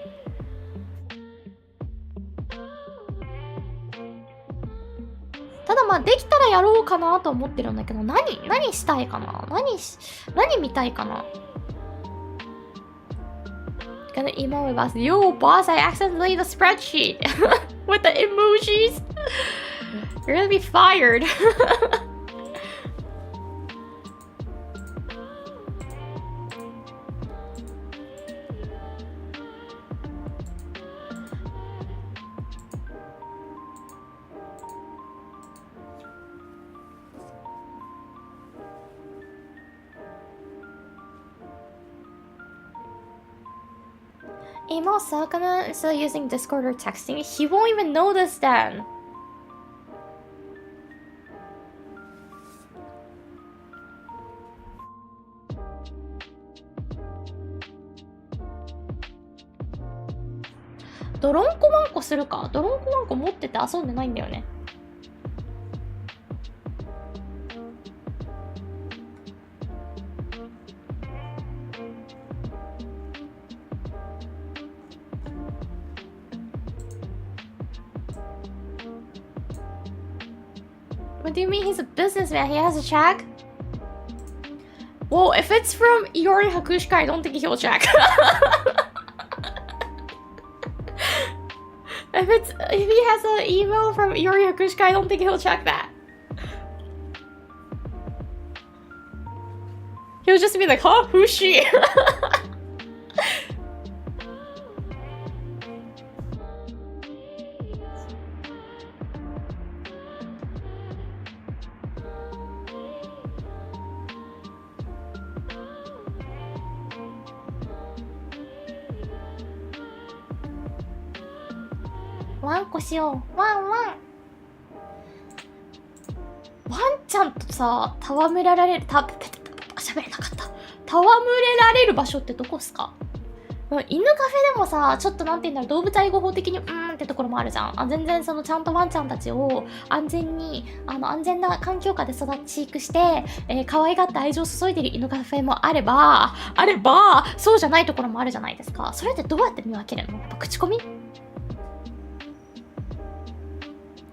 ただできたらやろうかなと思ってるんだけど、何したいかな、何見たいかな。Gonna email with us. Yo, boss, I accidentally the spreadsheet with the emojis. You're gonna be fired. 今、Sakana is still using Discord or texting. He won't even know this then.ドロンコワンコするか。ドロンコワンコ持ってて遊んでないんだよね。What do you mean he's a businessman? He has a check? Well, if it's from Iori Hakushika, I don't think he'll check. If he has an email from Iori Hakushika, I don't think he'll check that. He'll just be like, huh? Who's she? ワンコしよう。ワンワン。ちゃんとさ、戯れられる、喋れなかった。戯れられる場所ってどこっすか？犬カフェでもさ、ちょっとなんて言うんだろう、動物愛護法的にってところもあるじゃん。全然そのちゃんとワンちゃんたちを安全に安全な環境下で飼育して、可愛がって愛情を注いでる犬カフェもあればそうじゃないところもあるじゃないですか。それってどうやって見分けるの？やっぱ口コミ？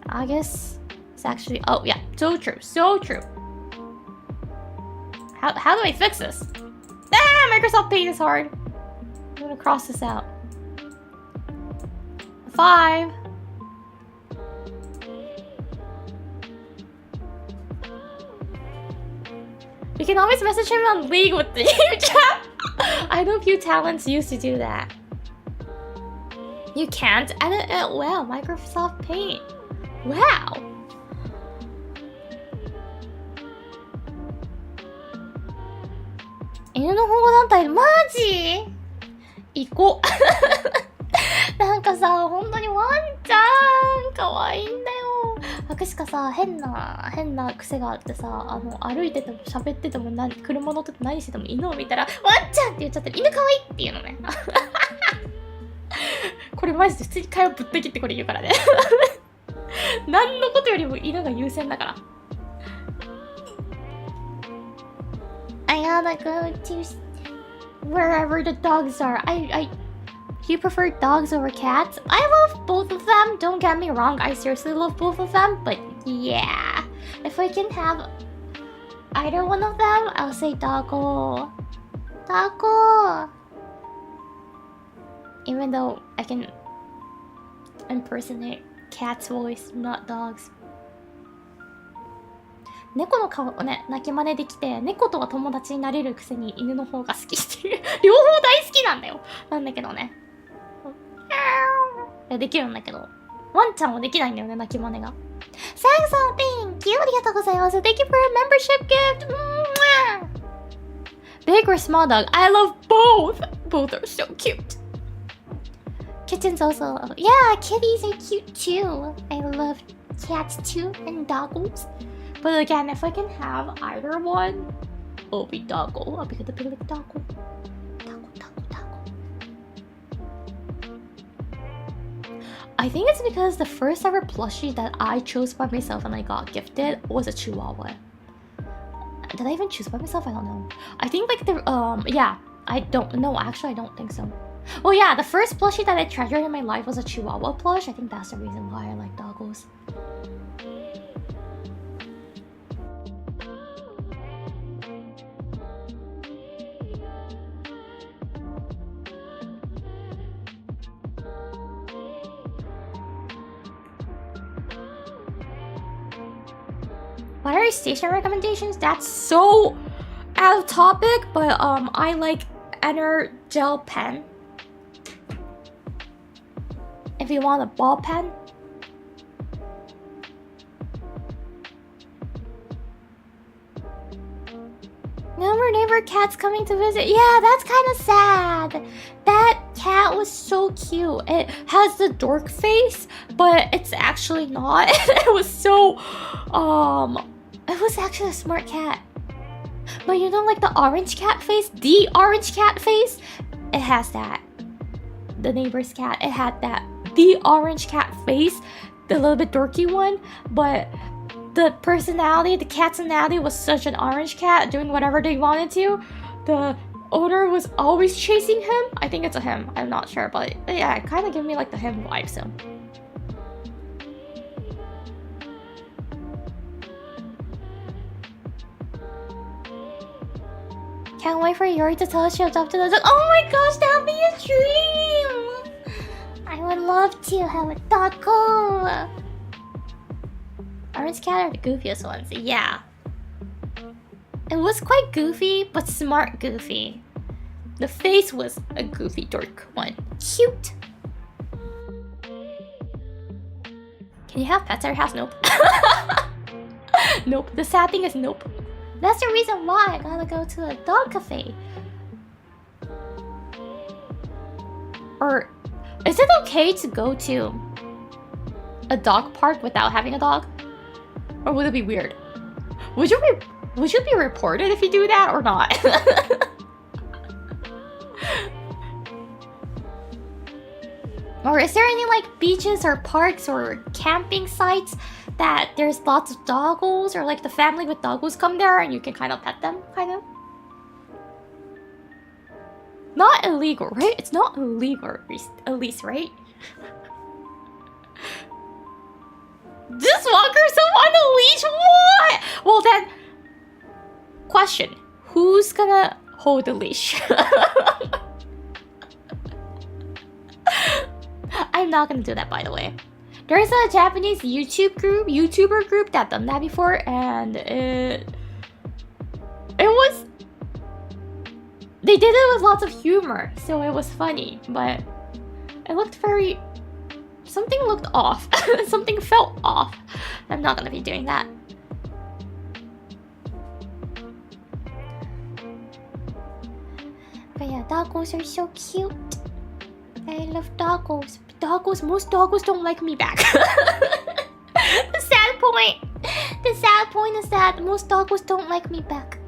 I guess it's actually oh yeah, so true. How do I fix this? Microsoft Paint is hard. I'm gonna cross this out. 5. You can always message him on League with the chat. I know a few talents used to do that. You can't edit it well. Microsoft Paint. Wow.犬の保護団体マジ？行こう。なんかさ、本当にワンちゃんかわいいんだよ。私かさ、変な癖があってさ、歩いてても喋ってても車乗ってて何してても犬を見たらワンちゃんって言っちゃって、犬かわいいっていうのね。これマジで普通に会話ぶった切ってこれ言うからね。何のことよりも犬が優先だから。I gotta go to wherever the dogs are. Do you prefer dogs over cats? I love both of them. Don't get me wrong. I seriously love both of them. But yeah, if I can have either one of them, I'll say doggo. Doggo. Even though I can impersonate cat's voice, not dogs. 猫の顔をね、鳴き真似できて、猫とは友達になれるくせに犬の方が好きっていう。両方大好きなんだよ。なんだけどね。できるんだけど、ワンちゃんはできないんだよね、鳴き真似が。Thanks, thank you. ありがとうございます。Thank you for a membership gift. Big or small dog? I love both. Both are so cute. Kittens also. Yeah, kitties are cute too. I love cats too and doggos. But again, if I can have either one, it'll be doggo. I'll be the big doggo. I think it's because the first ever plushie that I chose by myself and I got gifted was a Chihuahua. Did I even choose by myself? I don't know. I think like yeah, I don't know. Actually, I don't think so. Well, yeah, the first plushie that I treasured in my life was a Chihuahua plush. I think that's the reason why I like doggos. What are your station recommendations? That's so out of topic, but I like Ener gel pen. If you want a ball pen. No more neighbor cats coming to visit. Yeah, that's kind of sad. That cat was so cute. It has the dork face, but it's actually not. It was so, it was actually a smart cat. But you know, like the orange cat face, the orange cat face, it has that. The neighbor's cat, it had that. The orange cat face, the little bit dorky one, but the personality, the cat's personality was such an orange cat doing whatever they wanted to. The owner was always chasing him. I think it's a him. I'm not sure, but yeah, it kind of gave me like the him vibe. So. Can't wait for Yuri to tell us she adopted us. Oh my gosh, that'll be a dream! I would love to have a doggo. Orange cat are the goofiest ones. Yeah. It was quite goofy, but smart goofy. The face was a goofy dork one. Cute. Can you have pets at your house? Nope. Nope. The sad thing is nope. That's the reason why I gotta go to a dog cafe. Or is it okay to go to a dog park without having a dog? Or would it be weird? Would you be reported if you do that or not? Or is there any like beaches or parks or camping sites that there's lots of doggos, or like the family with doggos come there and you can kind of pet them, kind of? Not illegal, right? It's not illegal, at least, right? This walker's on a leash? What? Well then, question: who's gonna hold the leash? I'm not gonna do that, by the way. There's a Japanese YouTuber group that done that before, and it was, they did it with lots of humor, so it was funny, but it looked very, something looked off. Something felt off. I'm not gonna be doing that. But yeah, doggos are so cute. I love doggos. Most doggos don't like me back. The sad point is that most doggos don't like me back.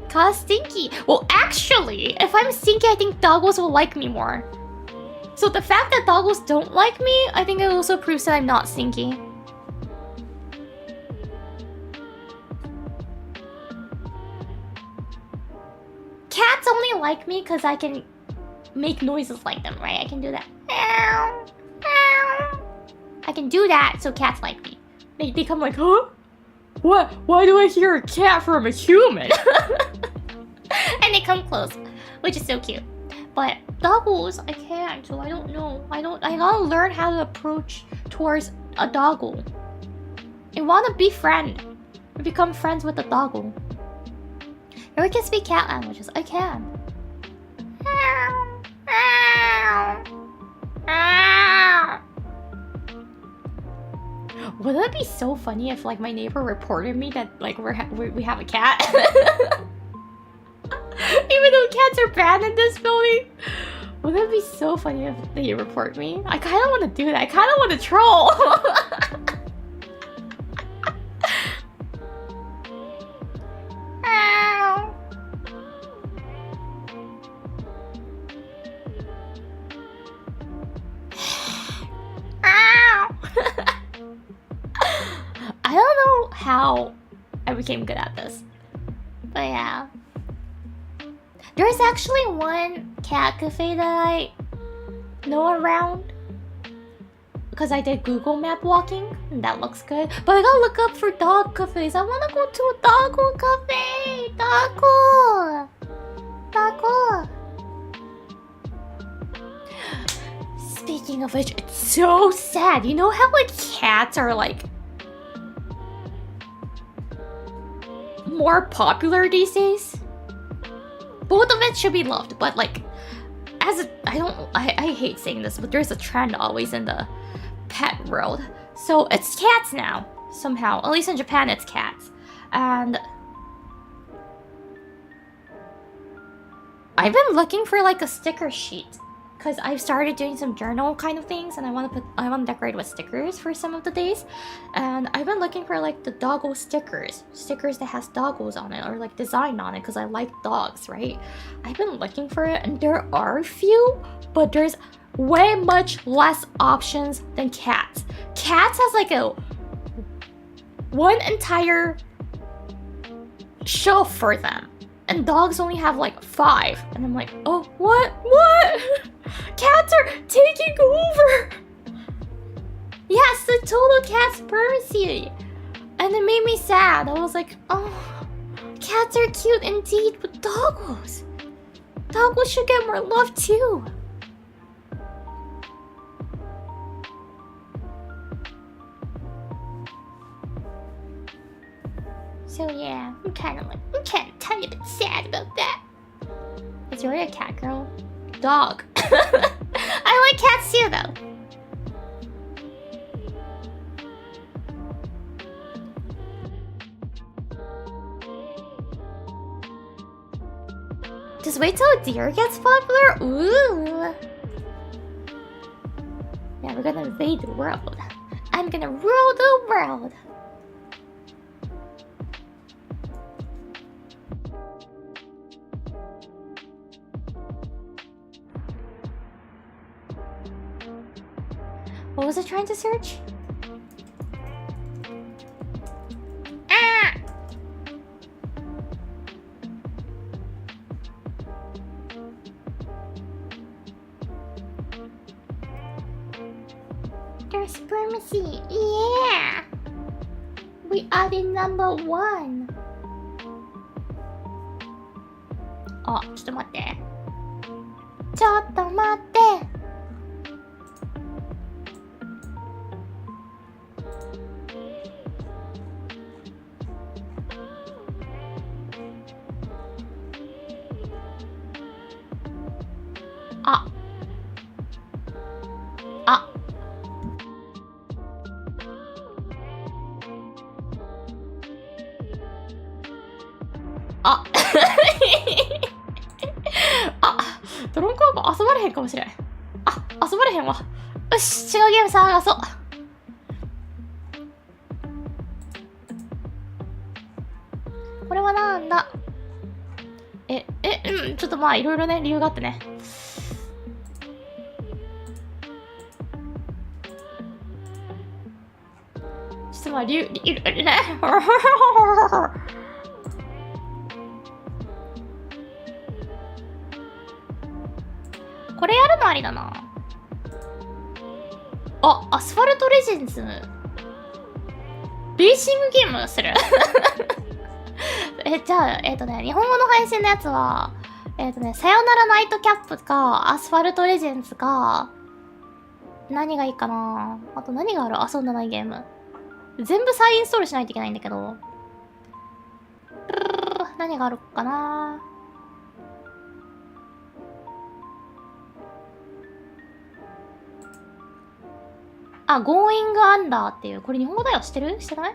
Cause stinky. Well, actually, if I'm stinky, I think doggos will like me more. So the fact that doggos don't like me, I think it also proves that I'm not stinky. Cats only like me because I can make noises like them, right? I can do that. I can do that, so cats like me. They come like, huh? What? Why do I hear a cat from a human? And they come close, which is so cute. But doggos, I can't, so I don't know. I gotta learn how to approach towards a doggo. I wanna befriend, become friends with a doggo. I can speak cat languages. I can. Wouldn't it be so funny if like my neighbor reported me that like we have a cat? Even though cats are banned in this building. Wouldn't it be so funny if they report me? I kind of want to do that. I kind of want to troll. I don't know how I became good at this, but yeah. There's actually one cat cafe that I know around because I did Google Map walking, and that looks good. But I gotta look up for dog cafes. I wanna go to a doggo cafe. Doggo. Speaking of which, it's so sad. You know how like cats are like more popular these days? Both of it should be loved, but like, I hate saying this, but there's a trend always in the pet world. So it's cats now, somehow. At least in Japan, it's cats. And I've been looking for like a sticker sheet, because I've started doing some journal kind of things, and I want to decorate with stickers for some of the days. And I've been looking for like the doggo stickers that has doggos on it, or like design on it, because I like dogs, right? I've been looking for it, and there are a few, but there's way much less options than cats. Cats has like one entire shelf for them, and dogs only have like 5. And I'm like, oh, what? Cats are taking over. Yes, the total cat supremacy. And it made me sad. I was like, oh, cats are cute indeed, but doggos should get more love too. So yeah, I'm kind of tiny bit sad about that. Is Yuri a cat girl? Dog. I like cats too, though. Just wait till a deer gets popular. Ooh. Yeah, we're gonna invade the world. I'm gonna rule the world. What was I trying to search? Ah! There's supremacy. Yeah! We are the number one. あ、ちょっと待って。ちょっと待って。あ。あ。あ。あ、ドローンカーブ遊ばれへんかもしれん。あ、遊ばれへんわ。よし、違うゲーム探そう。これはなんだ。ちょっとまあいろいろね、理由があってね。ちょっとまあ理由ね。これやるのありだな。あ、アスファルトレジェンズ。レーシングゲームするじゃあ、日本語の配信のやつは、さよならナイトキャップか、アスファルトレジェンズか、何がいいかな。あと何がある？遊んだないゲーム。全部再インストールしないといけないんだけど。何があるかな。あ、Going Under っていう、これ日本語だよ。知ってる？知ってない？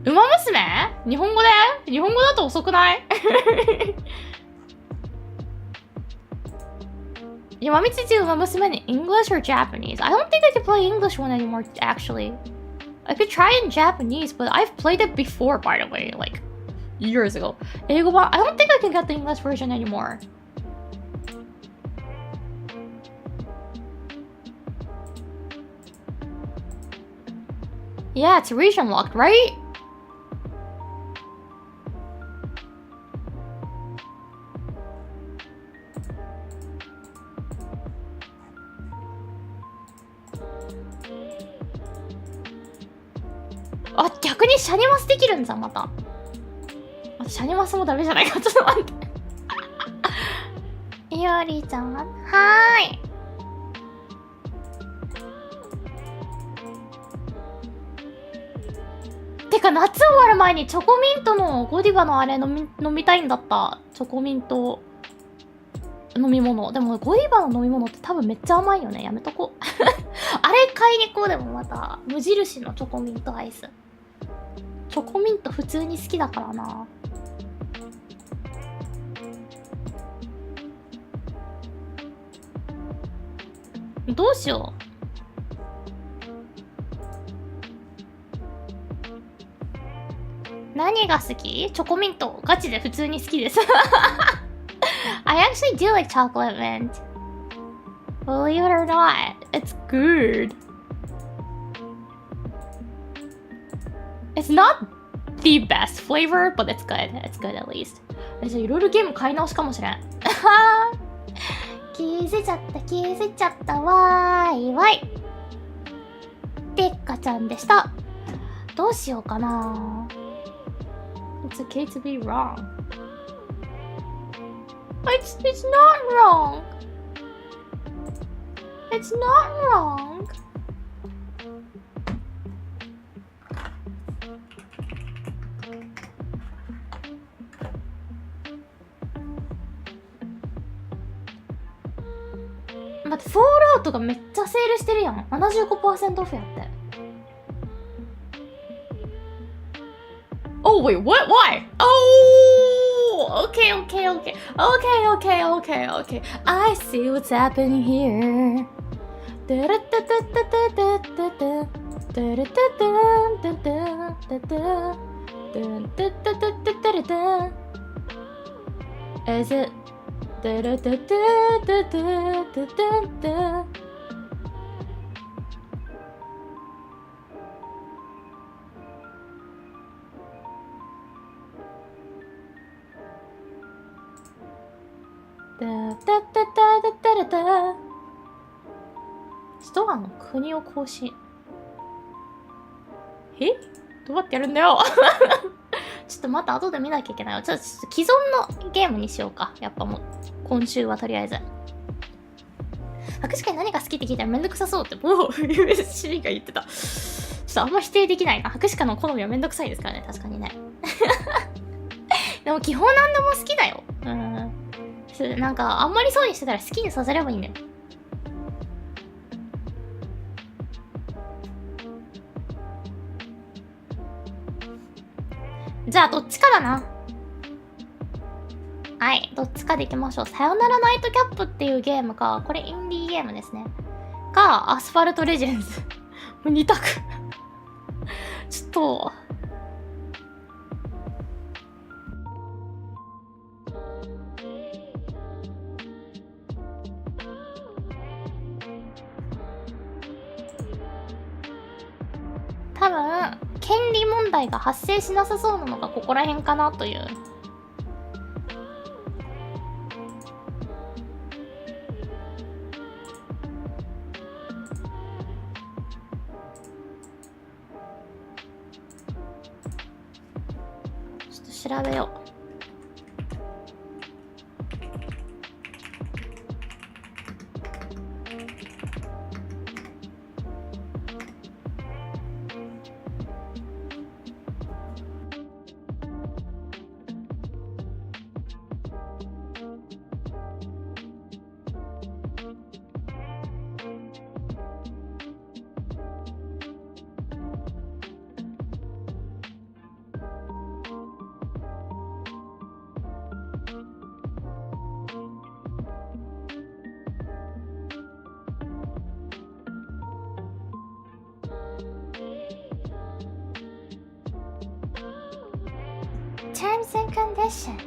ウマ娘？日本語で？日本語だと遅くない？ You want me to do Uma Musume in English or Japanese? I don't think I can play English one anymore, actually. I could try in Japanese, but I've played it before, by the way, like years ago. 英語版 I don't think I can get the English version anymore. Yeah, it's region locked, right?あ、逆にシャニマスできるんだ、また。シャニマスもダメじゃないか、ちょっと待って。いおりちゃんはーい。てか、夏終わる前にチョコミントのゴディバのあれ飲みたいんだった。チョコミント飲み物。でも、ゴディバの飲み物って多分めっちゃ甘いよね。やめとこう。あれ買いに行こう。でもまた、無印のチョコミントアイス。チョコミント普通に好きだからな。どうしよう。何が好き？チョコミント。ガチで普通に好きです。I actually do like chocolate mint. Believe it or not, it's good. It's not the best flavor, but it's good. It's good at least. じゃあいろいろゲーム買い直しかもしれん。気づいちゃったわーいわい。てっかちゃんでした。どうしようかな。It's okay to be wrong. It's not wrong. It's not wrong.待って、フォールアウトがめっちゃセールしてるやん。75% オフやって。Oh wait, what? Why? Oh, okay. I see what's happening here. Is it?ストアの国を更新。え？どうやってやるんだよちょっとまた後で見なきゃいけないわ。ちょっと既存のゲームにしようか。やっぱもう、今週はとりあえず。確かに何が好きって聞いたらめんどくさそうって、もう、USC が言ってた。ちょっとあんま否定できないな。博士課の好みはめんどくさいですからね、確かにね。でも基本なんでも好きだよ。なんか、あんまりそうにしてたら好きにさせればいいんだよ。じゃあ、どっちかだな。はい、どっちかでいきましょう。さよならナイトキャップっていうゲームか、これインディーゲームですね。か、アスファルトレジェンズ。もう2択。ちょっと。多分、権利問題が発生しなさそうなのがここら辺かなという。ちょっと調べよう。Terms and conditions.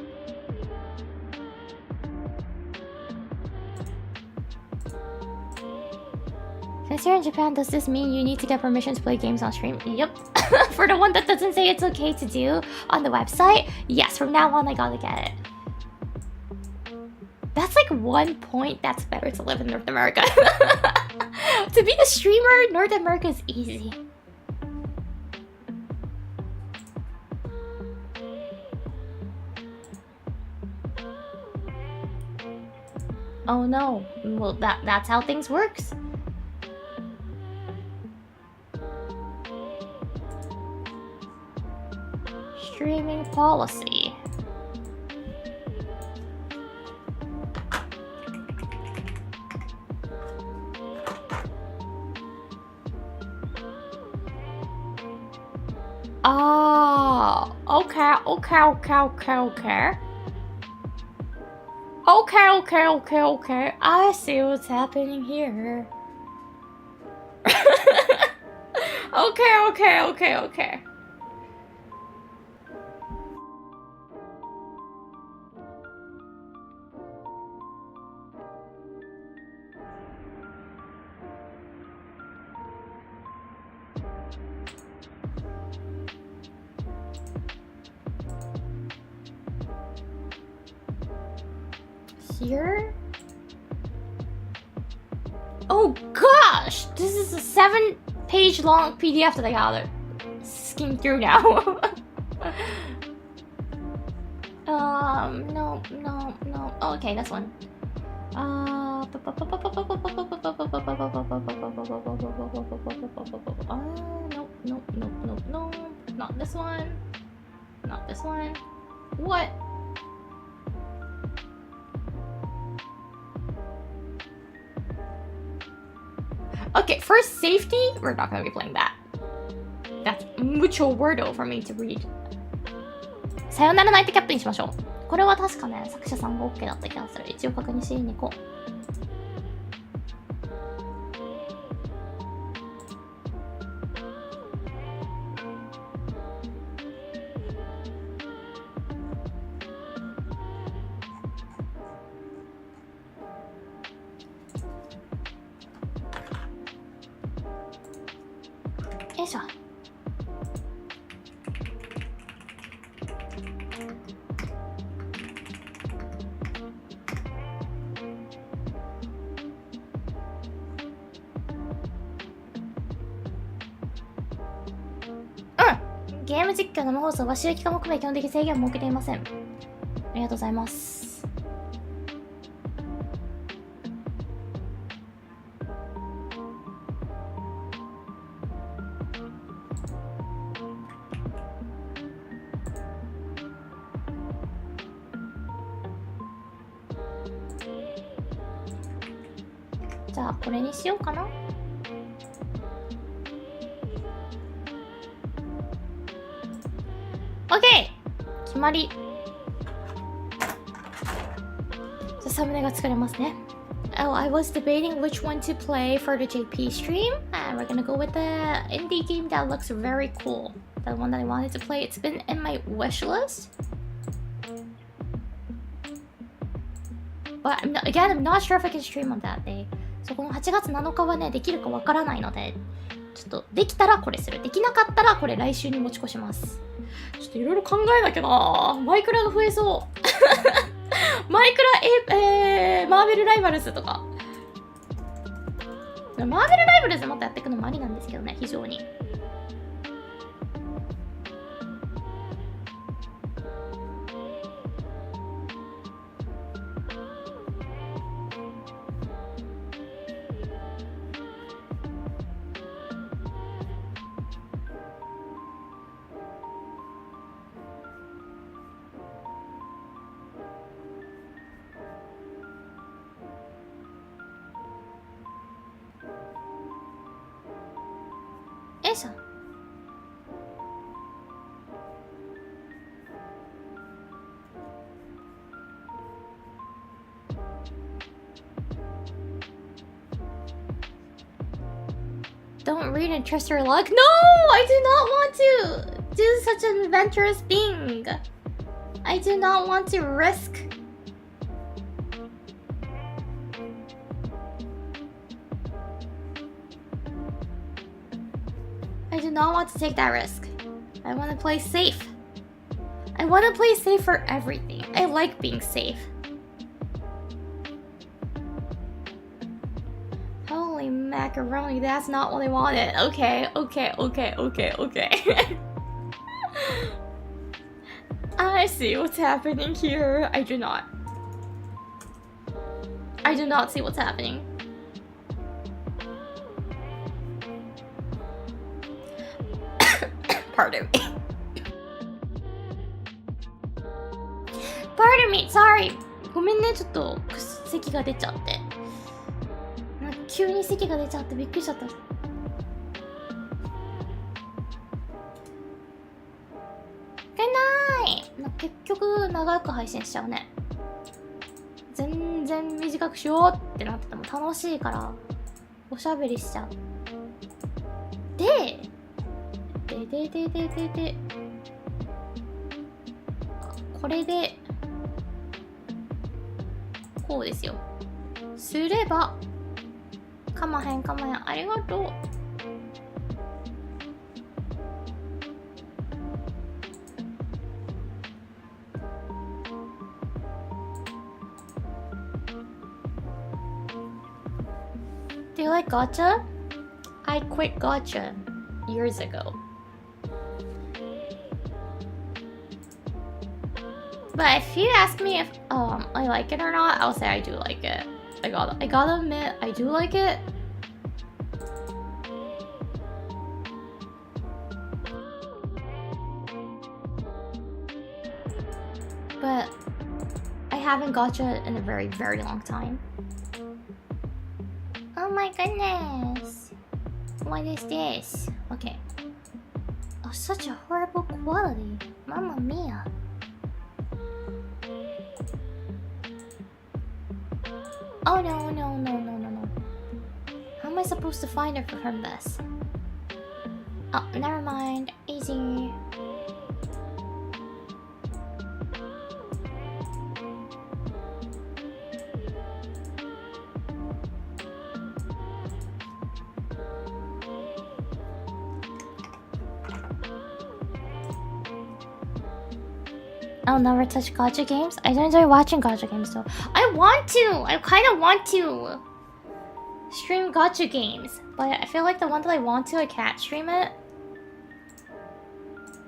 Since you're in Japan, does this mean you need to get permission to play games on stream? Yep. For the one that doesn't say it's okay to do on the website, yes, from now on I gotta get it. That's like one point that's better to live in North America. To be a streamer, North America is easy. Oh no, well that's how things works. Streaming policy. Ah, okay. Okay. I see what's happening here. Okay. Here? Oh gosh! This is a 7-page long PDF that I gotta skim through now. No. Oh, okay, this one. No. Not this one. Not this one. What? Okay, for safety, we're not gonna be playing that. That's mucho wordo for me to read. さよならナイトキャップにしましょう。これは確かね、作者さんが OK だった気がする。一応確認しに行こう。よいしょ。ゲーム実況生放送は収益化も含め基本的制限を設けていません。ありがとうございます。じゃあこれにしようかな。OK! 決まり。じゃあサムネが作れますね。Oh, I was debating which one to play for the JP stream, and we're gonna go with the indie game that looks very cool. The one that I wanted to play. It's been in my wish list. But again, I'm not sure if I can stream on that day. そこの8月7日はね、できるかわからないので、ちょっとできたらこれする。できなかったらこれ来週に持ち越します。ちょっといろいろ考えなきゃな。マイクラが増えそう。マイクラ、マーベルライバルズとか。マーベルライバルズまたやっていくのもありなんですけどね、非常に。よいしょ。Don't read and trust your luck. No, I do not want to do such an adventurous thing. I do not want to risk. I do not want to take that risk. I want to play safe. I want to play safe for everything. I like being safe. Holy macaroni, that's not what I wanted. Okay. I see what's happening here. I do not see what's happening. Pardon me. Pardon me, sorry. ごめんね、ちょっと咳が出ちゃって。なんか急に咳が出ちゃってびっくりしちゃった。結局長く配信しちゃうね。全然短くしようってなってても楽しいからおしゃべりしちゃう。でこれでこうですよ。すればかまへんありがとう。Do you like gacha? I quit gacha years ago. But if you ask me if I like it or not, I'll say I do like it. I gotta admit, I do like it. But I haven't gacha in a very, very long time. Oh my goodness. What is this? Okay. Oh, such a horrible quality. Mamma mia. Oh no, no, no, no, no, no. How am I supposed to find her from this? Oh, never mind. Easy. I'll never touch gacha games. I don't enjoy watching gacha games though. I want to! I kind of want to stream gacha games, but I feel like the one that I want to, I can't stream it.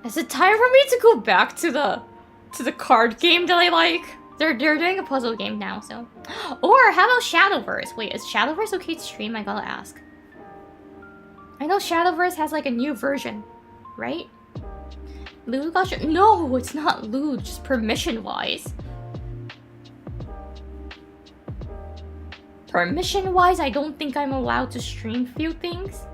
Is it time for me to go back to the card game that I like? They're doing a puzzle game now, so. Or how about Shadowverse? Wait, is Shadowverse okay to stream? I gotta ask. I know Shadowverse has like a new version, right? Lewd gacha? No, it's not lewd, just permission-wise. Permission-wise, I don't think I'm allowed to stream few things.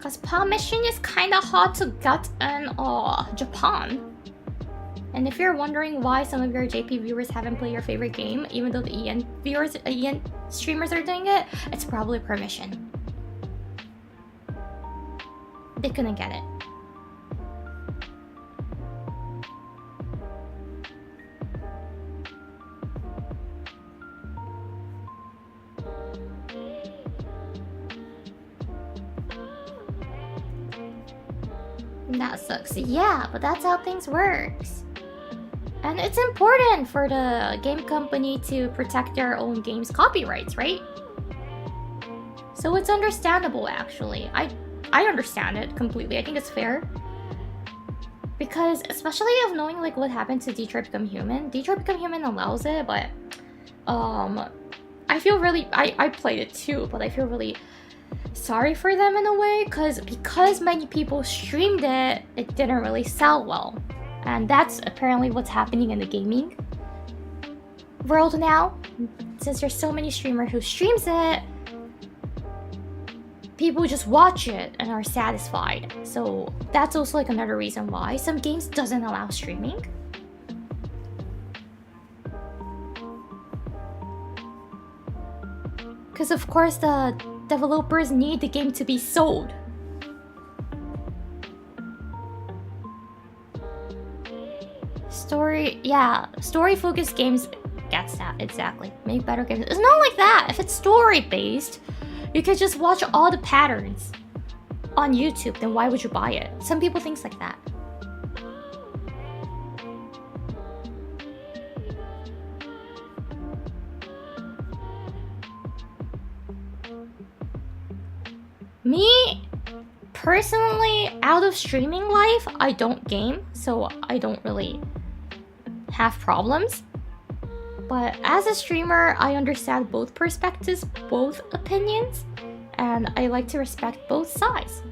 Cause permission is kinda hard to get in Japan. And if you're wondering why some of your JP viewers haven't played your favorite game, even though the EN streamers are doing it, it's probably permission. They couldn't get it. That sucks. Yeah, but that's how things works. And it's important for the game company to protect their own game's copyrights, right? So it's understandable, actually. I understand it completely. I think it's fair. Because, especially of knowing like what happened to Detroit Become Human. Detroit Become Human allows it, but I feel really... I played it too, but I feel really sorry for them in a way, because many people streamed it, it didn't really sell well. And that's apparently what's happening in the gaming world now. Since there's so many streamers who streams it, people just watch it and are satisfied. So that's also like another reason why some games doesn't allow streaming. Because of course the developers need the game to be sold. Story-focused games gets that, exactly. Make better games. It's not like that. If it's story-based, you can just watch all the patterns on YouTube, then why would you buy it? Some people think like that. Me, personally, out of streaming life, I don't game, so I don't really have problems. But as a streamer, I understand both perspectives, both opinions, and I like to respect both sides.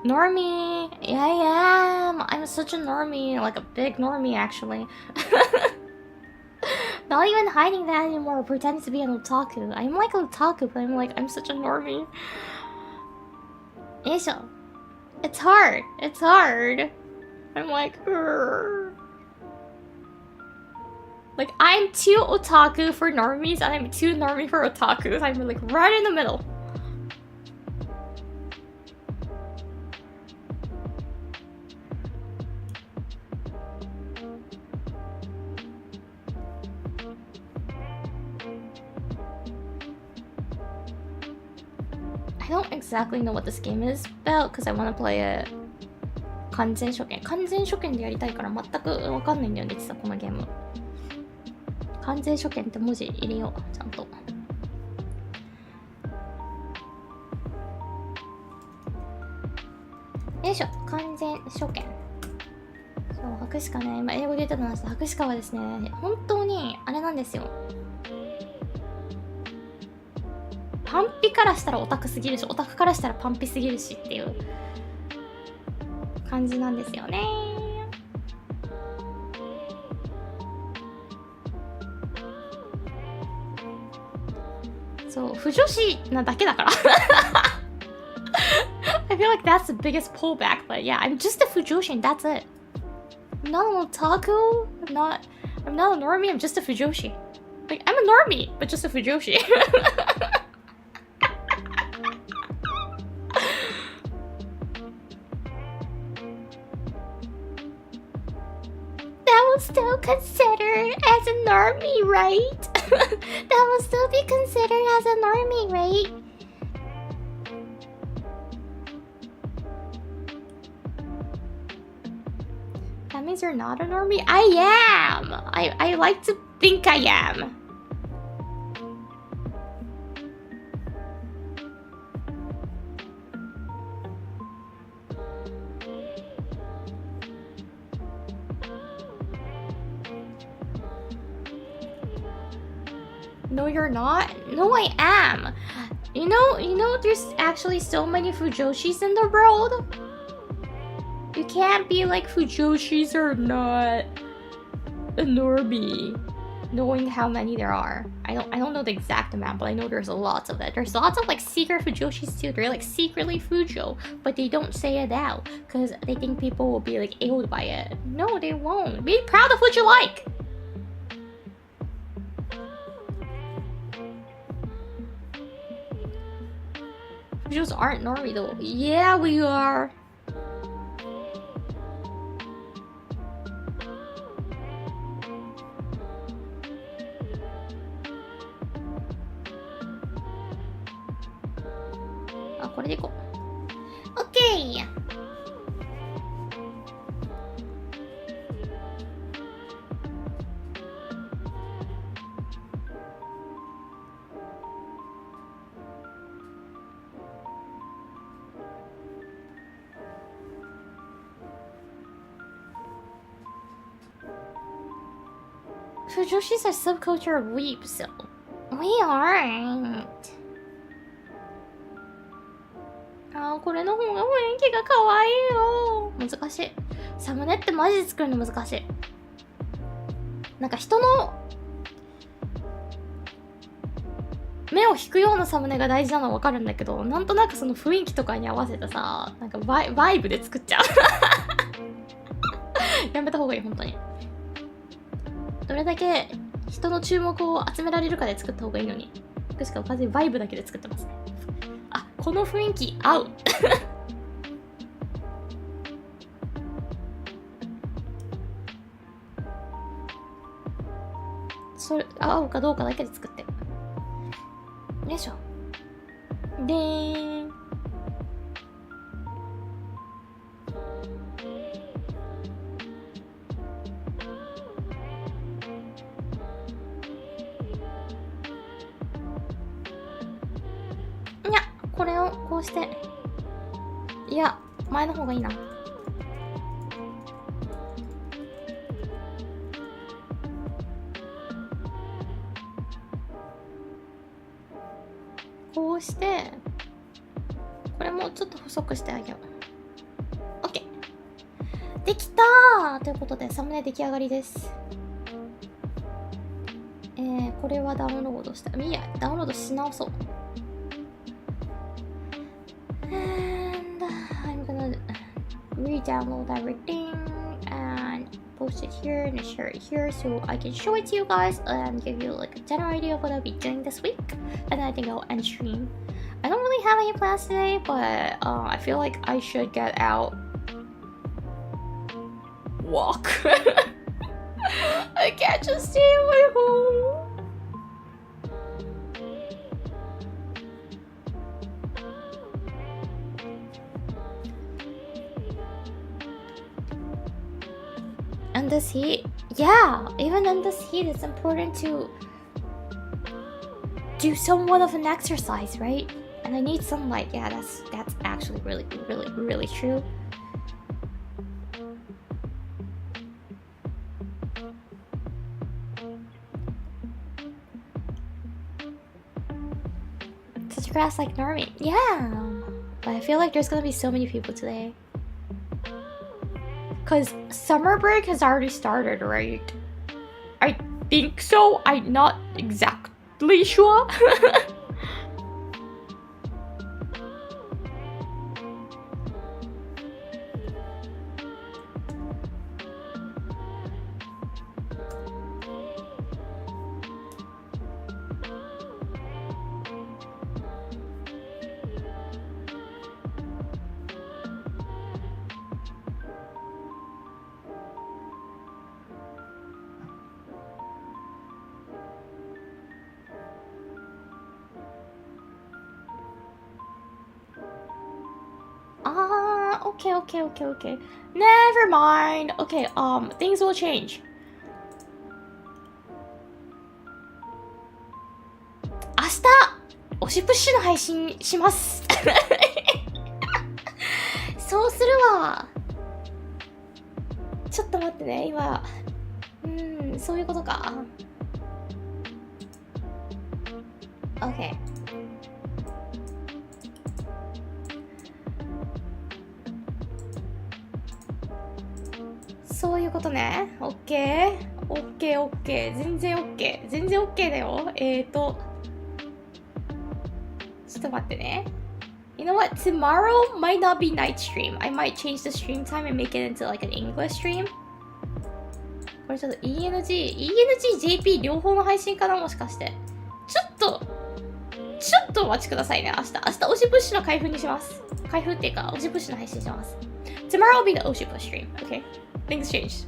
Normie! Yeah, I am! I'm such a normie, like a big normie actually. Not even hiding that anymore, pretending to be an otaku. I'm like an otaku, but I'm such a normie. Isho. It's hard. It's hard. I'm like, Urgh. Like, I'm too otaku for normies, and I'm too normie for otakus. I'm like right in the middle. I don't exactly know what this game is about because I want to play it 完全初見。完全初見でやりたいから全くわかんないんだよね、実はこのゲーム。完全初見って文字入れよう、ちゃんと。よいしょ、完全初見。そう、博士課ね、今英語で言ってたんですけど、博士課はですね、本当にあれなんですよ。パンピからしたらオタクすぎるし、オタクからしたらパンピすぎるしっていう感じなんですよね。そう、不女子なだけだから。I feel like that's the biggest pullback, but yeah, I'm just a fujoshi and that's it. I'm not an otaku. I'm not a normie. I'm just a fujoshi. Like I'm a normie, but just a fujoshi. That was still considered as a normie, right? That will still be considered as a normie, right? That means you're not a normie? I am! I like to think I am. No, you're not? No, I am. You know, there's actually so many fujoshis in the world. You can't be like fujoshis are not a normie, knowing how many there are. I don't know the exact amount, but I know there's lots of it. There's lots of like secret fujoshis too. They're like secretly fujo, but they don't say it out because they think people will be like ailed by it. No, they won't. Be proud of what you like. Fujos aren't normie though. Yeah, we are. Ah, これでいこう。OK! 女子 are subculture of weeps. We aren't. あー、これの方が雰囲気が可愛いよ。難しい。サムネってマジで作るの難しい。なんか人の目を引くようなサムネが大事なのはわかるんだけど、なんとなくその雰囲気とかに合わせてさ、なんかバイブで作っちゃう。やめた方がいい、本当に。どれだけ人の注目を集められるかで作った方がいいのに。しかも完全にバイブだけで作ってますね。あ、この雰囲気合う。それ合うかどうかだけで作ってる。よいしょ。でーん。これをこうして、いや、前の方がいいな。こうして、これもちょっと細くしてあげよう。OK。できたーということで、サムネ出来上がりです。これはダウンロードした。いや、ダウンロードし直そう。And I'm gonna re-download everything and post it here and share it here so I can show it to you guys and give you like a general idea of what I'll be doing this week. And then I think I'll end stream. I don't really have any plans today, but I feel like I should get out, walk. I can't just stay in my home. In this heat, yeah, even in this heat, it's important to do somewhat of an exercise, right? And I need sunlight. Yeah, that's actually really true. grass like Normie. Yeah, but I feel like there's gonna be so many people today. Cause summer break has already started, right? I think so. I'm not exactly sure. Okay. Never mind. Okay, things will change. 明日、推しプッシュの配信します。そうするわ。ちょっと待ってね、今。そういうことか。Okay.そういうことね。オッケー。全然オッケーだよ。ちょっと待ってね。You know what? Tomorrow might not be night stream. I might change the stream time and make it into like an English stream. これちょっと ENG、JP 両方の配信かな、もしかして。ちょっとお待ちくださいね。明日推しプッシュの開封にします。開封っていうか、推しプッシュの配信します。Tomorrow will be the 推しプッシュ stream. Okay? Things changed.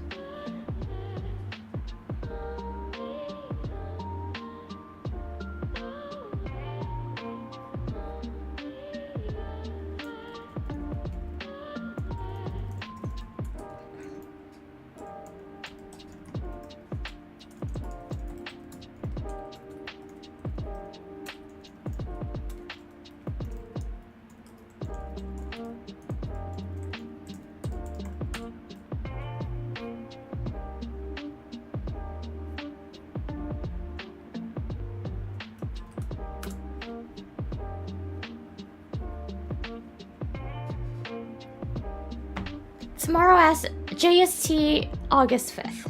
Tomorrow as JST August 5th.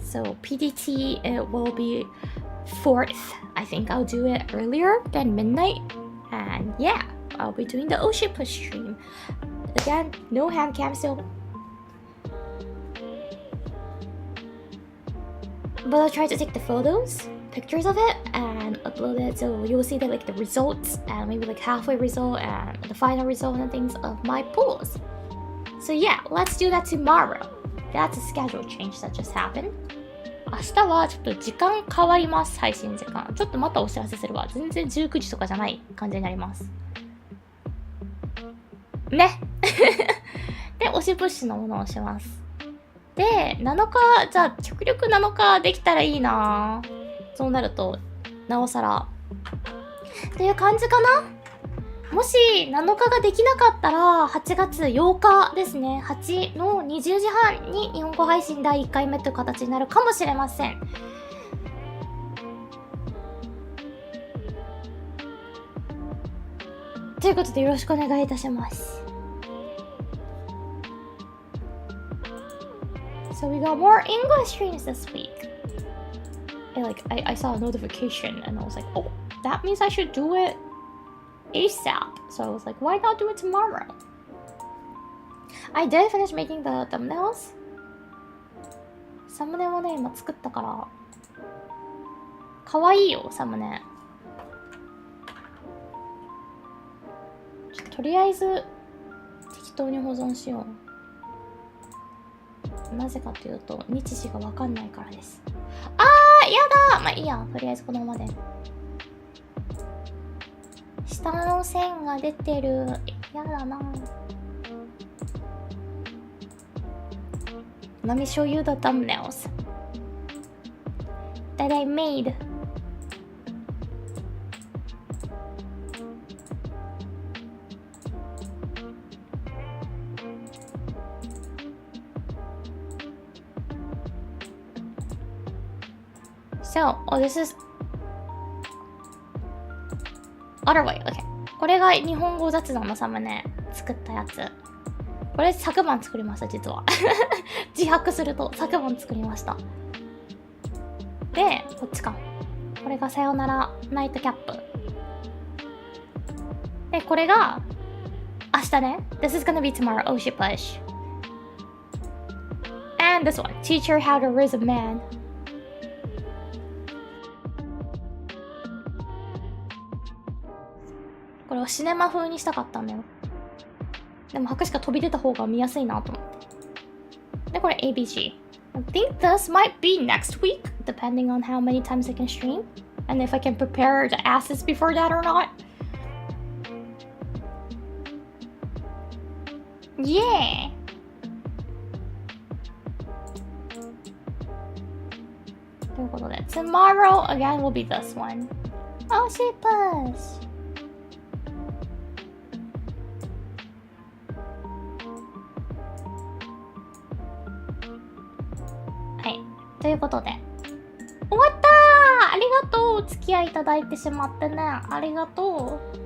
So PDT it will be 4th. I think I'll do it earlier than midnight. And yeah, I'll be doing the Oshi Push stream. Again, no hand cam still. But I'll try to take the pictures of it and upload it so you will see like the results and maybe like halfway result and the final result and things of my pools. So yeah, let's do that tomorrow. That's a schedule change that just happened. 明日はちょっと時間変わります、配信時間。ちょっとまたお知らせするわ。全然19時とかじゃない感じになります。ね。で、推しプッシュのものをします。で、7日、じゃあ極力7日できたらいいな。そうなると、なおさら。っていう感じかな。もし7日ができなかったら8月8日ですね。8の20時半に日本語配信第1回目という形になるかもしれません。ということでよろしくお願いいたします。So we got more English streams this week. I saw a notification and I was like, oh, that means I should do it ASAP. So I was like, why not do it tomorrow? I did finish making the thumbnails. サムネもね、今作ったから。かわいいよ、サムネ。とりあえず、適当に保存しよう。なぜかというと、日時がわかんないからです。あー、やだー。まあいいや、とりあえずこのままで。下の線が出てる。やだな。Let me show you the thumbnails that I made. So, oh, this is other way. Okay. これが日本語雑談のサムネ作ったやつ。これ昨晩作りました、実は。自白すると昨晩作りました。で、こっちか。これがさよならナイトキャップ。で、これが明日ね。This is gonna be tomorrow. Oh shit push. And this one. Teach her how to raise a man. これをシネマ風にしたかったんだよ。でも白しか飛び出た方が見やすいなと思って。で、これ ABG. I think this might be next week, depending on how many times I can stream. And if I can prepare the assets before that or not. Yeah! ということで、tomorrow again will be this one. Oh, shit, push! はい。ということで、終わったー！ありがとう！お付き合いいただいてしまってね。ありがとう。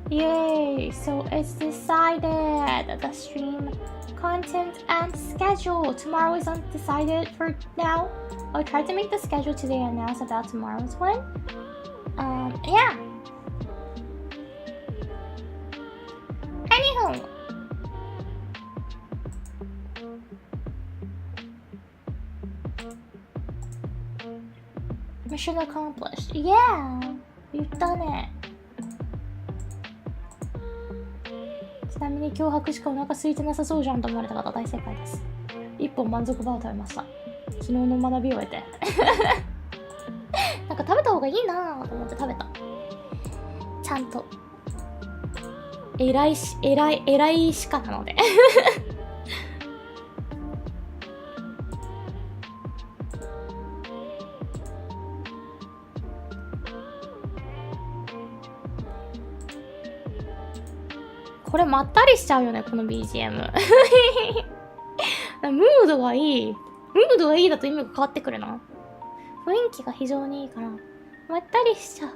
Yay! So it's decided the stream content and schedule. Tomorrow is undecided for now. I'll try to make the schedule today and announce about tomorrow's one. Yeah. Anywho. Mission accomplished. Yeah, you've done it. ちなみに脅迫しかお腹空いてなさそうじゃんと思われた方大正解です。一本満足バーを食べました。昨日の学びを得てなんか食べた方がいいなぁと思って食べた。ちゃんと偉い鹿なのでこれまったりしちゃうよね、この BGM ムードがいい。ムードがいいだと意味が変わってくるな。雰囲気が非常にいいからまったりしちゃう。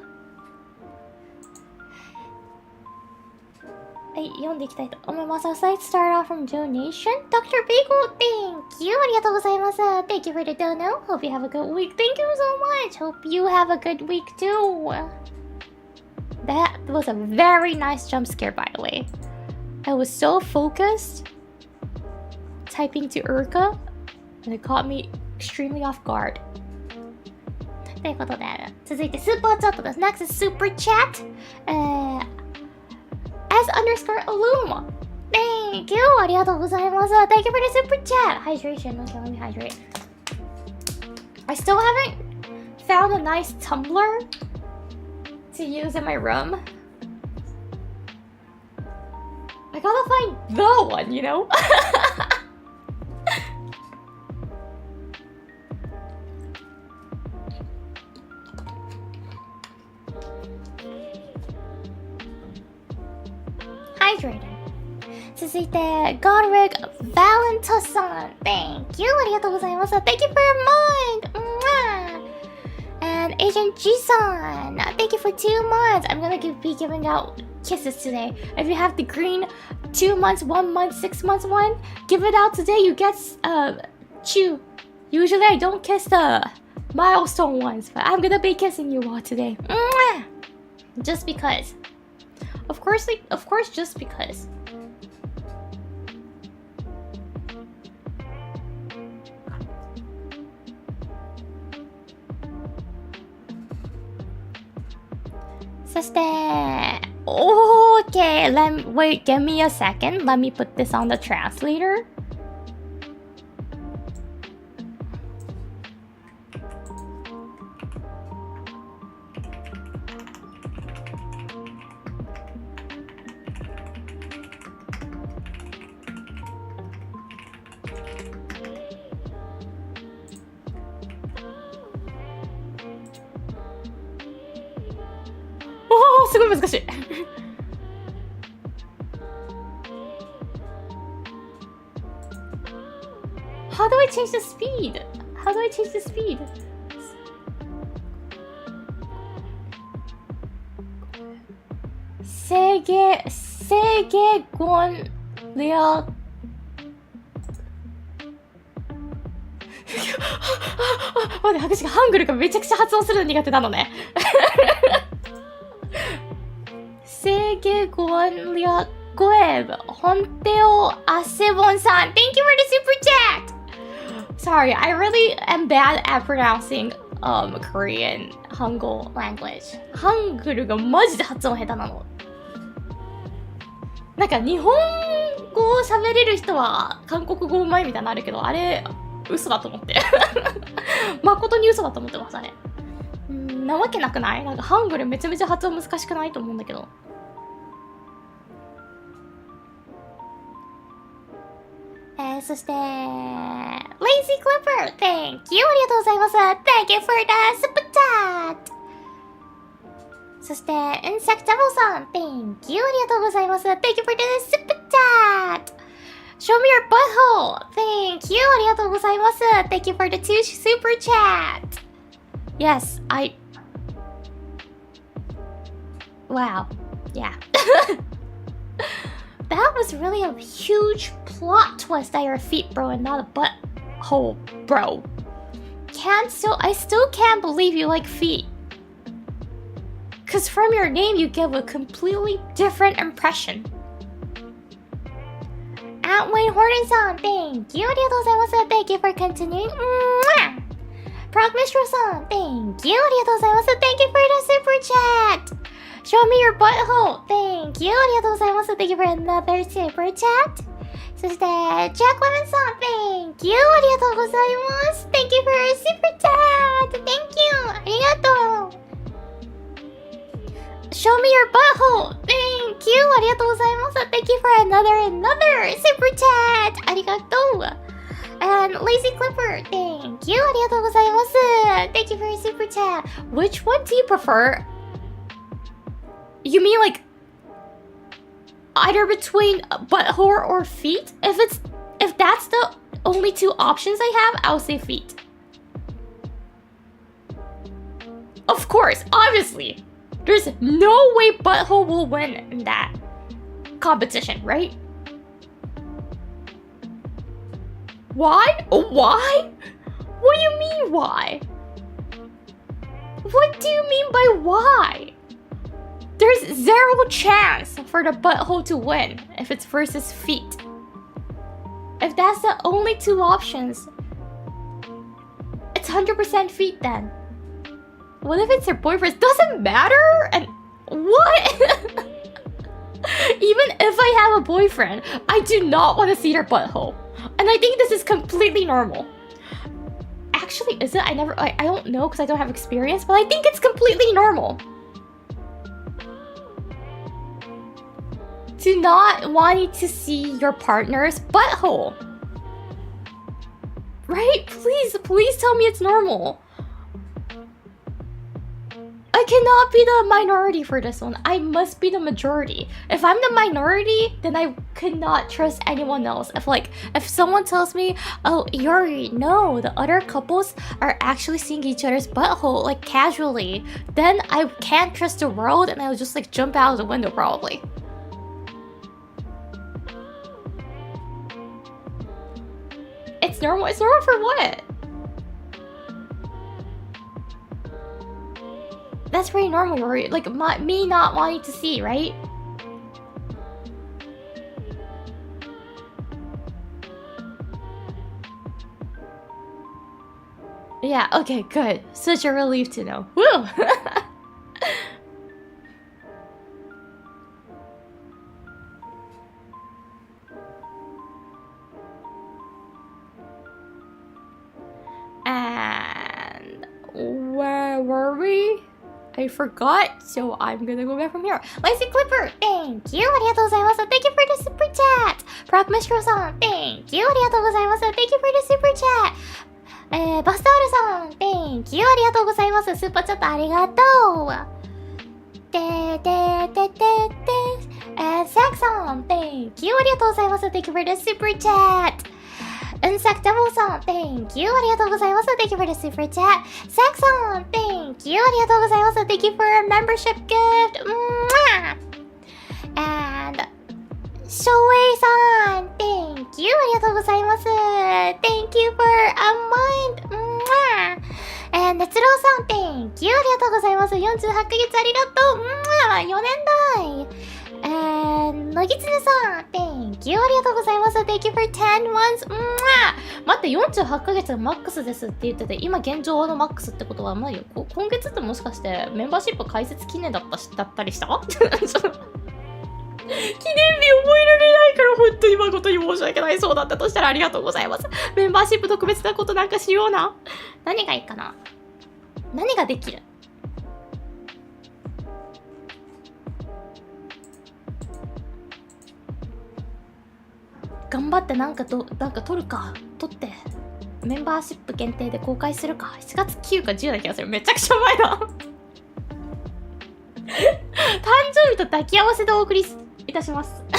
はい、読んでいきたいと思います。I'd like to start off from donation. Dr. Beagle, thank you! ありがとうございます。Thank you for the dono. Hope you have a good week. Thank you so much. Hope you have a good week too. That was a very nice jump scare, by the way. I was so focused typing to Uruka, and it caught me extremely off guard. ということで、続いてスーパーチャットです。Next is Super Chat. S_Alum. Thank you. ありがとうございます。Thank you for the Super Chat. Hydration. Okay, let me hydrate. I still haven't found a nice tumbler to use in my room. I gotta find the one, you know? Hydrating. 続いて Godric Valentine. Thank you. ありがとうございます。Thank you for your mind. And Agent G-san, thank you for 2 months. I'm gonna be giving out kisses today. If you have the green 2 months, 1 month, 6 months one, give it out today. You get chew. Usually I don't kiss the milestone ones, but I'm gonna be kissing you all today. Just because. Of course, just because. So, okay, wait, give me a second. Let me put this on the translator. Oh, すごい難しい。How do I change the speed? How do I change the speed? 세계권 리얼待って、私がハングルがめちゃくちゃ発音するの苦手なのね。세계권 리얼 웹 헌테오 아세본산, thank you for the super chat. Sorry, I really am bad at pronouncing Korean Hangul language. ハングルがマジで発音下手なの。なんか日本語を喋れる人は韓国語うまいみたいなのあるけど、あれ嘘だと思って。誠に嘘だと思ってます、あれ。なわけなくない？なんかハングルめちゃめちゃ発音難しくないと思うんだけど。そして、Lazy Clipper, thank you! ありがとうございます。Thank you for the super chat! そして、Insect Devil さん、thank you! ありがとうございます。Thank you for the super chat! Show me your butthole! Thank you! ありがとうございます。Thank you for the 2 super chat! Yes, Wow. Yeah. That was really a huge plot twist that you're a feet bro and not a butthole bro. I still can't believe you like feet. Cause from your name you give a completely different impression. At Wayne Horton-san, thank you. ありがとうございます。Thank you for continuing. Prog Mistral-san, thank you. ありがとうございます。Thank you for the super chat. Show me your butthole. Thank you. ありがとうございます。Thank you for another super chat. そして、Jack Lemon さん、Thank you. ありがとうございます。Thank you for a super chat. Thank you. ありがとう。Show me your butthole. Thank you. ありがとうございます。Thank you for another super chat. ありがとう。And Lazy Clipper, thank you. ありがとうございます。Thank you for a super chat. Which one do you prefer?You mean like either between butthole or feet? If that's the only 2 options I have, I'll say feet. Of course, obviously. There's no way butthole will win in that competition, right? Why? Why? What do you mean why? What do you mean by why?There's 0 chance for the butthole to win if it's versus feet. If that's the only 2 options, it's 100% feet then. What if it's your boyfriend? Doesn't matter? And what? Even if I have a boyfriend, I do not want to see their butthole. And I think this is completely normal. Actually, is it? I don't know because I don't have experience, but I think it's completely normal.To not wanting to see your partner's butthole. Right? Please tell me it's normal. I cannot be the minority for this one. I must be the majority. If I'm the minority, then I could not trust anyone else. If someone tells me, oh, Yuri, no, the other couples are actually seeing each other's butthole, like casually, then I can't trust the world and I'll just like jump out of the window probably.It's normal. It's normal for what? That's pretty normal, right? Like me not wanting to see, right? Yeah, okay, good. Such a relief to know. Woo! And where were we? I forgot, so I'm gonna go back from here. Lazy Clipper, thank you. ありがとうございます。Thank you for the super chat. Prog Mistral さん、thank you. ありがとうございます。Thank you for the super chat. バスタオルさん、thank you. ありがとうございます。スーパーチャットありがとう。サクさん、thank you. ありがとうございます。Thank you for the super chat.Insect Devil さん、thank you. ありがとうございます。Thank you for the super chat. Sack さん、thank you. ありがとうございます。Thank you for a membership gift. ショウエイさん Thank you ありがとうございます。 Thank you for a mind熱郎さん Thank you ありがとうございます。48ヶ月ありがとう。4年代。のぎつねさん Thank you ありがとうございます。 Thank you for 10 months。 待って、48ヶ月がマックスですって言ってて、今現状のマックスってことは、まあ、今月ってもしかしてメンバーシップ開設記念だったりした記念日覚えられないから本当に誠に申し訳ない。そうだったとしたらありがとうございます。メンバーシップ特別なことなんかしような。何がいいかな。何ができる。頑張ってなんか撮るか。撮ってメンバーシップ限定で公開するか。7月9か10な気がする。めちゃくちゃ前だ誕生日と抱き合わせでお送りいたします誕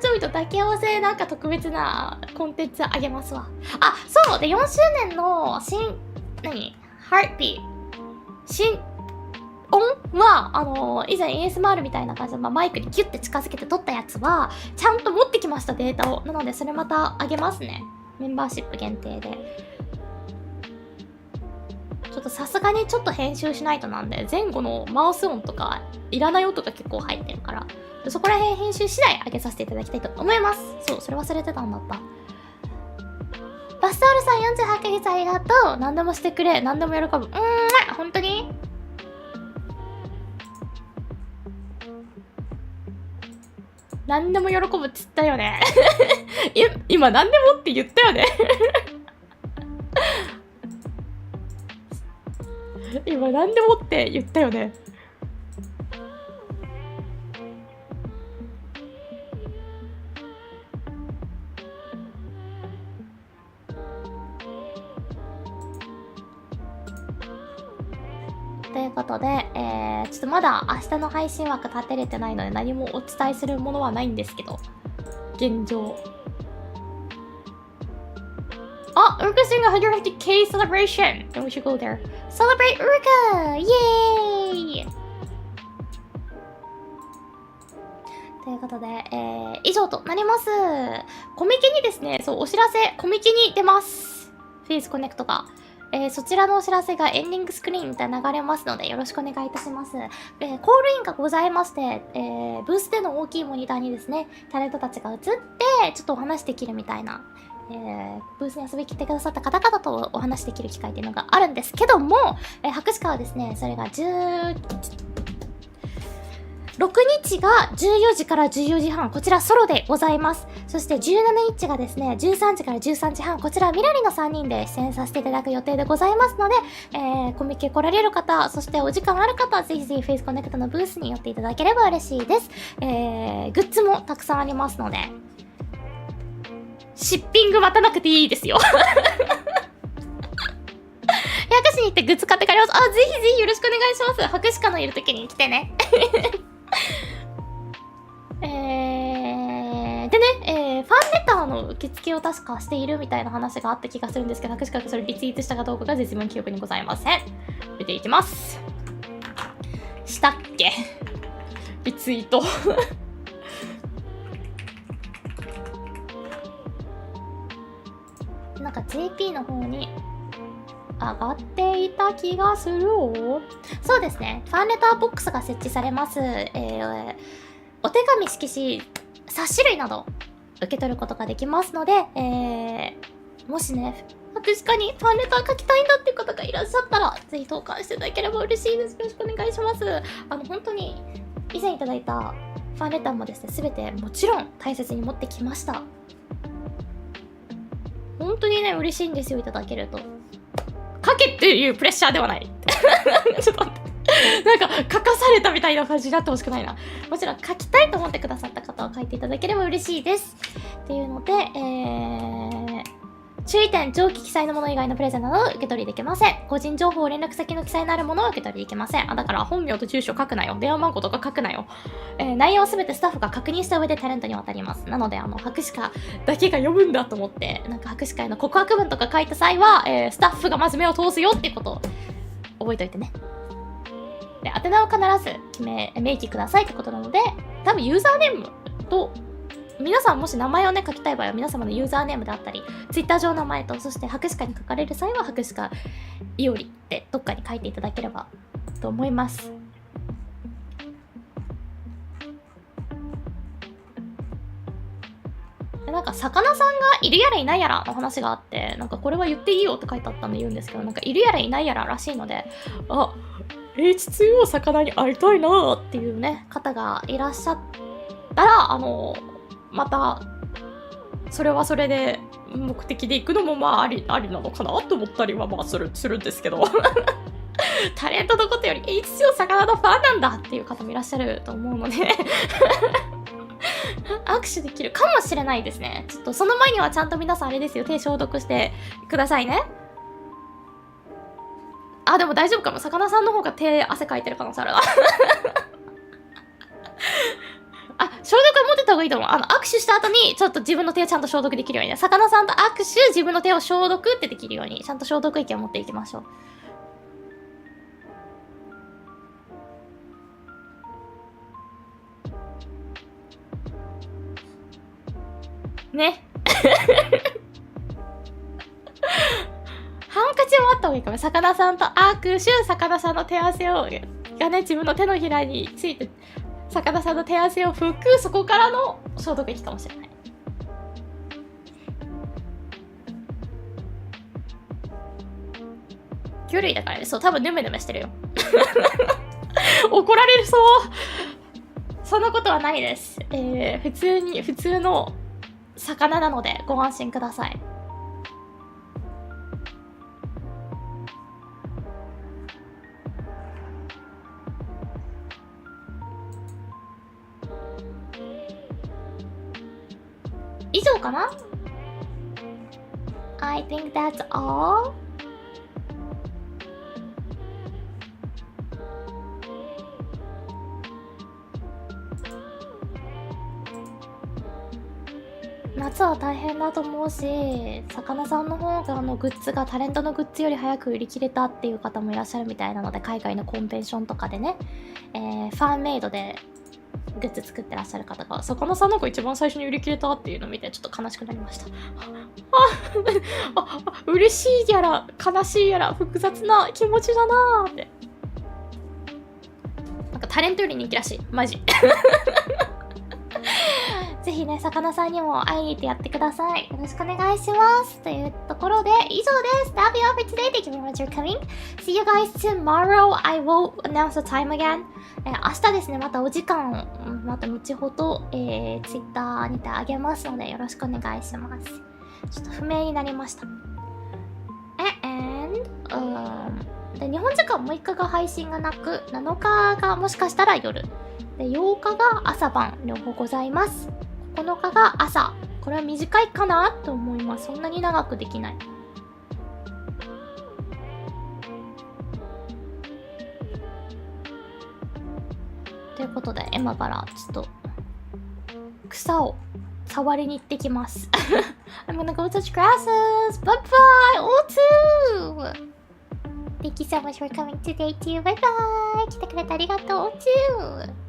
生日と抱き合わせなんか特別なコンテンツあげますわ。あ、そうで4周年のハートビー新音は以前 ASMR みたいな感じで、マイクにギュッて近づけて撮ったやつはちゃんと持ってきました、データを。なのでそれまたあげますね、メンバーシップ限定で。ちょっとさすがにちょっと編集しないとなんで、前後のマウス音とかいらない音が結構入ってるから、そこら辺編集次第上げさせていただきたいと思います。そう、それ忘れてたんだった。バスタオルさん48ヶ月ありがとう。何でもしてくれ、何でも喜ぶ。本当に何でも喜ぶって言ったよね今何でもって言ったよね今何でもって言ったよね。ということで、ちょっとまだ明日の配信枠立てれてないので何もお伝えするものはないんですけど、現状。あ、Uruka doing a 150k celebration! Then we should go there. Celebrate Uruka! Yay! ということで、以上となります。コミケにですね、そう、お知らせ、コミケに出ます。フェイスコネクトが。そちらのお知らせがエンディングスクリーンで流れますのでよろしくお願いいたします。コールインがございまして、ブースでの大きいモニターにですね、タレントたちが映って、ちょっとお話できるみたいな、ブースに遊びに来てくださった方々とお話できる機会っていうのがあるんですけども、博士課はですね、それが6日が14時から14時半、こちらソロでございます。そして17日がですね、13時から13時半、こちらみらりの3人で出演させていただく予定でございますので、コミケ来られる方、そしてお時間ある方はぜひぜひフェイスコネクトのブースに寄っていただければ嬉しいです。グッズもたくさんありますので、シッピング待たなくていいですよ。博士に行ってグッズ買って帰ります。ぜひぜひよろしくお願いします。博士課のいる時に来てね。でね、ファンレターの受付を確かしているみたいな話があった気がするんですけど、確かそれリツイートしたかどうかが絶妙に記憶にございません。見ていきます。したっけリツイート。なんか JP の方に上がっていた気がするよ。そうですね。ファンレターボックスが設置されます。お手紙色紙、冊子類など受け取ることができますので、もしね、確かにファンレター書きたいんだっていう方がいらっしゃったら、ぜひ投函していただければ嬉しいです。よろしくお願いします。本当に以前いただいたファンレターもですね、すべてもちろん大切に持ってきました。本当にね、嬉しいんですよ、いただけると。書けっていうプレッシャーではない。ちょっと待って。なんか書かされたみたいな感じになってほしくないな。もちろん書きたいと思ってくださった方は書いていただければ嬉しいです。っていうので、注意点、上記記載のもの以外のプレゼントなど受け取りできません。個人情報、連絡先の記載のあるものは受け取りできません。だから本名と住所書くなよ。電話番号とか書くなよ。内容はすべてスタッフが確認した上でタレントに渡ります。なので、博士課だけが読むんだと思って、なんか博士課への告白文とか書いた際は、スタッフがまず目を通すよっていうことを覚えておいてね。で、宛名を必ず明記くださいってことなので、多分ユーザーネームと、皆さんもし名前をね書きたい場合は皆様のユーザーネームであったり、ツイッター上の名前と、そして白鹿に書かれる際は白鹿いおりってどっかに書いていただければと思います。なんか魚さんがいるやらいないやらの話があって、なんかこれは言っていいよって書いてあったんで言うんですけど、なんかいるやらいないやららしいので、あ、H2O 魚に会いたいなーっていうね方がいらっしゃったら、またそれはそれで目的で行くのもまあありなのかなと思ったりはまあするんですけどタレントのことより H2O 魚のファンなんだっていう方もいらっしゃると思うので握手できるかもしれないですね。ちょっとその前にはちゃんと皆さんあれですよ、手消毒してくださいね。あ、でも大丈夫かも。魚さんの方が手汗かいてる可能性あるなあ、消毒は持ってた方がいいと思う。握手した後にちょっと自分の手をちゃんと消毒できるようにね。魚さんと握手、自分の手を消毒ってできるようにちゃんと消毒液を持っていきましょう。ねハンカチもあった方がいいかも。魚さんと握手、魚さんの手汗がね、自分の手のひらについて、魚さんの手汗を拭く、そこからの消毒液かもしれない。魚類だからね、そう、多分ヌメヌメしてるよ。怒られるそう。そんなことはないです。普通の魚なのでご安心ください。以上かな？ I think that's all. 夏は大変だと思うし、魚さんの方がグッズがタレントのグッズより早く売り切れたっていう方もいらっしゃるみたいなので、海外のコンベンションとかでね、ファンメイドでグッズ作ってらっしゃる方が、魚さんの子一番最初に売り切れたっていうのを見てちょっと悲しくなりました。嬉しいやら悲しいやら複雑な気持ちだなーって。なんかタレントより人気らしい、マジ。ぜひね、魚さんにも会いに行ってやってください。よろしくお願いします。というところで、以上です。That'll be all for today. Thank you very much for coming. See you guys tomorrow. I will announce the time again. 明日ですね、またお時間、また後ほど、Twitter にてあげますので、よろしくお願いします。ちょっと不明になりました。で日本時間6日が配信がなく、7日がもしかしたら夜。で8日が朝晩両方ございます。9日が朝。これは短いかなと思います。そんなに長くできない。ということで、今からちょっと草を触りに行ってきます。I'm gonna go touch grasses. Bye bye, Otu! Thank you so much for coming today too. Bye bye! 来てくれてありがとう、Otu!